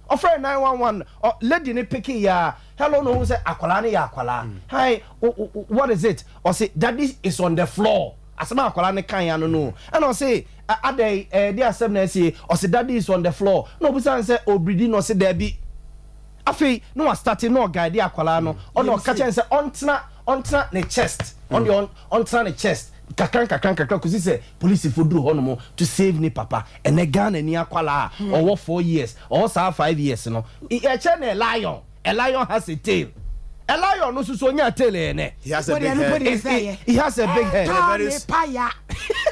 Speaker 2: o friend 911 lady ne picking ya hello no say akola ne ya akola hi what is it or say daddy is on the floor asema akola ne kan ya no and I say ade dey asem na say or say daddy is on the floor no be say obridi no say there be afi no starting no guide akola no no catch say ontra ne chest ontra ne chest kakran kusi say police for do hono to save ni papa ene Ghana ni akwala or 4 years or 5 years no e che na a lion has a tail. A lion no so nya tail ene
Speaker 1: he has a big head.
Speaker 2: He has a big head.
Speaker 21: Tony paya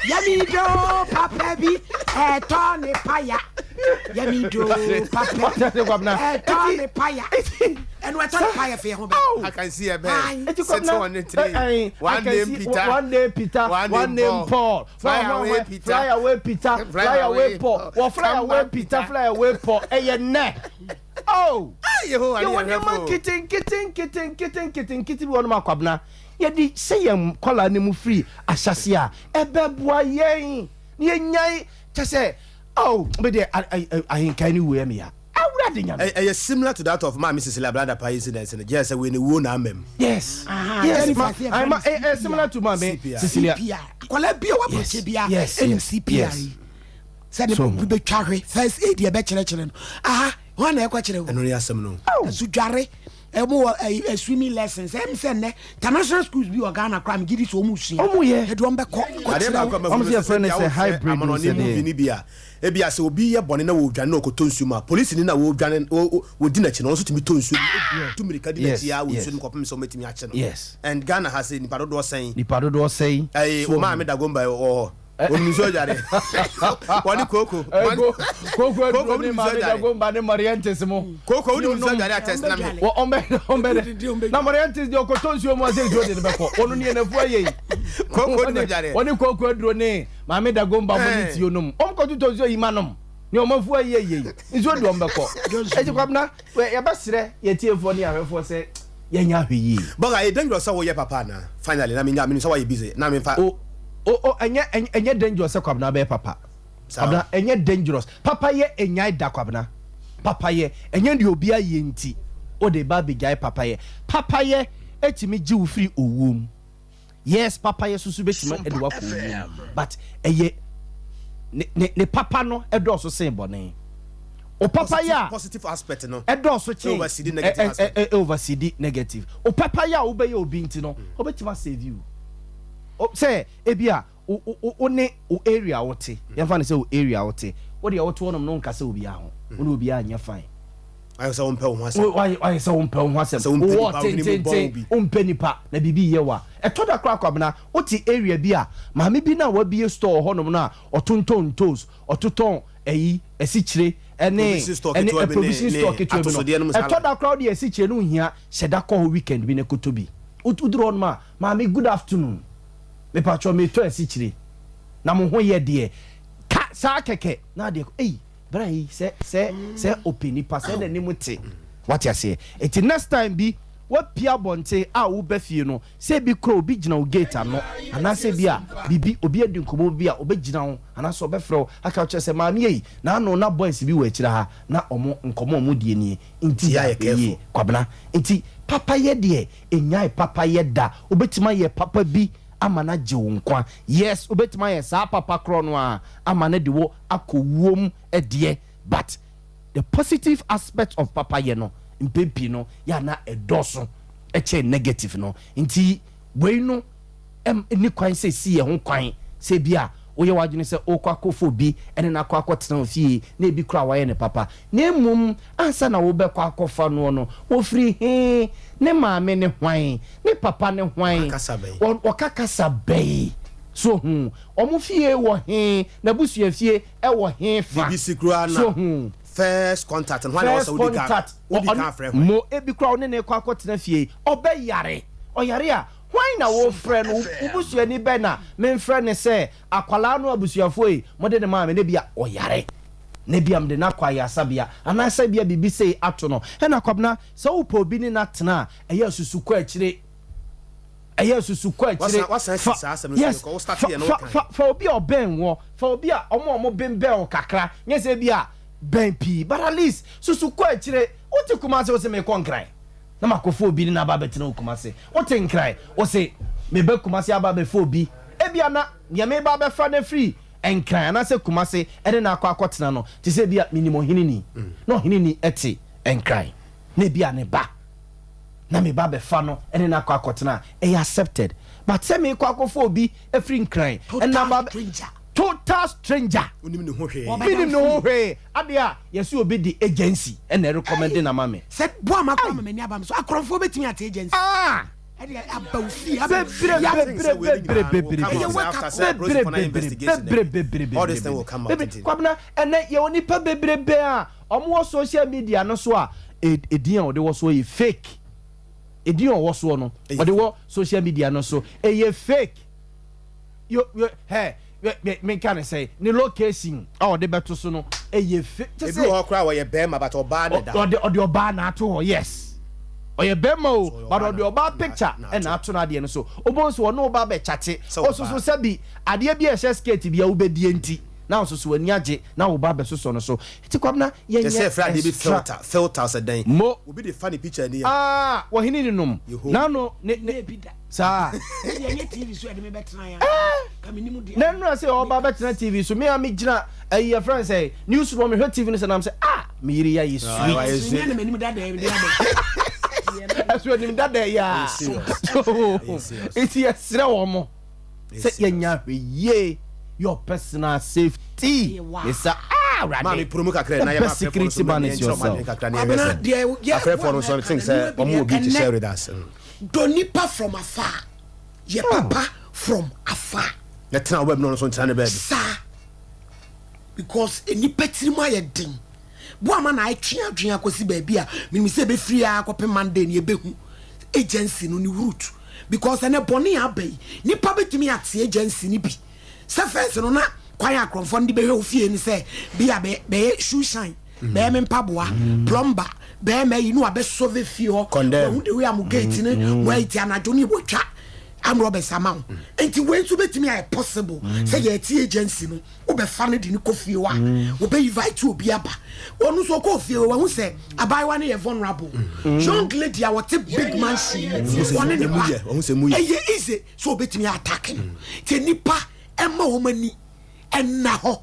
Speaker 21: yami do papa bi Tony paya Yami do papa. Tell me paya. And what paya for your
Speaker 1: I can see a man. Sit on the tree. One name Peter.
Speaker 2: One name Peter. One name Paul. Fly away Peter. Fly away Peter. Fly away Paul. Or fly away Peter. Fly away Paul. Hey, neck. Oh. You want your man kitten. One more Kwabena. Yadi say call name free. Ashasia. Ebeboa yen. Yen just say. Oh, but I can't wear me.
Speaker 1: Similar to that of my Mrs. Labrada Pa incident, and yes, when you won amem.
Speaker 2: Yes, I'm similar to my Cecilia. Yes, CPI.
Speaker 21: Said the be carry first aid your bachelor. One I question and
Speaker 1: only ask them no.
Speaker 21: Sujare. A swimming lessons. I'm saying international schools be Ghana crime. Give it to Mushi.
Speaker 2: Oh, yeah.
Speaker 21: Head one back.
Speaker 2: I'm your friend is a hybrid.
Speaker 1: Ebia se obi ye bone na wo dwane no kotonsuma police ni na wo dwane wo di na chi no so timi tonsu to mirika di na chi ya wo so nkopem so metimi a che no.
Speaker 2: Yes,
Speaker 1: and Ghana has a nipa dodo sen
Speaker 2: so
Speaker 1: ma me da gomba o Onuso jare. Wani koko.
Speaker 2: Koko ni ma da gomba ni Mariantes mo.
Speaker 1: Koko uni onuso jare attest na me.
Speaker 2: Wo ombe. Na Mariantes di okotonsu mo ase do de be ko. Onu ni enafu aye.
Speaker 1: Koko ni jare.
Speaker 2: Wani koko aduro ni ma me da gomba mo ni ti onum. Omko tutonsu imanom. Ni omafu aye ye. Nso do ombe ko. Eji Kwabena, ye ba sire ye tiefo ni ahwefo se ye nya hweyi.
Speaker 1: Boga e dangerous wo ye papa na. Finally na me nya me so wa busy. Na me fa
Speaker 2: enye dangerous Kwabena be papa. Kwabena enye dangerous. Papa ye enyai da Kwabena. Papa ye enye ndi obi aye nti. O de ba be jai papa ye. Papa ye etimi ji wo free owum. Yes, papa ye susu betima e de wa ko owum. But eye ne papa no edo so sen bone. O papa ya
Speaker 1: positive aspect no.
Speaker 2: Edo so change
Speaker 1: oversee negative aspect.
Speaker 2: Oversee negative. O papa ya wo be ye obi nti no. O betima save you. Say ebia o ne o area wote ya fa ne say o area wote wo de wote wonom no nka say obi aho wo obi anya fine
Speaker 1: ayo say won pe wo asem
Speaker 2: why say won pe wo asem wo tente umpenipa na bibi ye wa eto da kra Kwabena wote area bi a maame bi na wa bi store honom na otonton toes ototon eyi esichire ene provision store ketu bi no eto da kra de esichire no hia sheda ko weekend bi ne kotobi uduro on ma maame good afternoon me patcho me to esichire na mo ho ye de ka sa keke na de brai se opini pass de ni muti what you say it next time bi what pia bonte a wo ba fie no se bi kro bi gina o gate ano ana se bi a bibi obi adi nkomo bi a obegina ho ana so obefro aka che se ma me na no na boys bi wa kira ha na omo nkomo mu die ni nti ya ye Kwabena nti papa ye de enyai papa ye da obetima ye papa bi amana je wonkwa yes obetima ye sa papa kro no a amana de wo akowom edie but the positive aspect of papa ye no mpempi no ya na edoso eche negative no nti we no ni kwan se si ye ho kwan se bia oye wadwene se okwakofo bi ene na akwakotena fie na ebi kura waye ne papa na emum ansa na wo be kwakofa no wo free he ne maame ne hwan ne papa ne hwan okakasa bei so omo fie wo he na busu fie e wo he fa
Speaker 1: so first contact and when also we can friend
Speaker 2: mo ebi kura ne kwakotena fie obeyare oyare a why na wo friend ubusu ni be na me friend ne say akwala no abusuafo yi mo de ne ma me ne bia oyare ne bia me de na kwa ya sabia ana sabia bibi say ato no he na Kwabena se wo po bi ni na tena eya susu kwa akire fa obi oben wo fa obi a omo bembe kakra nye se bia ben pi but at least susu kwa akire oti kuma se wo se me konkran na makofo obi na ba betena okumase wote nkrai wo se me be kumase aba be fo obi ebia na ye me ba be fa na free enkrai na se kumase ene na akotena no ti se bia minimum hinini no hinini eti enkrai na bia ne ba na me ba be fa no ene na akotena e accepted but se me kwakofo obi e free nkrai na ba total stranger
Speaker 1: onim ne ho
Speaker 2: hwe adea yesu obi di agency and recommend na mame
Speaker 21: said boy makwa mama ni abam so akrofo betimi at agency
Speaker 1: all this thing will come out.
Speaker 2: Kwabena and you only bebrebe omo social media no so a edian de was so fake. Edian was so no but the social media no so fake. You hey me can say ni location oh the better so no fake.
Speaker 1: If you all cry where you bear but oba na
Speaker 2: or the oba na to yes. Or your bemo, but on your bad picture, and after Nadia so. Obos were no barber chatty. Also, so sabi, Adea be a skate to be obedient. Now, so when yaji, now barber so so. It's a Kwabena,
Speaker 1: yes, Friday be filters a day.
Speaker 2: More
Speaker 1: will be the funny picture.
Speaker 2: Ah, what he need to know. Now, no, sir. No, I say all barber TV. So me, I meet Jina, a friend say, news from her TV, and I'm say, Miria is sweet. That's what him that day, yeah. It's yes, no say, ye, your personal safety. Yes,
Speaker 1: Mammy Promuka, I have security manage yourself. For some things, will be to share with us.
Speaker 21: Donipa from afar, ye papa from afar.
Speaker 1: That's now web no son, baby.
Speaker 21: Sir, because any petty my ding. Woman, I tria kosi baby. Me say be free a kope Monday ni ebehu agency no ni route because ene boni abai nipa betimi ate agency ni bi se first no na kwan akromfo ndi be hwe ofie ni say bia be shoe shine be me mpaboa plumber be me inu abe sove fie ho who de we am gate ni wait anajo ni botwa am Robert Samau enti when so betimi ay possible say ye tie agency no wo be fa ne di ni kofie wa wo be invite obi aba onu so kofie wa hu say abai wa ne ye vulnerable young lady a what big man she one ne muye
Speaker 1: hu say muye
Speaker 21: eye easy so betimi attacking te nipa emma wo mani enna ho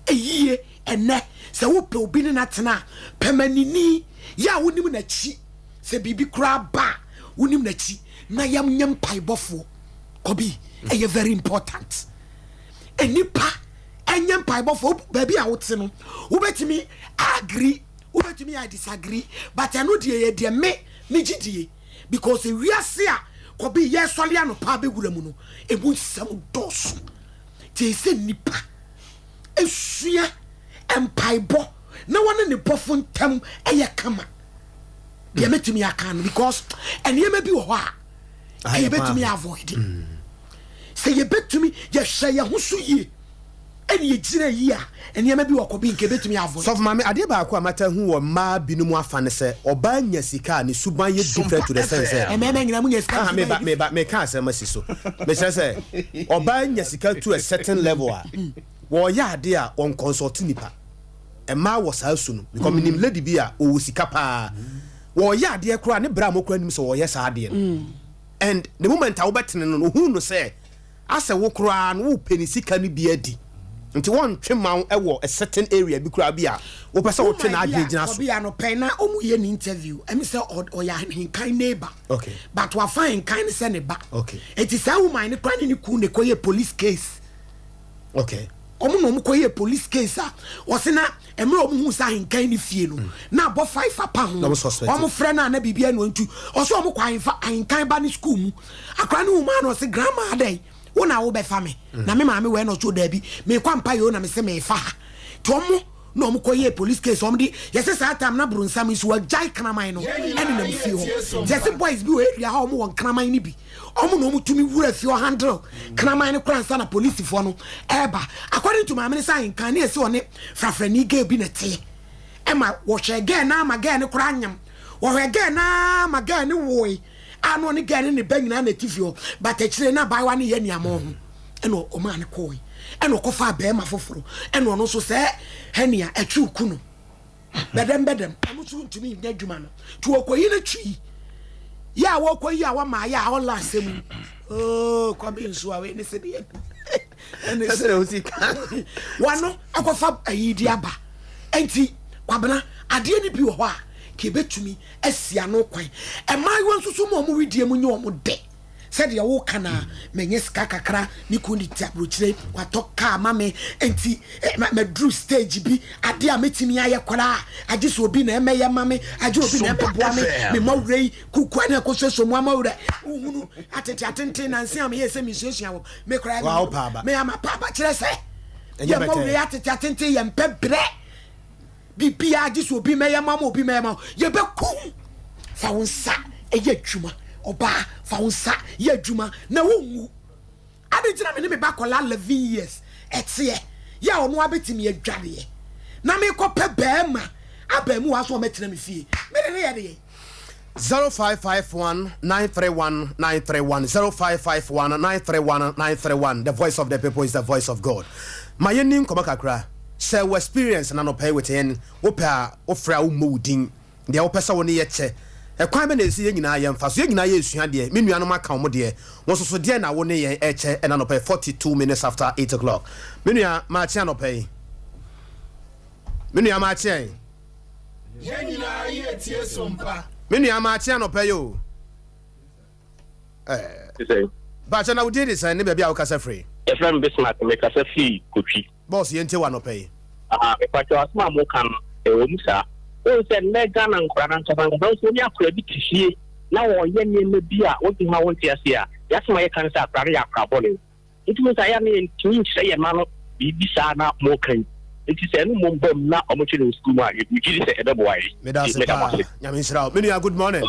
Speaker 21: eyie enne say wo pe obi ne natena pemanini ya wonim na chi say bibi kra ba wonim na chi na yam nyam paibofo kobi eye very important enipa enyam paibofo baby a wote no wo betimi agree wo betimi I disagree but I know de me gidie because we are see kobi ye sole ano pa be gura mu no ebu sam dos ti se nipa esua empaibo na wona ne pofo ntam eye kama de metimi aka no because enye bi wo ho a you bet me avoid say you bet to me you share your husu ye and ye jira ye and ye maybe wako bi nke bet me avoid
Speaker 1: so mama ade ba akwa mata hu wo ma binu mu afa ne se oba nya sika ne suban ye different to the sense
Speaker 21: e me nyina mu nya sika
Speaker 1: me ka se ma si so me say oba nya sika to a certain level a wo ya ade a on consult nipa e ma wo sa su no because minim lady bi a o sika pa wo ya ade kura ne bra mo kura nim so wo ye sa ade and the moment I bet no who no say asa wo kura no wo peni sika no bi adi nti won twema ewo a certain area bi kura bi a wo pese wo twe na agina so
Speaker 21: bi ano pen na omu ye ni interview emi say o ya hin kan neighbor
Speaker 1: okay
Speaker 21: but wa find kind say ne ba
Speaker 1: okay
Speaker 21: it is how man ne kwan ni ku ne koye police case
Speaker 1: okay
Speaker 21: omu no mu koye police case a wo se na emre omu hu sa hin kan ni fie no na bo 5 apa ho omu frɛ na bibia no ntu o so omu kwan fa hin kan ba ni school mu akra ne woman no se grandma adai wona wo be fa me na me ma me we no so da bi me kwampa yo na me se me fa to omu no omu koye police case omu di yese sa time na brunsam isu wa jai kraman no ene na me fie ho yese boys bi we area ha omu won kraman ni bi omu no omu tumi wura fie handle kraman ne kransa na police fo no eba according to my minister in kan na ese one frafrani ga bi na te ema wo hwe ga na ma ga ne kra nyam wo hwe ga na ma ga ne woi ano ne ga ne banyina na tifio but akire na bai wa ne ye niamo ho eno o ma ne koi eno ko fa be ma foforo eno no so se hania atwi kuno bedem amu so ntumi nya dwuma no to okoyi na twi ya wo koyi a wa ma ya o la asem oh kwabi nso a we ne se bi ene se o si wano akofa ayidi aba enti Kwabena ade ni bi wo ho a ke betumi asia no kwan e mai won susu mo mo widie mu nye o mo de said ya wo kana menye sika kakra ni ko ni ti abrochire wato ka ma me enti me drew stage bi ade a metimi aye kwara age so obi na emeye ma me age obi na emeboa me mawrei kuku na ko so mu amawre uhunu atete na nsia me yese mi suasua wo me kra me ama papa kire se ya mawrei atete ya mpebre bibi age so obi meye ma obi meye ma ye be kum fa wonsa eye adwuma oba fa wonsa ye adwuma na wonwu ade tina me ba kola 11 years etie ya ono abetimi adware na me ko pe bema abamu waso metina me fie me ne ye de
Speaker 1: 0551-931-931 0551-931-931 the voice of the people is the voice of God. My name Komakakra say we experience na no pay with en wo pa wo fra wo modin de wo pesa wo ne ye che e kwan be na esi ye nyina ye mfa so ye nyina ye esua de me nuanom aka wo de wo so de na wo ne ye e che na no pay 42 minutes after 8 o'clock me nua ma che no pay me nua ma che
Speaker 21: ye nyina ye tie sompa
Speaker 1: me nua ma che no pay yo ba che na wo dey say ne be bia wo kasa free
Speaker 9: e friend Bismarck me kasa free kotwi
Speaker 1: boss ye nte wa no pay
Speaker 9: me kwacho asma mo kan e wo musa o se mega na nkra na nkaban do so ni akra bi tihie na wo ye ne bi a wo ti ha wo ti ase a yasma ye kan sa akra ya akra bole itu mo sa ya ne tin chire ye ma no bi sa na mo kan itu se no mo mbom na o mo chire school ma ye bi se e be boy
Speaker 1: me da se nyame nsira me nua good morning.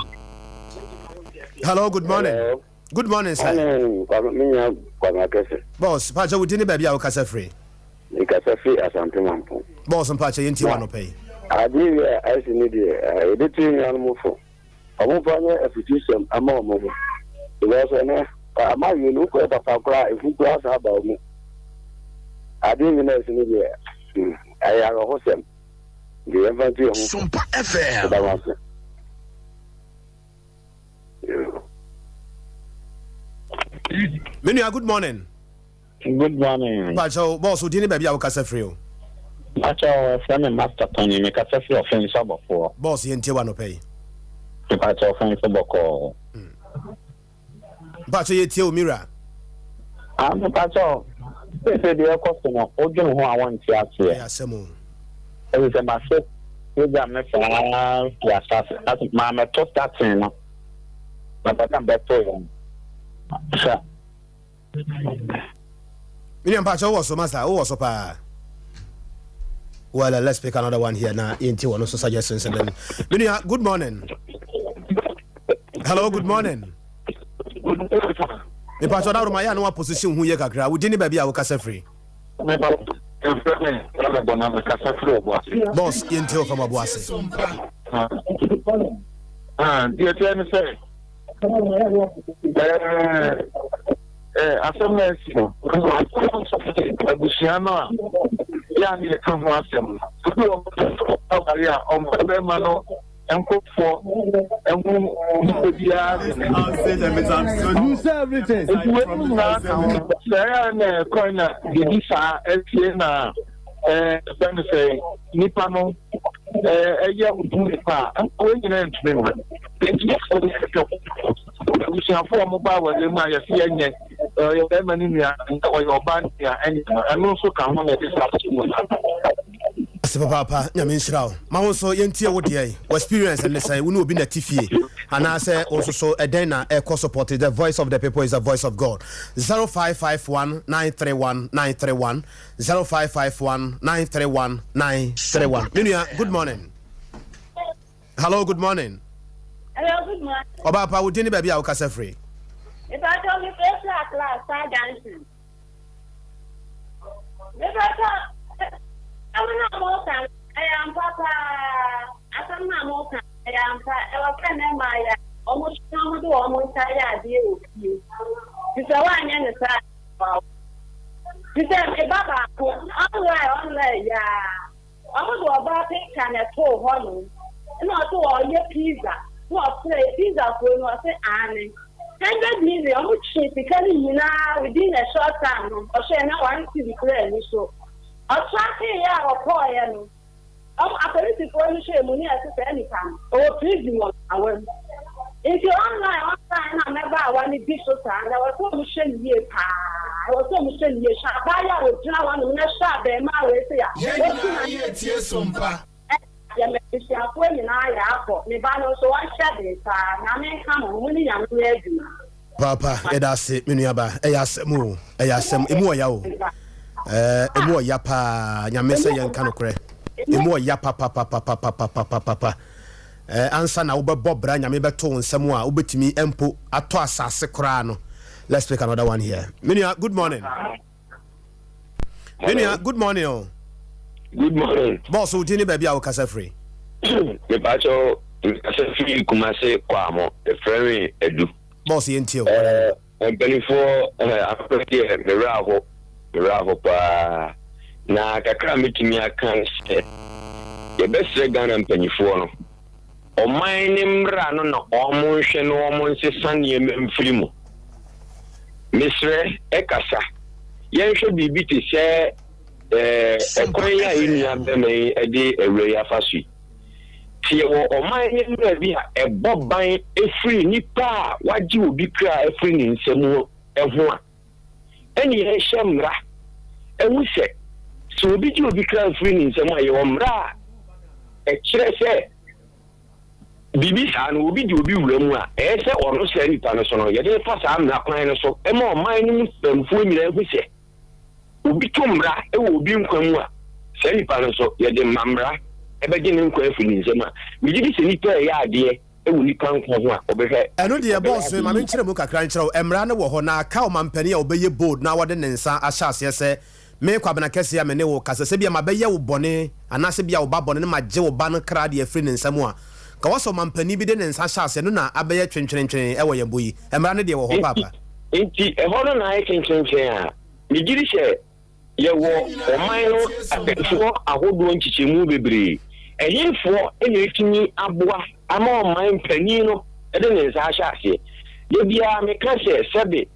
Speaker 1: Hello, good morning. Hello. Good morning, sir. Boss, Pacha, we didn't be able to free.
Speaker 3: You can free as something.
Speaker 1: Boss, and Pacha, you want to pay.
Speaker 3: I did, as you need a between animal for. I won't find a physician among them. Because I might look at a cry if you cross about me. I didn't know if I have a host. The infantry
Speaker 4: Sompa FM.
Speaker 1: Menu, good morning.
Speaker 3: Good morning.
Speaker 1: Pacho, boss, we didn't be able to free.
Speaker 3: Pacho, friend and master Tony, make a free offense before.
Speaker 1: Boss, you want to pay.
Speaker 3: Pacho, offense before.
Speaker 1: Pacho, you tell Mira.
Speaker 3: Pacho, they say the customer, Ojo, who I want to ask you.
Speaker 1: Yes, Samu.
Speaker 3: It was a massive. You got me for my top that thing. But I can't bet for you. Sir.
Speaker 1: William Pacho was so master. Oh, so pa. Well, let's pick another one here now. Into one also suggestions and then. William, good morning. Hello, good morning. The Pacho that my no position who you kakra. We didn't be able to free. Boss, into from Abuase.
Speaker 3: Dear Jenny say. Asemesi abusiano ya ni kan ho asem so awari a ombe ma no enkofo enwu bia
Speaker 22: you say everything
Speaker 3: na koina di sa etie na ben say nipa no eye udun pa o nyina ntwe no abusiafo mo ba wa le ma ya fi enye yo be mani ni o yo ban ya enye anu so ka ho na di sa mo
Speaker 1: Papa, nyame nhyira ma wo so yentie wo de experience and say we no obi na tifie ana say also so eden na e support the voice of the people is the voice of God. 0551-931-931 0551-931-931. Minia, good morning. Hello, good morning.
Speaker 7: Hello, good morning.
Speaker 1: Oba pa wo dini baby a wo kasa free.
Speaker 7: If I told me first class dancing. I'm not more I am Papa. I'm not more I am Papa. Almost almost tired. You said, one and a side. You said, Baba, online, yeah. I was about picture and a toll honey. Not to all your pizza. Not play pizza for you, I say, Annie. 100 million, which is because you know within a short time, or share now one to declare you so. I'll track here or poor. I'm a political share money as any time. Or please you want. If you online, I'm never one of these so sad. I was so mission ye pa. I was so mission ye shabaya with Jawan and Nasha, the Malaysia.
Speaker 4: Yes, Sompa.
Speaker 7: Yeah, Mr. When I have me, but also I said it. I may come on when I'm ready.
Speaker 1: Papa, edase menuaba eyasemu emu yawo emu yapa nyamese yenka no kre emu yapa papa ansa na wobebo bra nyame beto nsemu a obetimi empo ato asase kra no. Let's take another one here. Menua, good morning. Menua, good morning. Oh.
Speaker 8: Good morning.
Speaker 1: Boss, who dini baby a kasa free?
Speaker 8: Me pacho kasa free kumase kwamo the friend edu.
Speaker 1: Boss yentio.
Speaker 8: Before appreciate miraho pa na kakra mitimi akan se ye best Ghana mpanifo no o mine mra no na o mo hwe no o mo nsesa ne mfiri mu misre ekasa ye hwe bibi te se ekoya inia beme ede ewre ya fasui tie wo o mine mra bi a eboban efiri nipa waji obi kra efiri ni nsemu eho a eni ye hye mra ewu se so obi ji obi kra efiri ni nsemu aye o mra kire se bibi sa no obi di obi wura mu a se ono se nipa no so no ye de fa sa mra kwan no so e ma o man ni mfamfo nyina ehu se obi to mra e wo obi nkwan mu a se nipa no so ye de mamra e be gine nkwan efu ni nsema mi di se nipa ya ade e wo nipa nkwan ho a obehwe
Speaker 1: eno de boss ma me nkire mu kakra nkire emra ne wo ho na ka o mampani a obeye bold na wode ne nsa ahyase se me Kwabena kese ya me ne wo kasa se bia mabeye wo bone anase bia wo ba bone ne magye wo ba no kra de afri ne nsam a ka waso mampani bi de ne nsa hyase no na abeye twentwentwen e wo ye boyi emra ne de wo ho papa
Speaker 8: enti e ho no na e twentwentwen a mi giri hye ye wo o man no afefo ahodo nchichemu bebre eyinfo enetimi aboa ama o man pani no e de ne nsa hyase ye bia me ka se sebe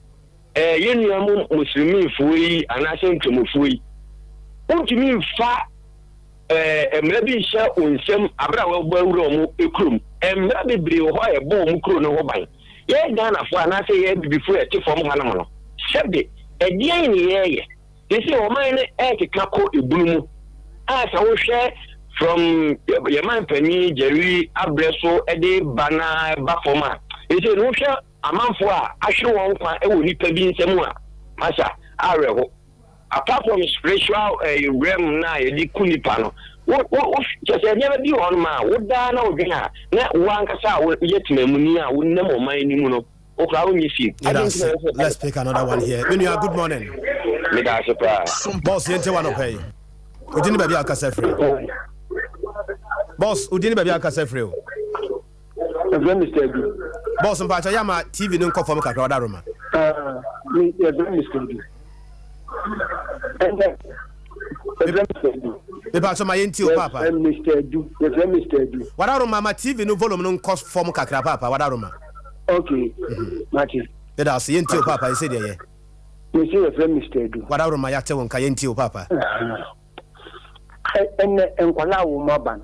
Speaker 8: yenuamu muslimi fuyi anase ntemu fuyi ontimi fa emra bi hye onsem abra wa bawura mu ekrum emra bebre ho ye bo mu kro no ho ban ye Ghana fo anase ye bibifu e tifom hanam no sebe edian ni ye ese o man ne ekekako ebunu asa wo hwe from ye man pani Jerry abreso ede bana bafoma ese no hwe amanfo a ahwe won kwa e wo nipa bi nsem a masa areho apart from spiritual realm na ye di kunipa no wo just never be on ma wo da na wo dwena na wo ankasa wo yetimamuni a wo nam o man ni mu no o kra wo nyisi.
Speaker 1: Let's take another one here. Menua, good morning.
Speaker 8: Me da surprise
Speaker 1: boss yente one opay udini baby akasa free boss udini baby akasa free
Speaker 3: Mr. Du.
Speaker 1: Boss mpacha yama TV no nkofo kakra oda roma
Speaker 3: Me Mr. Du.
Speaker 1: Me pacha ma yenti o papa
Speaker 3: Mr. Du. Mr. Du.
Speaker 1: Wada roma ma TV no volume no nkofo kakra papa wada roma.
Speaker 3: Okay. Mati.
Speaker 1: That's yenti o papa you say there.
Speaker 3: You see a friend Mr. Du.
Speaker 1: Wada roma ya te won ka yenti o papa.
Speaker 3: Enkwala wo maban.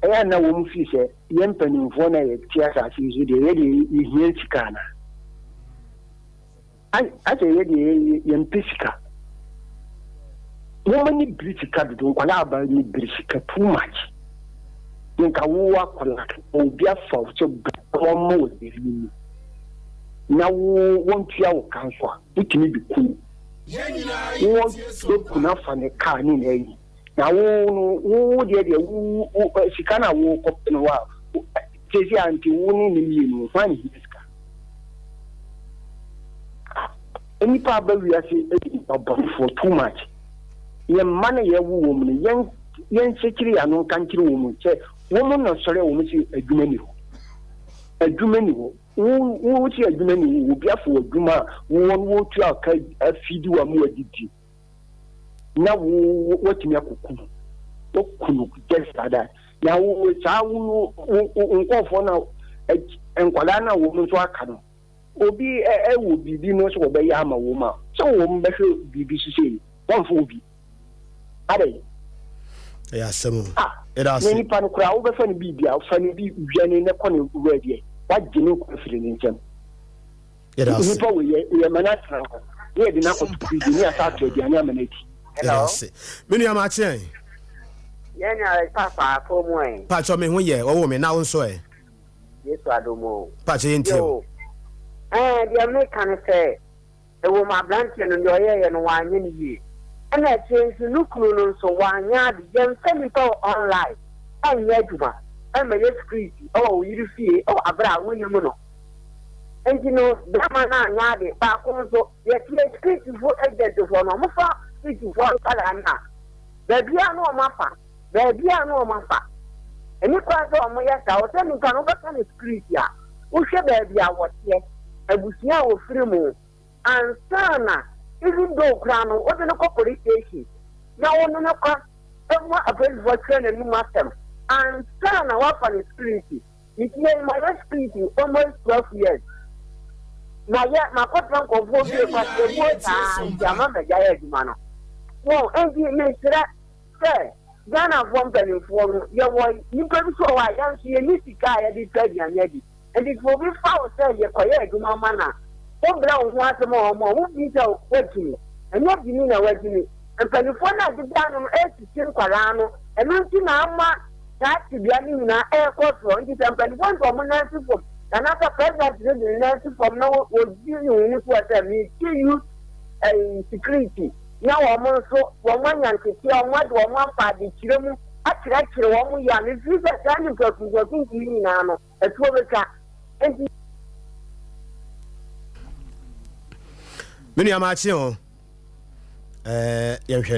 Speaker 3: Eya na wo mfi se yempanimfo na ye tiasa sizo de ye de ihien sika na ase ye de yempisika wo mani brisika do kwala aba ni brisika too much nka wo akola obi afa so wo mo de ni na wo wontua wo kanso a utimi bi ku wo kuna fa ne ka ni na yi na wo de wo sika na wo kopeno wa tesi anti wo ni mienu fani hiska eni pa ba wi ase for too much ye man ye wo mu yen sekiri ya no kankiri wo mu che wo mu no sore wo mu si adwumani ho wo ti adwumani wo bia fo adwuma wo tu aka afidi wa mu adidi na wo timi akuku wo kunu gesada na wo sa wo nkofo na enkwala na wo nso aka no obi wo bibi no so be ya ma wo ma so wo mbehwe bibi sisi won fo obi ade
Speaker 1: ya samu
Speaker 3: ni pan kura wo be fa ni bibi a fa ni bi wiane ne kone ready
Speaker 10: what you know feeling in
Speaker 1: Hello. Menu amache.
Speaker 12: Yenya papa for moi.
Speaker 1: Pacho me hu ye, wo me na wo so e.
Speaker 12: Yesu adomo.
Speaker 1: Pacho yentio.
Speaker 12: The American say, e wo ma branch no yo ye no wa nye ni yi. Na change look no so wa nya de dem send it online. Anya aduma. And my script. Oh, you see, oh abra wo nyum no. And you know, drama na nya de ba ko so ye script for agent for no mo fa script for kala na. Baby anu mafa. Baby anu mafa. Eni kwa so omo ya sa o se mi kan o ba kan script ya. Wo hwe baby a wo te. Abusia wo firi mu. Ansana even though krano o de no corporate station. Na wo no kwa e mo abel vo train ni master. Ansana wa fa script. It is my script almost 12 years. Na ya makotran ko vo bi kwa se mo ta jama me ja ya juma no. Well, and you may say, Ghana from California, your boy, you can show why I see a mystic guy at the trade and yet. And it will be foul, say, your quiet to my manner. One brown once more, won't be so working. And what you mean, working. And California, the down on earth to Sim Carano, and not in our that to be in our air court front, and one from an answer from another president, the answer from now will give you what I mean to you security. Now I'm so one young to see on what one party children actually one young is this a standing person working to me now at 12 o'clock.
Speaker 1: Menu amache o.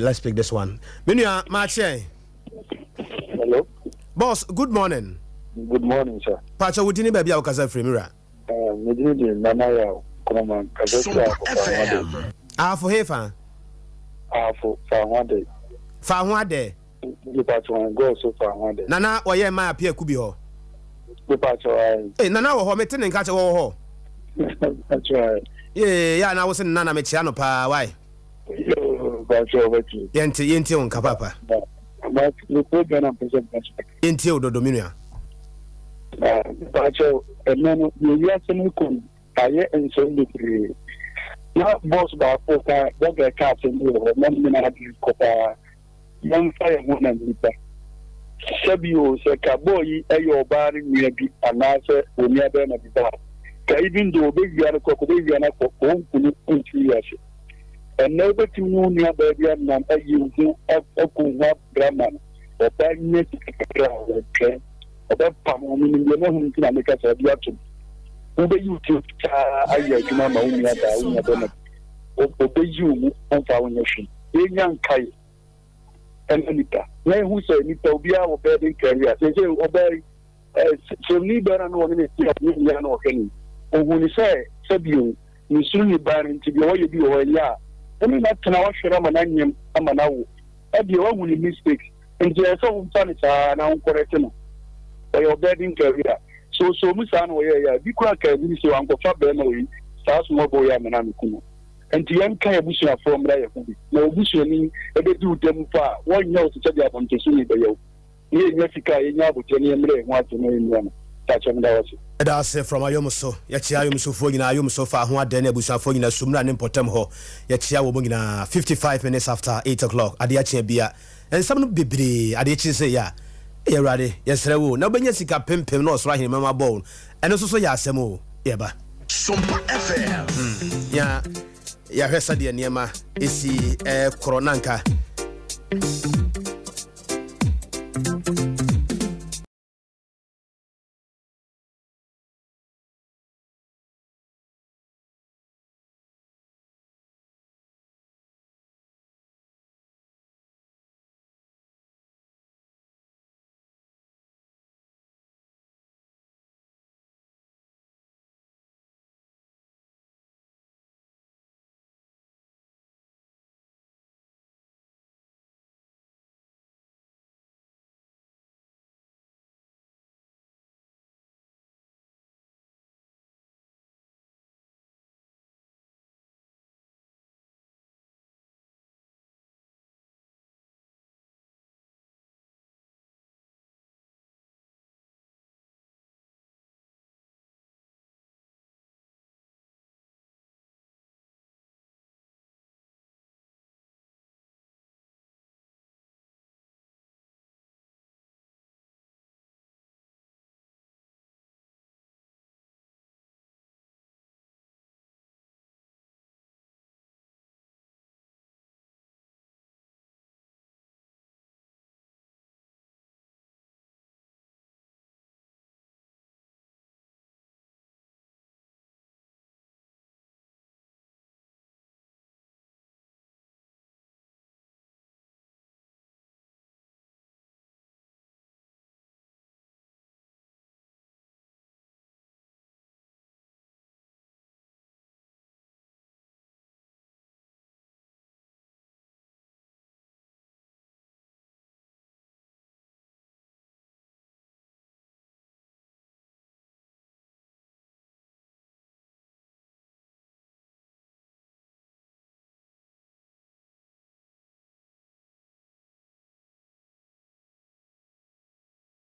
Speaker 1: Let's pick this one. Menu amache.
Speaker 3: Hello.
Speaker 1: Boss, good morning.
Speaker 3: Good morning, sir.
Speaker 1: Pacha wudini baby a kaza free mira.
Speaker 3: Medini nanaya kuma kaza
Speaker 1: for hefa.
Speaker 3: For one day.
Speaker 1: For one day.
Speaker 3: The patron go so far one day.
Speaker 1: Nana oye ma appear kubi ho.
Speaker 3: The patron.
Speaker 1: Eh nana wo ho metin nka che wo ho.
Speaker 3: That's right.
Speaker 1: Yeah, na wo se nana me chia no pa why?
Speaker 3: Yo, patron wetin.
Speaker 1: Yenti on ka papa.
Speaker 3: But the program am present.
Speaker 1: Yenti o do dominia.
Speaker 3: Patron, eno you are saying kun aye enso ndiri. Na boss ba ko ka daga ka tin do na mi na hadi ko pa yan fa ye mo na nipa sabio se ka boyi eyo bari mi bi anase oni aba na bi ba ka even do be wi an ko be wi an ko ko kunu kunti yase en na be ti mu ni aba bi an na ayi hu akun wa drama o ba ni ti ka o ke o ba pa mo mi ni na hu ti na me ka sa bi atu ube YouTube ta ayi adwuma ma wo nya da wo nya da na obe yi mu onfa wo nya hwi enya nkai enita na hu so enita obi a wo be den career se obe so ni bara no ne ti ni ya no kani ohu ni se bio ni suru ni bara nti bi wo ye bi wo ya eni na tana wo hwera ma na nyem ama na wo e bi wo hu ni mistakes nti e so wo fa ni sa na wo correct no o yo be den career so musa no ya bi kwa ka bi so an ko fa be na wi sa so mo bo ya me na me kuno enti yan ka ya busu afọ mra ya kubi na obusu ni e be di udem fa won nya o tse dia bonto so ni be yo ni nya fika ye nya abote ni mre ho ato no ni ama ta chem da wasi
Speaker 1: da se from ayomuso ya chi ayomuso fo nyina ayomuso fa ho ade na busu afọ nyina sumra ne potem ho ya chi awo mo nyina 55 minutes after 8 o'clock Adea Akye Abia ensam no bebre Adea Akye say ya Erade, yes, Rewo. Now, when you see a pim, no, right in my bone, and also ya semo, yeba.
Speaker 4: Sompa FM.
Speaker 1: Ya, Hesa de Niema, isi Koronanka.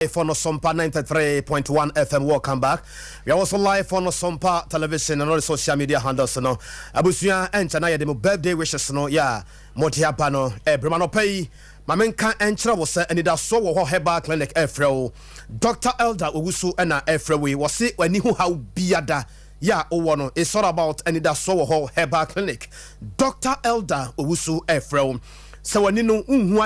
Speaker 1: On Sompa 93.1 FM, welcome back. We are also live on Sompa television and all the social media handles. No, Abusia and Chana de birthday wishes. No, yeah, Motia Pano, Bremano Pay. My main can enter was and it does so Heba Clinic Efro. Dr. Elder Ugusu and Efrewe was it when you how biada. Yeah, no, it's all about and it does so Heba Clinic. Dr. Elder Ugusu Efro. So when you know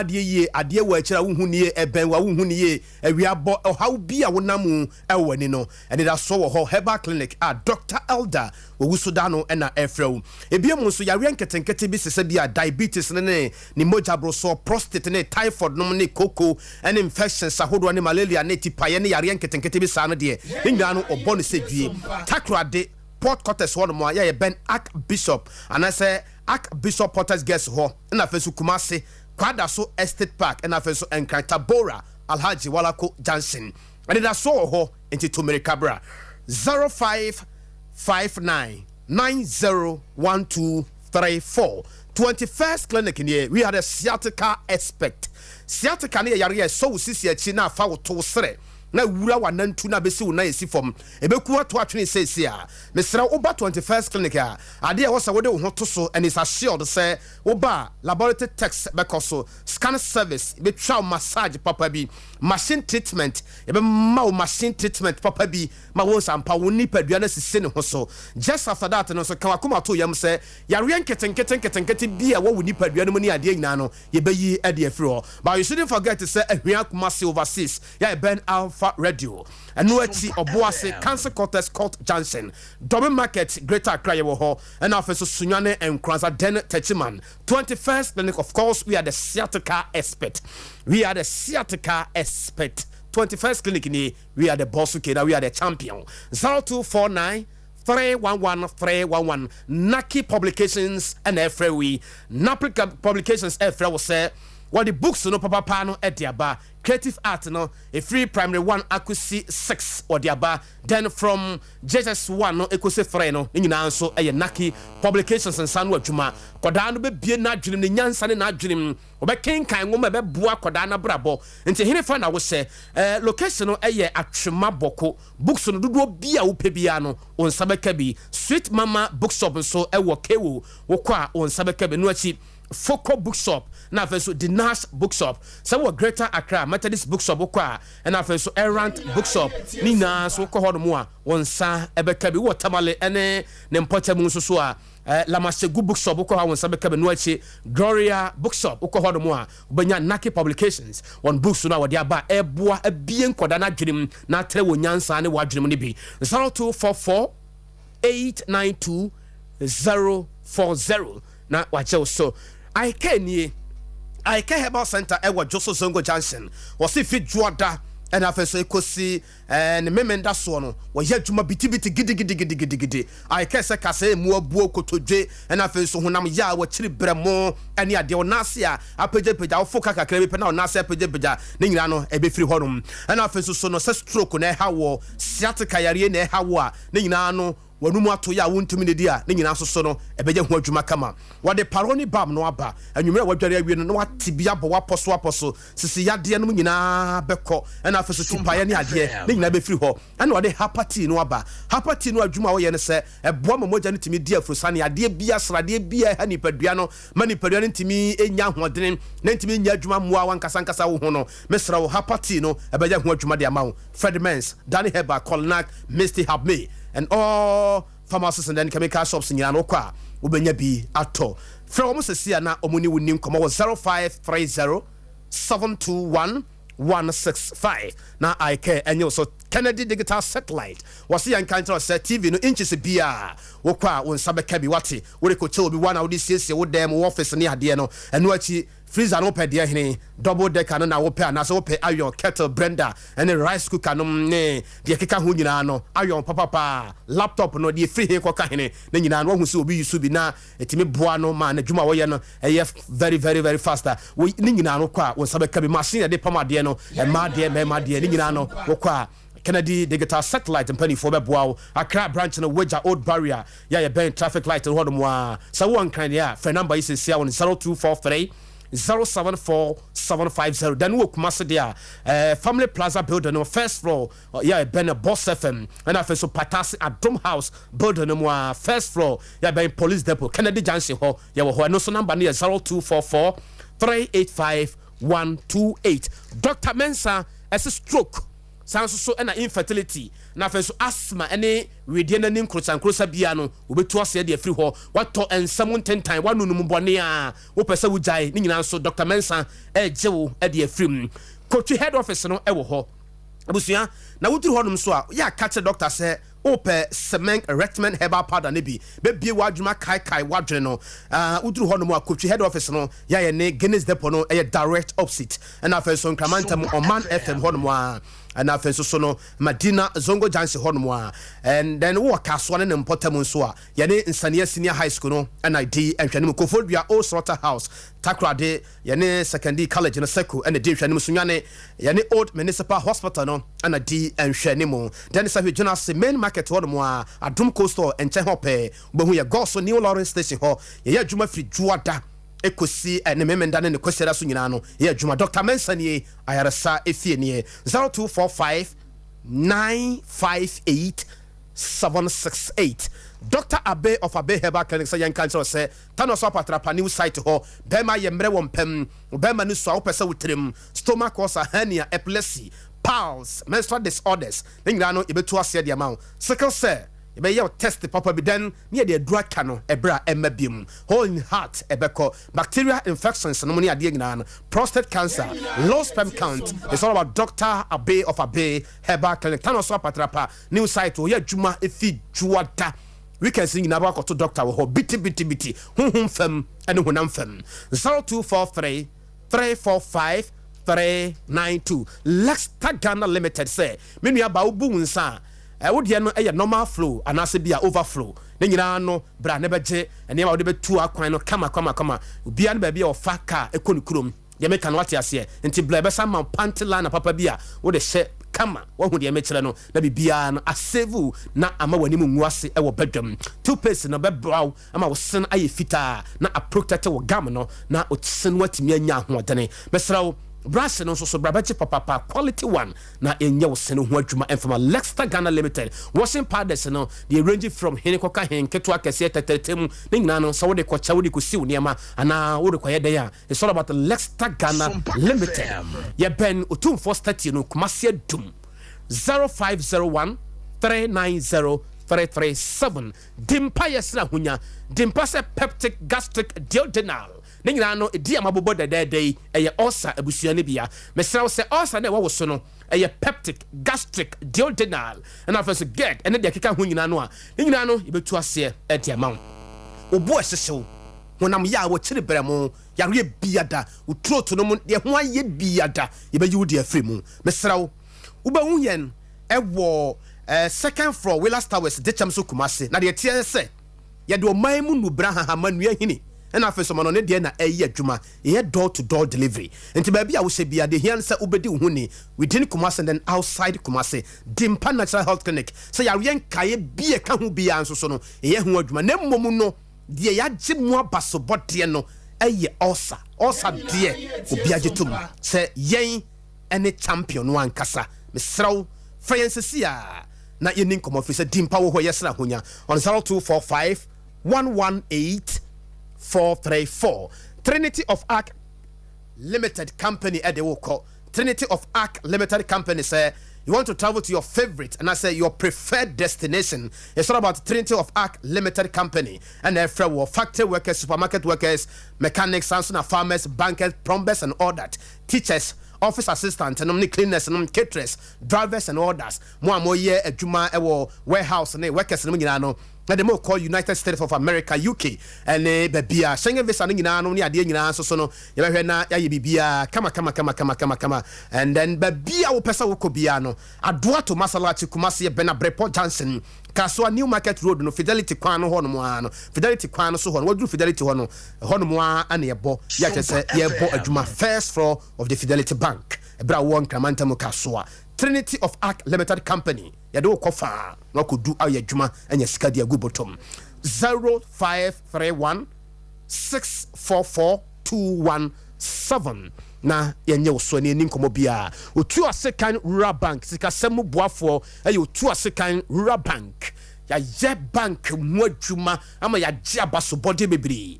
Speaker 1: ye adie wa chira unhu nie eben wa unhu nie awiabo how bia wonamu ewe no and it so ho Heba Clinic Dr. Elder Owusudano na Efrew ebiemu so yare nketenkete bi sese bia diabetes ne moja broso prostate ne typhoid no ne koko and infections ahodo ne malaria ne tipaye ne yare nketenkete bi sa no de nyina no obone sedwie takrade Port Quarters one more yeah Ben Archbishop and I say Archbishop Porter's guest ho na fesu Kumasi Kwada so Estate Park and afeso Enkranta Bora Alhaji Walako Johnson and it so ho into Tumeri Cabra 0559901234 21st clinic in here we had a sciatica expert sciatica ne yare so sisi achi na fa wo to sere na wura wanantu na besi wo na esi fom ebeku ato atwene sesi a mesra oba 21st clinic a ade wo sa wo de wo to so and is assured say oba laboratory tests bekoso scan service be twa massage papa bi machine treatment ebe ma machine treatment papa bi ma wo sampa wo ni padua na sisi ne ho so just after that no so kan akoma to yam say yare nketen bi a wo ni padua no mu ni ade nyina no ye bayi ade afiri ho but you shouldn't forget to say ahwia Kumasi overseas ya Ben Alpha Radio and no echi oboase Cancer Quarters Court Johnson Double Market Greater Accra wo ho and afeso Sunyane and Kranza Den Techiman 21st clinic of course we are the sciatica expert 21st clinic ni we are the boss we are the champion 0249 311 Naki Publications and Efrewe Naplica Publications Efrewe will say what the books no papa pano Ediaba creative art no a free primary 1 akusi 6 or diaba then from JS1 no ekusi 3 no nyina so Naki Publications and Sanwa Juma koda no be bie na adwenem ne nyansa ne na adwenem obekenkan ngoma be boa koda na brabo nti hene fa na wo se location no atwema boko books no dodo bia wo pebia no on sabeka bi Sweet Mama Bookshop so ewo kewo wo kwa on sabeka bi no achi Foco Bookshop na feso the Nash Bookshop so wo Greater Accra Methodist Bookshop okwa na feso Errant Bookshop ni na so ko hodo mu a wonsa ebeka bi wo tamale ene ne mpotamu so a Lamasegu Bookshop okwa wonsa beka be no achi Gloria Bookshop okwa hodo mu a obanya Naki Publications one books no wode aba eboa abie nkoda na dwenem na tere wo nyansa ne wadwenem ne bi 0244 892 040 na wache so I can Herbal Center ewa Joso Zongo Johnson was if it juada and after ekosi and memenda so no wo yadwuma bitibiti gidi I can say kase mu abuo kotodwe and after so honam ya wo chiri bremo ane ade wo nase a apeja wo foka kakra bi pe na wo nase apeja ne nyina no ebe firi honum and after so no se stroke na ha wo sciatica yare na ha wo a ne nyina no wanumu ato ya wontumi ne dia ne nyina so no ebeje ho adwuma kama wade paroni bam no aba anwumere wadware awie no watibia bo waposo sisi yade no nyina beko na afeso tupaye ne ade ne nyina be firi ho ana wade hapati no aba hapati no adwuma wo ye ne se eboa mamoja ne timi dia afrosane ade bia srade bia ha nipadua no manipadua ne timi enya hodene ne timi nya adwuma moa wankasa wo ho no mesra wo hapati no ebeje ho adwuma de ama wo Fredmans Danny Heba Colnac Misty Habme and all pharmacists and then chemical shops in Yanokwa, Ubenya B ato. From Moses na Omuni Winim Como 0530 721 165. Now I care and you so Kennedy Digital Satellite was the encounter set TV no inches bia wokwa won sabeka bi wate we ko che obi one out this year wo dem office ne ade no eno achi freezer no pɛ de hene double decker no na wo pɛ na so wo pɛ iron kettle blender and rice cooker no ne de keka ho nyina no iron papa laptop no de free he ko ka hene ne nyina no hu se obi yusu bi na etimi boa no ma na dwuma wo ye no very faster we ne nyina no kwa won sabeka bi machine de pama de no e ma de ne nyina no wo kwa Kennedy Digital Satellite and penny for Beboa, Accra branch in a Wedger Old Barrier, ya ben traffic light and Hodemwa. So one kind, yeah, for number is 0243 074750. Then we Kumasi there. Family Plaza building on first floor. Yeah, Ben Boss FM. And I so Patasi at Dome House building on first floor. Yeah, Ben Police Depot. Kennedy Jansi Ho. Yeah, we no so number near 0244 385 128. Dr. Mensa as a stroke. Sounds so and infertility. Na fe so asthma ene wedi na nim krosa bia no obetu ase de afiri ho wato ensam 10 time wanu no mbone a wo pese wo jai ni nyina so Dr. Mensa ejewo e de afiri coach head office no e wo ho abusua na wuduru ho no so a ya catch doctor say ope cement erectment herbal powder ne bi bebie wadwuma kai wadwene no wuduru ho no mo coach head office no ya ye ne Guinness Depot no e direct opposite na fe so nkramantam Oman FM ho no mo a and na fe so no Madina Zongo Jansi ho no mo a and then wo kaso ne mpotam so a ye ne Nsania Senior High School no and ID enhwane mo Kofodua Old Slaughter House Takrade ye ne Secondary College no Seku and the enhwane mo sunwane ye ne Old Municipal Hospital no and ID enhwane mo then say Jonas main market ho mo a Adum Coastal enche ho pe bohu ye Goso New Lawrence Station ho ye adwuma firi Juada ekosi ne memenda ne kwesera so nyina no ye adwuma Dr. Mensa nie ayaresa efie nie 0245 958 768 Dr. Abe of Abe Herbal Clinic say yan cancer say tano so patrapa new site ho bema ye mre wompem bema ni so opese wutrim stomach ulcer hernia epilepsy pals menstrual disorders nyina no ebetu ase de amount sickle cell ebe ye test papa bi den ne de adura ka no ebra emabim hole in heart ebeko bacterial infections no ne ade nyina no prostate cancer low sperm count. It's all about Dr. Abe of Abe Herbal Clinic tano so patrapa new site o ye adwuma efi juada we can sing na ba to doctor wo biti hum fam ene honam fam 0243 345 392 Lexta Ghana Limited say me nua ba obu nsa wo de no e normal flow anase bia overflow ne nyina no bra ne beje ene ma wo de betu akwan no kama obia no ba bia ofa ka ekonu kurom ye me kan wate ase nti bla be sa man pantila na papa bia wo de hye kama wo hu de me kire no na bibia no asevu na ama wani mu nwase e wo bedwam two pace no be braw ama wo sen aye fita na protect wo gam no na o sen watimi anya hoodene besrawo brass no so brabachi papa quality one na enye wo sen ho adwuma enfama Lexta Ghana Limited washing powders no they range from henikoka henketo akese tetetem ne nyina no so wo de kocha wo de kosi wo niam ana wo de koye den a it's all about the Lexta Ghana Limited ye ben otum for stati no kumase dum 0501 390 337 dimpa yesra hunya dimpa se peptic gastric duodenal ne nyina no edi amabobo dedede eye ulcer abusua ne bia mesra wo se ulcer na wo so no eye peptic gastric duodenal and after get ene de keka hu nyina no a ne nyina no ibetu ase e de amount obo ehyesew honam ya wo kire bremo yare biada wo throat no mu de ho aye biada ibeyi wo de afri mu mesra wo hu yen ewo second floor Willas Towers dechem so Kumase na de tie se ye de oman mu nubra ha manua hini na afeso no ne de na ayi adwuma ye door to door delivery enti ba bia wo se bia de hian se obedi wo huni within Kumase and then outside Kumase Dimpa Natural Health Clinic se ya yen kaye bia ka ho bia nso so no ye ho adwuma na mmom no de ya gye mu abaso bode no ayi ulcer de obi agetum se yen ene champion no ankasa mesraw Francesia na yenin komo fi se Dimpa wo ho yesra honya on 0245 118 434 Trinity of Arc Limited Company at the Woko. Trinity of Arc Limited Company say you want to travel to your favorite and I say your preferred destination. It's all about Trinity of Arc Limited Company and their factory workers, supermarket workers, mechanics, farmers, bankers, plumbers and all that. Teachers, office assistants and cleaners and caterers, drivers and orders. More year adwuma ewo warehouse and workers and nyina no. Na dem call United States of America UK and bebia Schengen visa no nyina no ne ade nyina so na ye behwe na ya bibia kama and then bebia wo pesa wo kobia no adoa to Masalachi Kumasi Bena Brepo Johnson Kaswa New Market Road no Fidelity Kwan no hono mo ano Fidelity Kwan no so hono wadu Fidelity hono mo ana ye bo ya kese ye bo adwuma first floor of the Fidelity Bank ebra won Kramanta mo Kaswa Trinity of Arc Limited Company yado kofa na kodu aye adwuma anya sika dia gu bottom 0531 644 21 957 na yenye oso ne ni nkomo bia otu asekan rural bank sika semu boafo ayi otu asekan rural bank ya ye bank mu adwuma ama ya gye abaso body bebre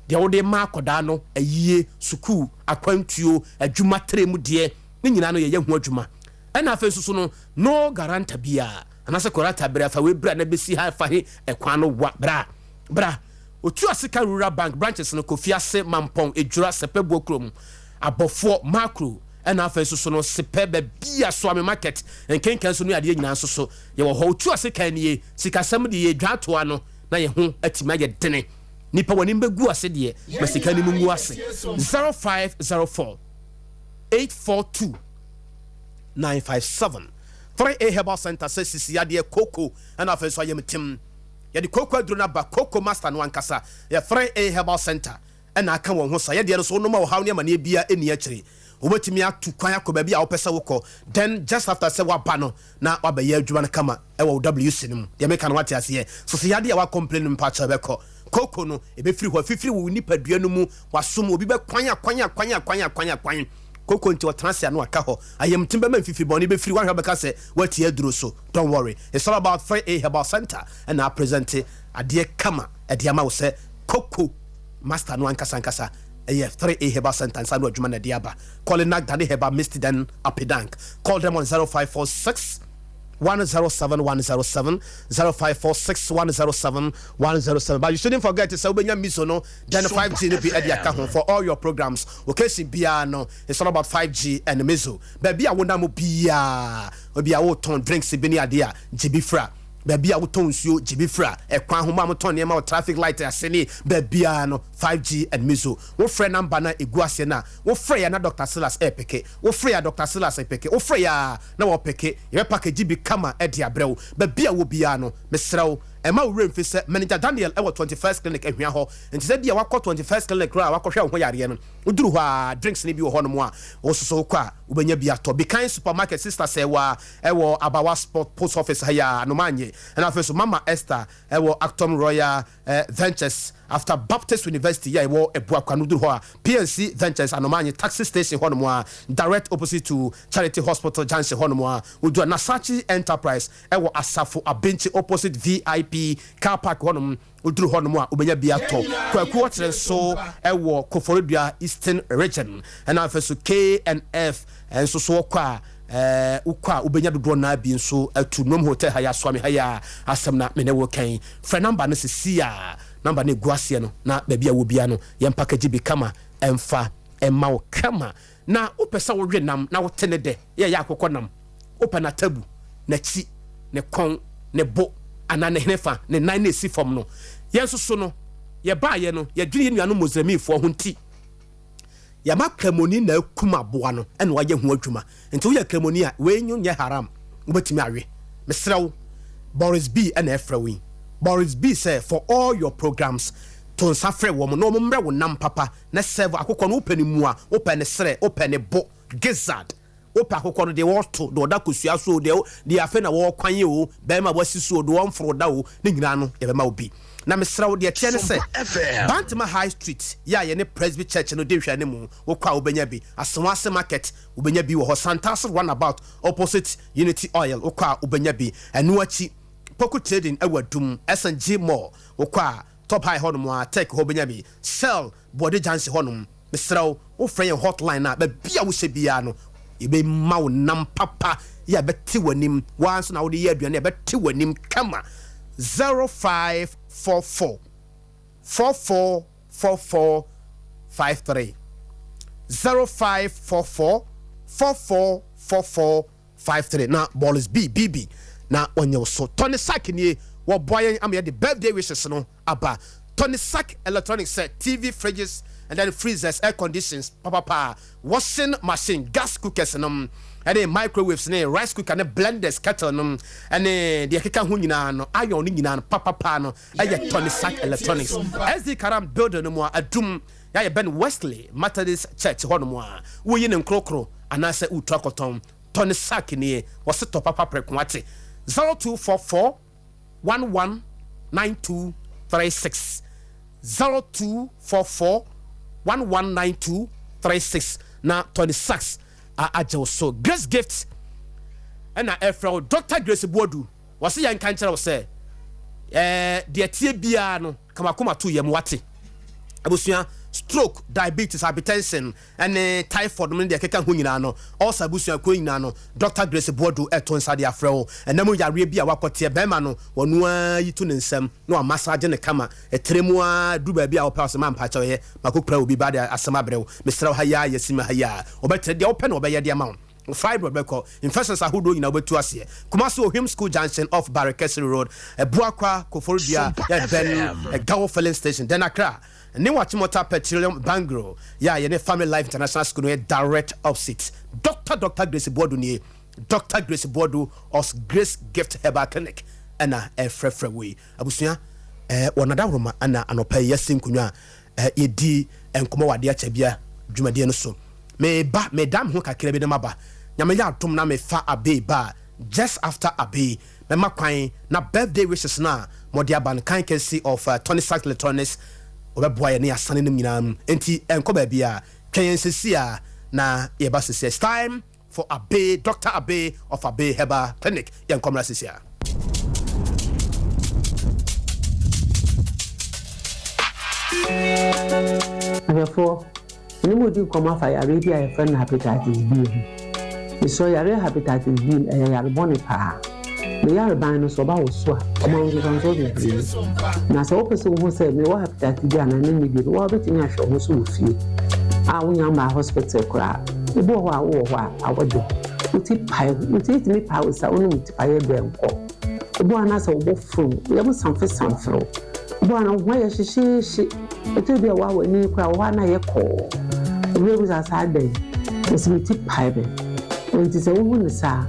Speaker 1: de wo de ma akoda no ayie suku akwantuo adwuma tremu de ni nyina no ye hu adwuma ena afa susu no garanta bia anase korata bra fa we bra na besi ha fa he ekwan no wa bra otu asekan rural bank branches no Kofi Ase Mampong Ejura Sepebu Okrom abofo macro ena afa so no sepebe bia so ame market enkenkan so no ade nyina so ye wo ho tu asekan nie sikasam de ye dwato ano na ye ho atima ye dene nipa woni mbegu ase de masika ni mungu ase 0504 842 957 3A Herbal Center says sisi ade koko ena afa so ayemtim ye de koko aduro na ba koko master no ankasa ye 3A Herbal Center ena aka won ho sa ye de no so no ma wo hawo ne ma ne bia eni akire obetimi atu kwan akoba bia wo pese wokọ then just after say waba no na waba ye adwuma na kama e wo WC nim de me kan wate ase so se yade wa complain mpa cha beko koko no e be free ho fifiri wo nipa dua no mu wasom obi be kwan koko nti watrase no aka ho ayem timbe man fifi boni be free wa hwa beka se wati aduro so don't worry it's all about 3A Herbal Center and I present Adea kama Adea ma wo se koko master no ankasa 3A Herbal Center and Sanu Jumana Diaba. Calling Nag Dani Heba Misty then Apidank. Call them on 0546 107 107 0546 107 107. But you shouldn't forget to say Ubenya Misono then 5G be Adea Akye for all your programs. Okay, see Biano. It's all about 5G and Mizo. Baby, I wonder mo Bia. Obi a ton drinks Bini Adea Jibifra. Baby, I will tone you, Jibifra, a Kwan Humaton, Yama traffic light, Seni, Babiano, 5G and Mizo. What friend Nambana Iguasiana, what Freya, Dr. Silas Epeke, what Freya, Dr. Silas Epeke, what Freya, no Peke, your package Jibi Edia Breu, Babia Wubiano, Mr. Emma Rimfis, Manager Daniel, our 21st clinic at Miaho, and said, Dia Wako 21st clinic, Wako Hoyarian, Udruha, drinks Nibu Honmoa, also so qua, Ubenya Biato, be kind supermarket sister Sewa, Ewo Abawa Sport Post Office Haya, Nomanye. And after Mama Esther, I will Acton Royal Ventures after Baptist University. I will a Buakanuduha PNC Ventures and Omani taxi station Honmoa, direct opposite to Charity Hospital Jansi Honmoa. We do a Nasachi Enterprise. I will Asafu Abinchi opposite VIP car park Honum. Udru Honmoa, Ubenya Biato, Quarter so Ewo Koforibia Eastern Region, and after KNF and so qua. Ukwa ubenya dodo na bi nso atu nom hotel haya swami haya asem na me ne wo kan fra number no sia number ne guase no na ba bia wo bia no yem package bi kama emfa emma wo kama na opesa wo nam na wo tene de ye ya akokọ nam open na tabu na chi ne kon ne bo ana ne hnefa ne nan na si fom no yenso so no ye ba ye no ye dwene nuano mozamifo ho nti ya makremoni na kuma boa no ene waye hu adwuma nti wo ya kremoni a we nyu nye haram ubetimi awe mesrew Boris B and Efrawi Boris B say for all your programs to nsafre wo no mo mre wo nam papa na serve akokọ no open mu a open ne sre open ne bo gizzard open akokọ no de woto do da kosua so de afa na wo kwan o be ma wasi so do won fro da o ne nyina no ye be ma obi na mesrawo de tie ne se Bantima High Street ya ye ne Presby Church no de hwane mu wo kwa obenya bi Asewase Market obenya bi wo ho Santas runabout opposite Unity Oil wo kwa obenya bi enu achi Poku Trading ewadum SNG Mall wo kwa Top High honum a tech obenya bi Sell Body Jansi honum mesrawo wo frɛ hotline na ba bia wo se bia no ibe ma wo nam papa ya beti wanim wanso na wo de ye aduane beti wanim kama 0544 444453 0544 444453 na ball is BBB na onye so Tony Sack ni wo boy am the birthday wishes no aba Tony Sack Electronics set TV fridges and then freezers air conditions papa washing machine gas cookers and microwaves ne rice cooker ne blenders kettle and the keka ho nyina no iron nyina no papa no aye Tony Sack Electronics SD Karam building no mo adum ya Ben Wesley Methodist Church ho no mo a wo yi ne nkrokro anase utrakoton Tony Sack ne wo se to papa prekwate 0244 119236 0244 119236 0244 na 26 agye so Grace Gift ɛna ɛfrɛ Dr. Grace Bodu wɔse yɛn kan kyerɛ wo sɛ deɛ tie bia no kamakoma to yɛm wate abusua stroke diabetes hypertension and typhoid no deɛ keka ho nyinaa no also abusua ko nyinaa no Dr. Grace Bodu ɛto nsa de afrɛ wo ɛnam yare bi a wakɔte bɛma no wɔno a yitu ne nsɛm na wa massage ne kama ɛtremu a du ba bi a wɔpɛ asɛm ampa kyɛw yɛ makokura obi ba de asɛm abrɛw mesrɛ ha ya yɛsima ha ya wɔbɛtre deɛ wɔpɛ no wɔbɛyɛ de ama wo fibroid beko infections ahodo nyina obetu ase Kumasi Ohim School Junction off Barikesi Road Buakwa Koforidua Ben Gawo filling station then Accra ne Wachimota Petroleum Bangro ya ye ne Family Life International School no direct opposite Dr. Grace Bodu ni Dr. Grace Bodu os Grace Gift Herbal Clinic ana frefre we abusua wonada roma ana anopa yesin kunwa yedi enkomo wade acha bia dwumade no so me dam ho kakra bi na maba nyame ya atom na me fa abe ba just after abe me makwan na birthday wishes na modi aban kan kesi of 26 electronics obeboa ye ne asane nim nyinam enti enko ba bia twen sesi a na ye ba sesi it's time for Abe Dr. Abe of Abe Herbal Clinic ye enkomra sesi a
Speaker 10: therefore anybody come off Arabia a friend hepatitis B. So yare hepatitis B yare boni pa. Me yare ban so ba wo so among the consult please. Na so person who say me wa hepatitis B na me bi wo betimi ahwe ho so fie. A wo nyamba hospital kra. E bo ho a wo ho a awodo. Uti me pa wo sa onu uti pa ye be nko. E bo ana so wo fru. Ye mo sanfro. Bo ana wo ye hyehyehye. Eto bi a wa wani kra wo na ye ko. We was outside there. It's me tip pipe. When it is a woman, sir.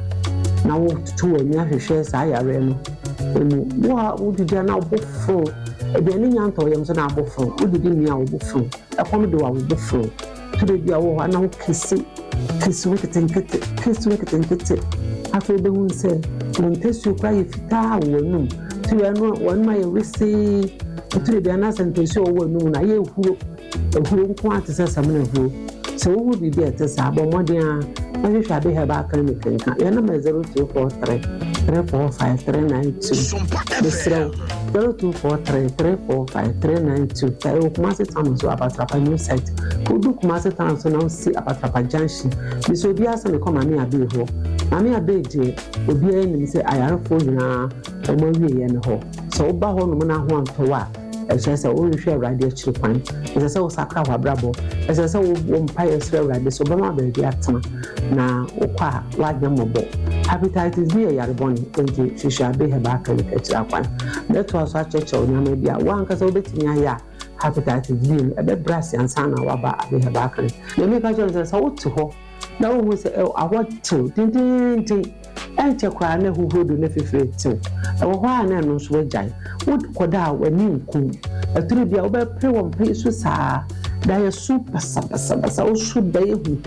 Speaker 10: Now, two and you shares I are in. What would you now book for? A beginning young toyams and our buffalo. Would you give me our buffalo? A commodore will buffalo. To the dear one now kiss wicked and get it. Kiss wicked and get it. After the woman said, when test you cry if you die, will know. To your one my receipt. To the announcement and to show one noon. I hear who. Who want to say something who so who would be there to say about more than I shall be Herbal Clinic. Your number is 0243 345 392. 0243 345 392. I will Kumasi Town so about Trapa new site. Who do Kumasi Town so now see about Trapa Junction. This will be as I come Mammy Abe ho. Mammy Abe will be in say I are for now or more and ho. So Baho no man want to what. As I say, we share radio children. As I say, we sakra wabrabo. As I say, we umpire share radio. So, Bama baby at na ukwa wajya mobo. Hepatitis B yare boni. Enti shisha be Herbal Clinic echira kwan. That was a church on yame bia. Wan kasa obetinya ya hepatitis B. Ebe brasi ansana waba Abe Herbal Clinic. Yame kajo nse sa wotu ho. Na wo se awotu tin. Enche kwa na huhudu na fifetu. Ewo hwa na no so agyan. Wod koda wani nku. Aturu bia wo be pre wo mpe so saa. Da ye super saba wo so da ye hu.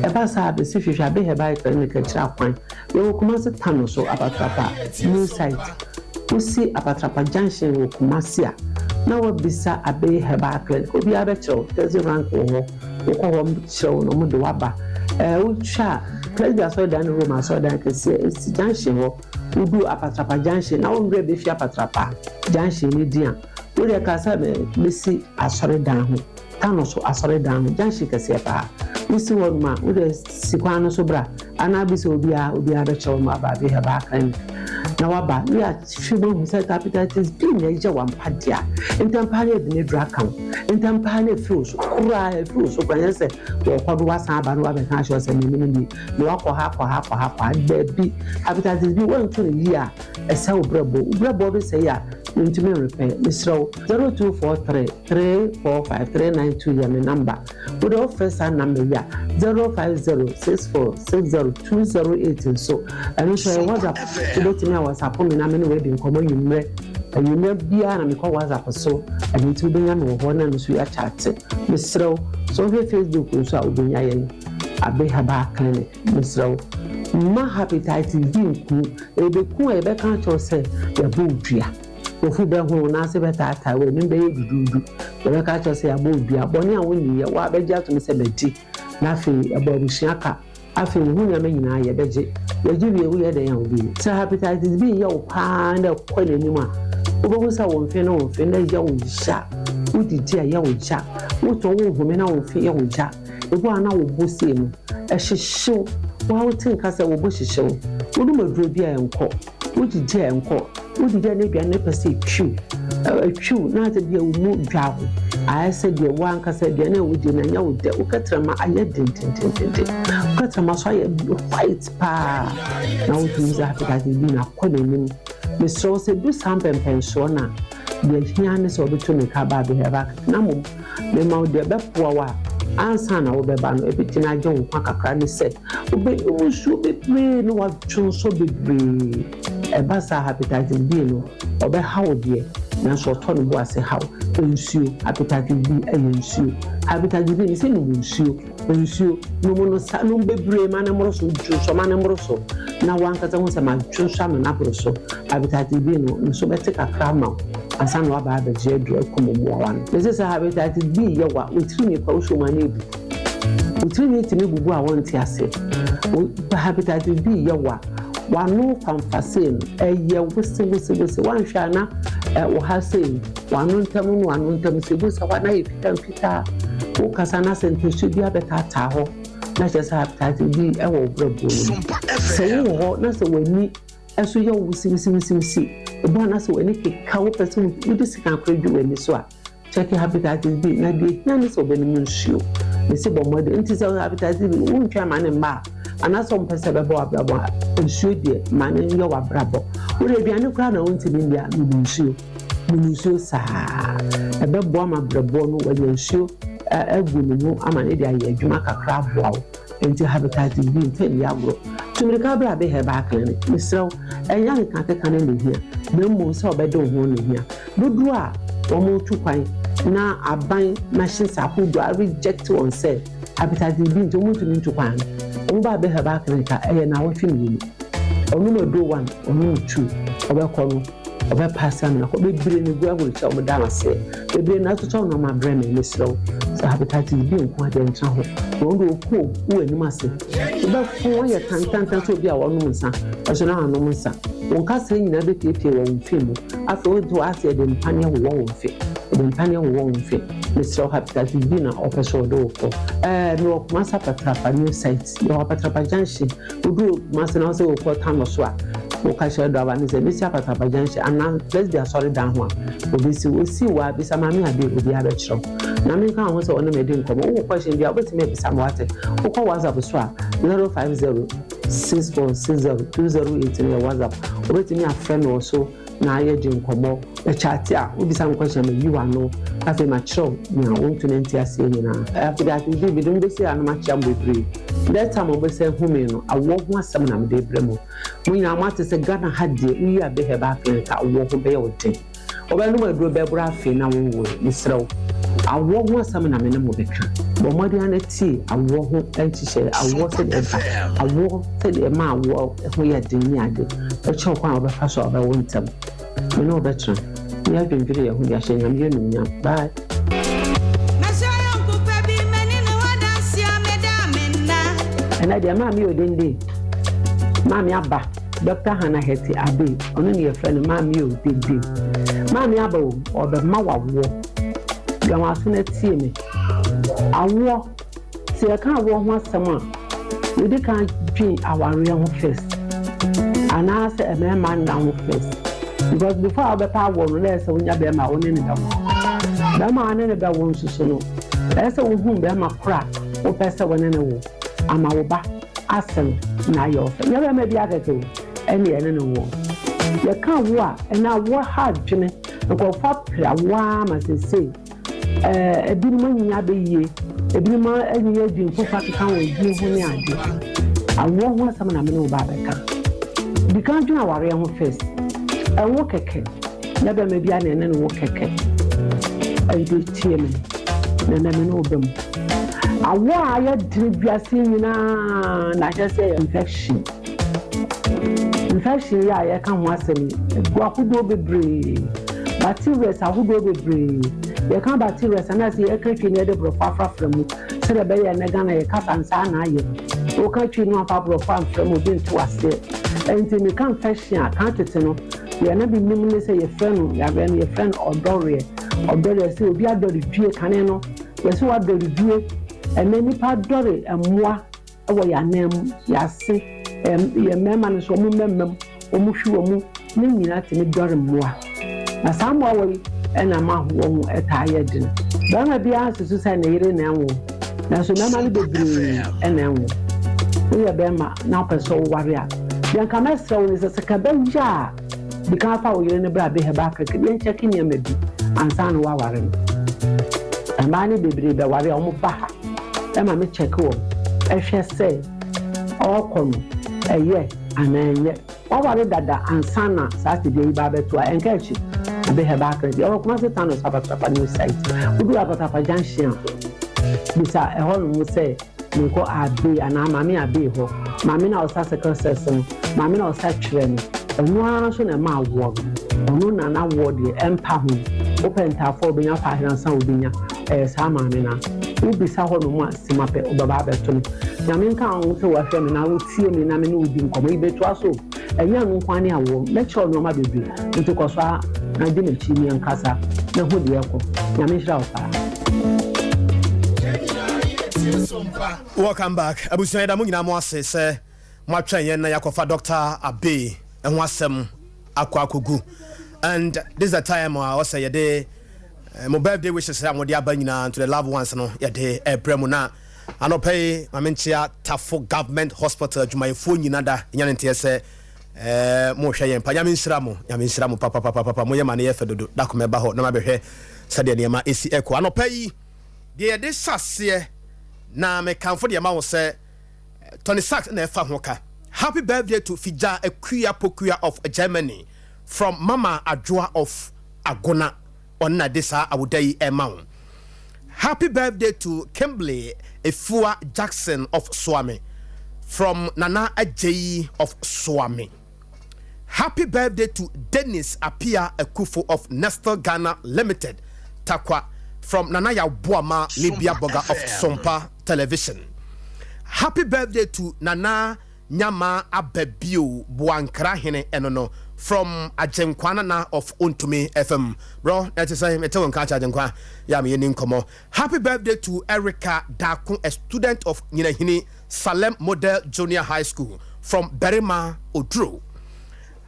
Speaker 10: E ba sa be si hwehwa be Herbal Clinic kira kwan. Ye wo kuma se tano so abatrapa new site. Wo si abatrapa junction wo kuma si a. Na wo bisa Abe Herbal Clinic. Obi abecho tezi rank wo. Wo ko wo mchew no mu de waba. Wo twa President so dan Roma so dan kese junction ho udu apatrapa junction na won be fi apatrapa junction ni dia we dey kasa be si asore dan ho tano so asore dan ho junction kese pa we si won ma we dey sikwano so bra ana bi so obi a be chewo ma ba be Herbal Clinic na waba we a fibo hu say hepatitis B na je wan padia entampane de ne drug kan entampane fru so kura fru so kwanye se wo kwado wasan aba no wa be kan sho se ni ni no akwa ha baby hepatitis B won to yi a ese obrabo be say ya ntumi repair misro 0243 345 392 ya me number we the first number ya 05064602018 so and so WhatsApp me WhatsApp me na me no we bin komo yimre ayime bia na me ko WhatsApp so and it be ya no ho na no so ya chat misro so we Facebook so obenya yen Abe Herbal Clinic misro ma hepatitis B ku ebe ku ebe kan cho se ya bo dua ofu be ho na se betata we nim be dududu we ka cho se abo bia boni a woni ye wa beja to me se beti na fe ababusua ka afi hu nyame nyina ye beje ye ji bi ye de ya obi se hepatitis B ye o pa na kwa nanim a obo sa won fe na won fe na ye won sha udi ti ye won sha wo to wo hu me na won fe ye won sha ebo ana wo bosie no ehyehyw wa wo tin ka se wo bo hyehyew wo dum aduro bia enko wo ji je enko wo di de na bia na pese twu na te bia wo mu dwa ho I said the one can say the name with the Nanya with the Ukatrama. I had Ukatrama, so I fight pa. Now to use hepatitis B na calling Miss Rose do something pensiona. The Hianis or between Kaba be have Namu. The mouth the Bepoa. Answer now, Bebano, everything I don't want a cranny said. Obey, you should be free, no one so be free. A bassa hepatitis B, no, or how dear. Na so to no bo ase how ensuo hepatitis B ensuo hepatitis B ni se no ensuo no mo no sa no bebre ma na moro so ma na moro so na wan ka ho se ma twoswa ma na boro so hepatitis B no so bete kakra ma asa no aba ba je dro komo mo wan ne se hepatitis B ye wa otiri ni pa wo so ma na ebu otiri ni timi bubu a won ti ase hepatitis B ye wa wano fanfasin eye wose wan hwa na wo ha sei wano ntam se bu sa wana ifita wo kasa na sentesu bia betata ho na je sa hepatitis B e wo brabo se wo na se wani eso ye wisi ebo na se wani ke ka wo person wo disi kan kredu wani so a check hepatitis B na de hia ne so beni munsuo ne se bomode nti se hepatitis B wo ntwa ma ne ma anaso mpese bebo abrabo ensuo de mane ye wabrabo wo de biane kra na wonti bia munsuo sa ebebo amabrabo no wa ensuo agu ne mu amane de aye adwuma kakra boawo enti hepatitis B nteni agro tumrika bra be heba clinic misraw enya ne kan ne hia be mo se obedo ho ne hia dodo a wo mo tukwan na aban machines akodo a reject on say hepatitis B nto mo tumi tukwan Umba be heba clinica na wa fini onu no do 1 onu 2 obekono obe pasam na ko be bire ni gwa ho cha omoda ase be bire na to no ma bre me lesro so hepatitis B nko ade ntra ho onu ko wo anim ase be fun ye tantan so bi a wonu nsa so na anu nsa won ka se nyina be pie won fimu afa o do ase de mpane ho won fi de mpane ho won fi lesro hepatitis B na opeso do ko no masa patrapa new site no patrapa junction udu masa na so ko tano so a o ka she do aba ni se bisi patrapa junction ana let's be sorry down ho obisi o si wa bisa mami ade obi aba chiro na me kan ho se ono me de nkomo wo question bia obeti me bisa mo ate wo ko WhatsApp so a 05064602018 ya WhatsApp obeti me afre no so na aye de nkomo e chat a obisa mo question me you no afi ma chiro ni a wontu nenti ase ni na hepatitis B bidum besi an ma chiam bebre that time obese hu me no awo ho asem na me de bremo mo nya ma te se Ghana hadie wi a be heba ka awo ho be ye wote obanu ma duro be bra afi na wo misrew awo ho asem na me ne mo beka bo modi an ti awo ho enchiche awo se de ba awo se de ma awo ho ye de ni ade e che kwa obefa so obe wontam me no betra ya dwendwere ya hu ya hyenyam ye nunya bye na dia mami odende mami aba Dr. Hannah Adea Akye onu ne friend mami odende mami aba o be ma wawo ya waso na tie me awo se ya kan awo ho asem a we dey kan dwen aware ho first ana se emema na ho first because before I be pa wo no na se onya be ma woni ne da wo da ma ne be wo nsusu no ese wo hu be ma kra o pese woni ne wo ama wo ba asem na yo fe ya be ma bi aketo ene ene no wo ya kan wo a na wo ha dwene ko fa pra wa ma se se ebi mo nya be ye ebi mo enyi ye din ko fa kan wo di ho ni ade awo ho asem na me no ba be kan bi kan dwena ware ho first wo keke na be ma bi ana ene no wo keke ai do tie me na me no obam awa ya dribiase nyina na just say infection ya kan ho asem gwa kudo bebre materials ahodoɔ bebree yɛka materials anase yɛka twi ne de borɔfo afrafra mu sɛdeɛ bɛyɛ ne Ghana yɛkasa nsaa na ayɛ woka twi no afa borɔfo amfra mu obi nto aseɛ ɛnti meka mfɛhye a ka tete no yɛna bi nim ne sɛ yɛfrɛ no yɛabɛ no yɛfrɛ no ɔdɔreɛ sɛ obi adɔre due kane no yɛsɛ wadɔre due ɛnɛ nipa dɔre mmoa ɛwɔ yɛanan mu yɛase yɛ mmarima no so ɔmo mmɛmmam ɔmo hwi wɔ mu ne nyinaa tumi dɔre mmoa na saa mmoa wɔ yi ɛna ma ahoɔ mu ɛtaa yɛ den bɛrima biara susu sɛ ne yere na ɛnwo nanso mmarima no bebree ɛna ɛnwo woyɛ bɛrima na wopɛ sɛ woware a yɛnka mɛsrɛ wo ne sɛ sɛ ka bɛgya a bi ka fa wo yere no berɛ a bɛhɛ baakɛkɛ yɛnkyɛke nneɛma bi ansa na woaware no mmaa no bebree bɛware a ɔmo ba ha ɛma me kyɛke wɔ ɛhwɛ sɛ ɔkɔ no ɛyɛ anaa ɛnyɛ waware dada ansa na saa te deɛ yi ba bɛto a ɛnka akyi abɛhɛ baakɛkɛ deɛ ɔkoma se tano so apatrapa new site wodu apatrapa junction a bisa ɛhɔ no mu sɛ menkɔ abe anaa maame abe hɔ maame na ɔsa second sex no maame na ɔsa twerɛ no ɛno ara nso na ɛma awoɔ no ɔno na n'awoɔ deɛ ɛmpa ho wopɛ ntaafoɔ wobɛnya fa ahenansa wobɛnya ɛyɛ saa maame na wobisa hɔ no mu a simapɛ wobɛba abɛto no nyame nka wo sɛ wahwɛ me na wotie me na me ne wodi nkɔmmɔ yi bɛtoa so ɛnyɛ no nkwa ne awoɔ mɛkyerɛ nneɔma bebree nti kɔ so a na de m'akyi ne nkasa na ho deɛ ɛkɔ nyame nhyira wo paa.
Speaker 1: Welcome back. Abusua da mo nyina mo ase se mo atwen yen na yakofa Dr. Abe ehun asem akwakogu. And this is the time I also yede mo birthday wishes am de aba nyina to the loved ones no yede ebremu na anopay mamenchia Tafo Government Hospital adwumayefo nyina da nya nte se mo hwe yen pa nyame nsira mo papa mo yema na ye fedodo da ko meba ho na mabehwe sade ne ma esi eko anopay de yede sase na me kanfo de ma wo se Tony Sachs na efa ho ka. Happy birthday to Fija Pokua of Germany from Mama Adjoa of Agona on Nadesa Awudai Emau. Happy birthday to Kimberly Efua Jackson of Swami from Nana Ajayi of Swami. Happy birthday to Dennis Apia Ekufu of Nestor Ghana Limited Takwa from Nanaya Buama Libya Boga of Sompa Television. Happy birthday to Nana Nyama Abebio Buankra Hene Enono from Ajenkwana of Untumi FM. Bro, that is a metal and catch Ajenkwa. Yami Ninkomo. Happy birthday to Erica Dakun, a student of Ninahini Salem Model Junior High School from Berima Odro.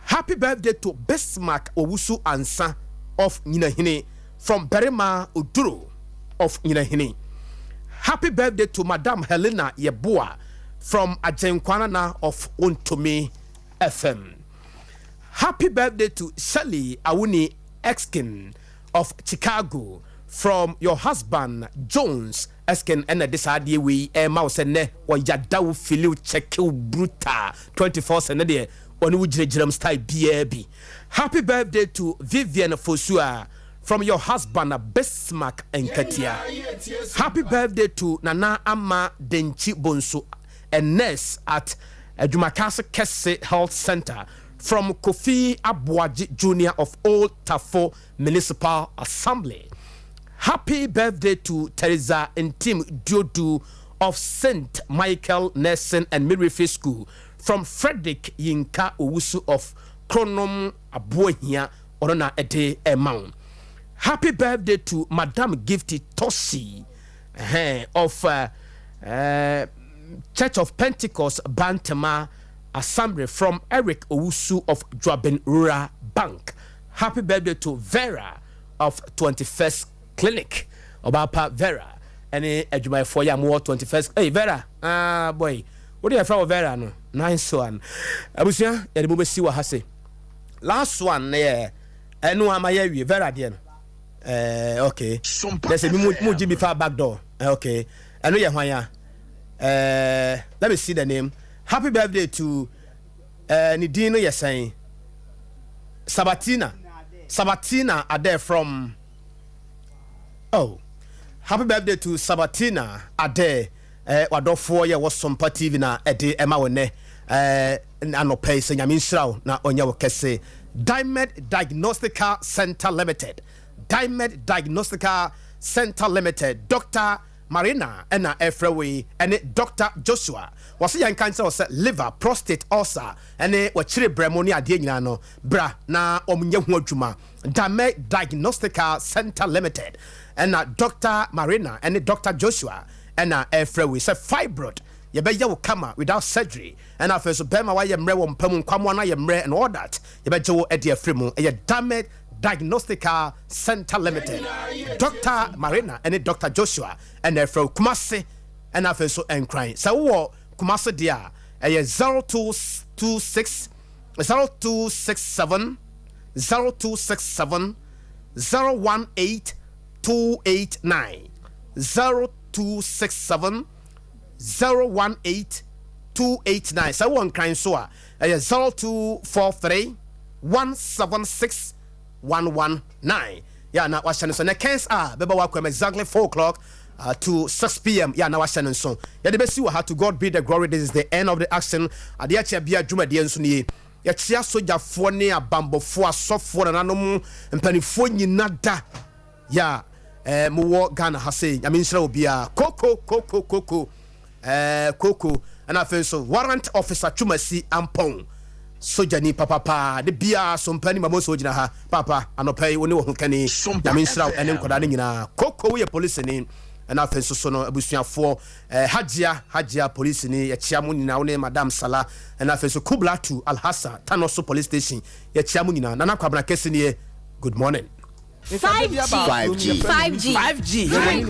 Speaker 1: Happy birthday to Bismarck Owusu Ansa of Ninahini from Berima Odro of Ninahini. Happy birthday to Madame Helena Yeboa from Ajenkwana of Untumi FM. Happy birthday to Shelly Awuni Exkin of Chicago from your husband Jones Exkin and decided we mouse and ne or Yadau Filiu Chekiu Bruta 24 Senede on Ujram style BAB. Happy birthday to Vivian Fosua from your husband Bismarck and Katia. Happy birthday to Nana Amma Denchi Bonsu, a nurse at Jumakasa Kese Health Center from Kofi Abuaji Jr. of Old Tafo Municipal Assembly. Happy birthday to Teresa and Tim Diodu of St. Michael Nursing and Midwifery School from Frederick Yinka Owusu of Kronom Abuahia Orona Ede Emang. Happy birthday to Madame Gifty Tosi of Church of Pentecost Bantama Assembly from Eric Owusu of Dwaben Rural Bank. Happy birthday to Vera of 21st Clinic. Obapa Vera. Any Ejumai for ya more 21st. Hey Vera. Boy. What do you have Vera no? Nice one. Abusia, ya the see what I say. Last one yeah. Enu amaye Vera again. Okay. There's a muji before back door. Okay. I know ya. Let me see the name. Happy birthday to Nidino you're saying Sabatina Adea from happy birthday to Sabatina Adea wado 4 year was Sompa TV na Ede Emma wone anopay se nyame nhyiraw na onya wo kese Diamond Diagnostical Center Limited. Diamond Diagnostical Center Limited. Dr. Marina and Efrewe and Dr. Joshua. Was a young cancer was liver, prostate, ulcer, and a chiri bremoni adienano, bra na omnyehujuma. Diamond Diagnostical Center Limited. And Dr. Marina and Dr. Joshua and Efrewe say fibroid. You better will come without surgery. And after so Bema, why you mre pamun kwamwana you mre and all that. You better go at your free a damaged Diagnostical Center Limited. Dr. Marina and Dr. Joshua and Efrewe Kumasi and after so and crying. So what Kumasi dia a 0226 0267 0267 018 289 0267 018-289. So one crime so 0243 176 119. Yeah, now what's so the cans are beba welcome exactly 4 o'clock to 6 p.m. Yeah, now what's so yeah, the best you have to God be the glory. This is the end of the action. Adea Akye Abia Juma de nso ni ya chia soja fo ne abambo fo asofo na nanom mpanifo nyina da ya muwo Ghana ha say ya menhira obia koko Koko and I feel so warrant officer Chumasi Ampong soja ni papa de bia so mpani mamo soja ha papa anopai woni wo kani na menhira ene nkoda ne nyina Koko we police ni and I feel so no abusuafo Hajia police ni ya chiamu nyina woni madam Sala and I feel so Kubla to Al Hassan Tanoso police station ya chiamu nyina na Kwabena kesi ni good morning
Speaker 13: 5G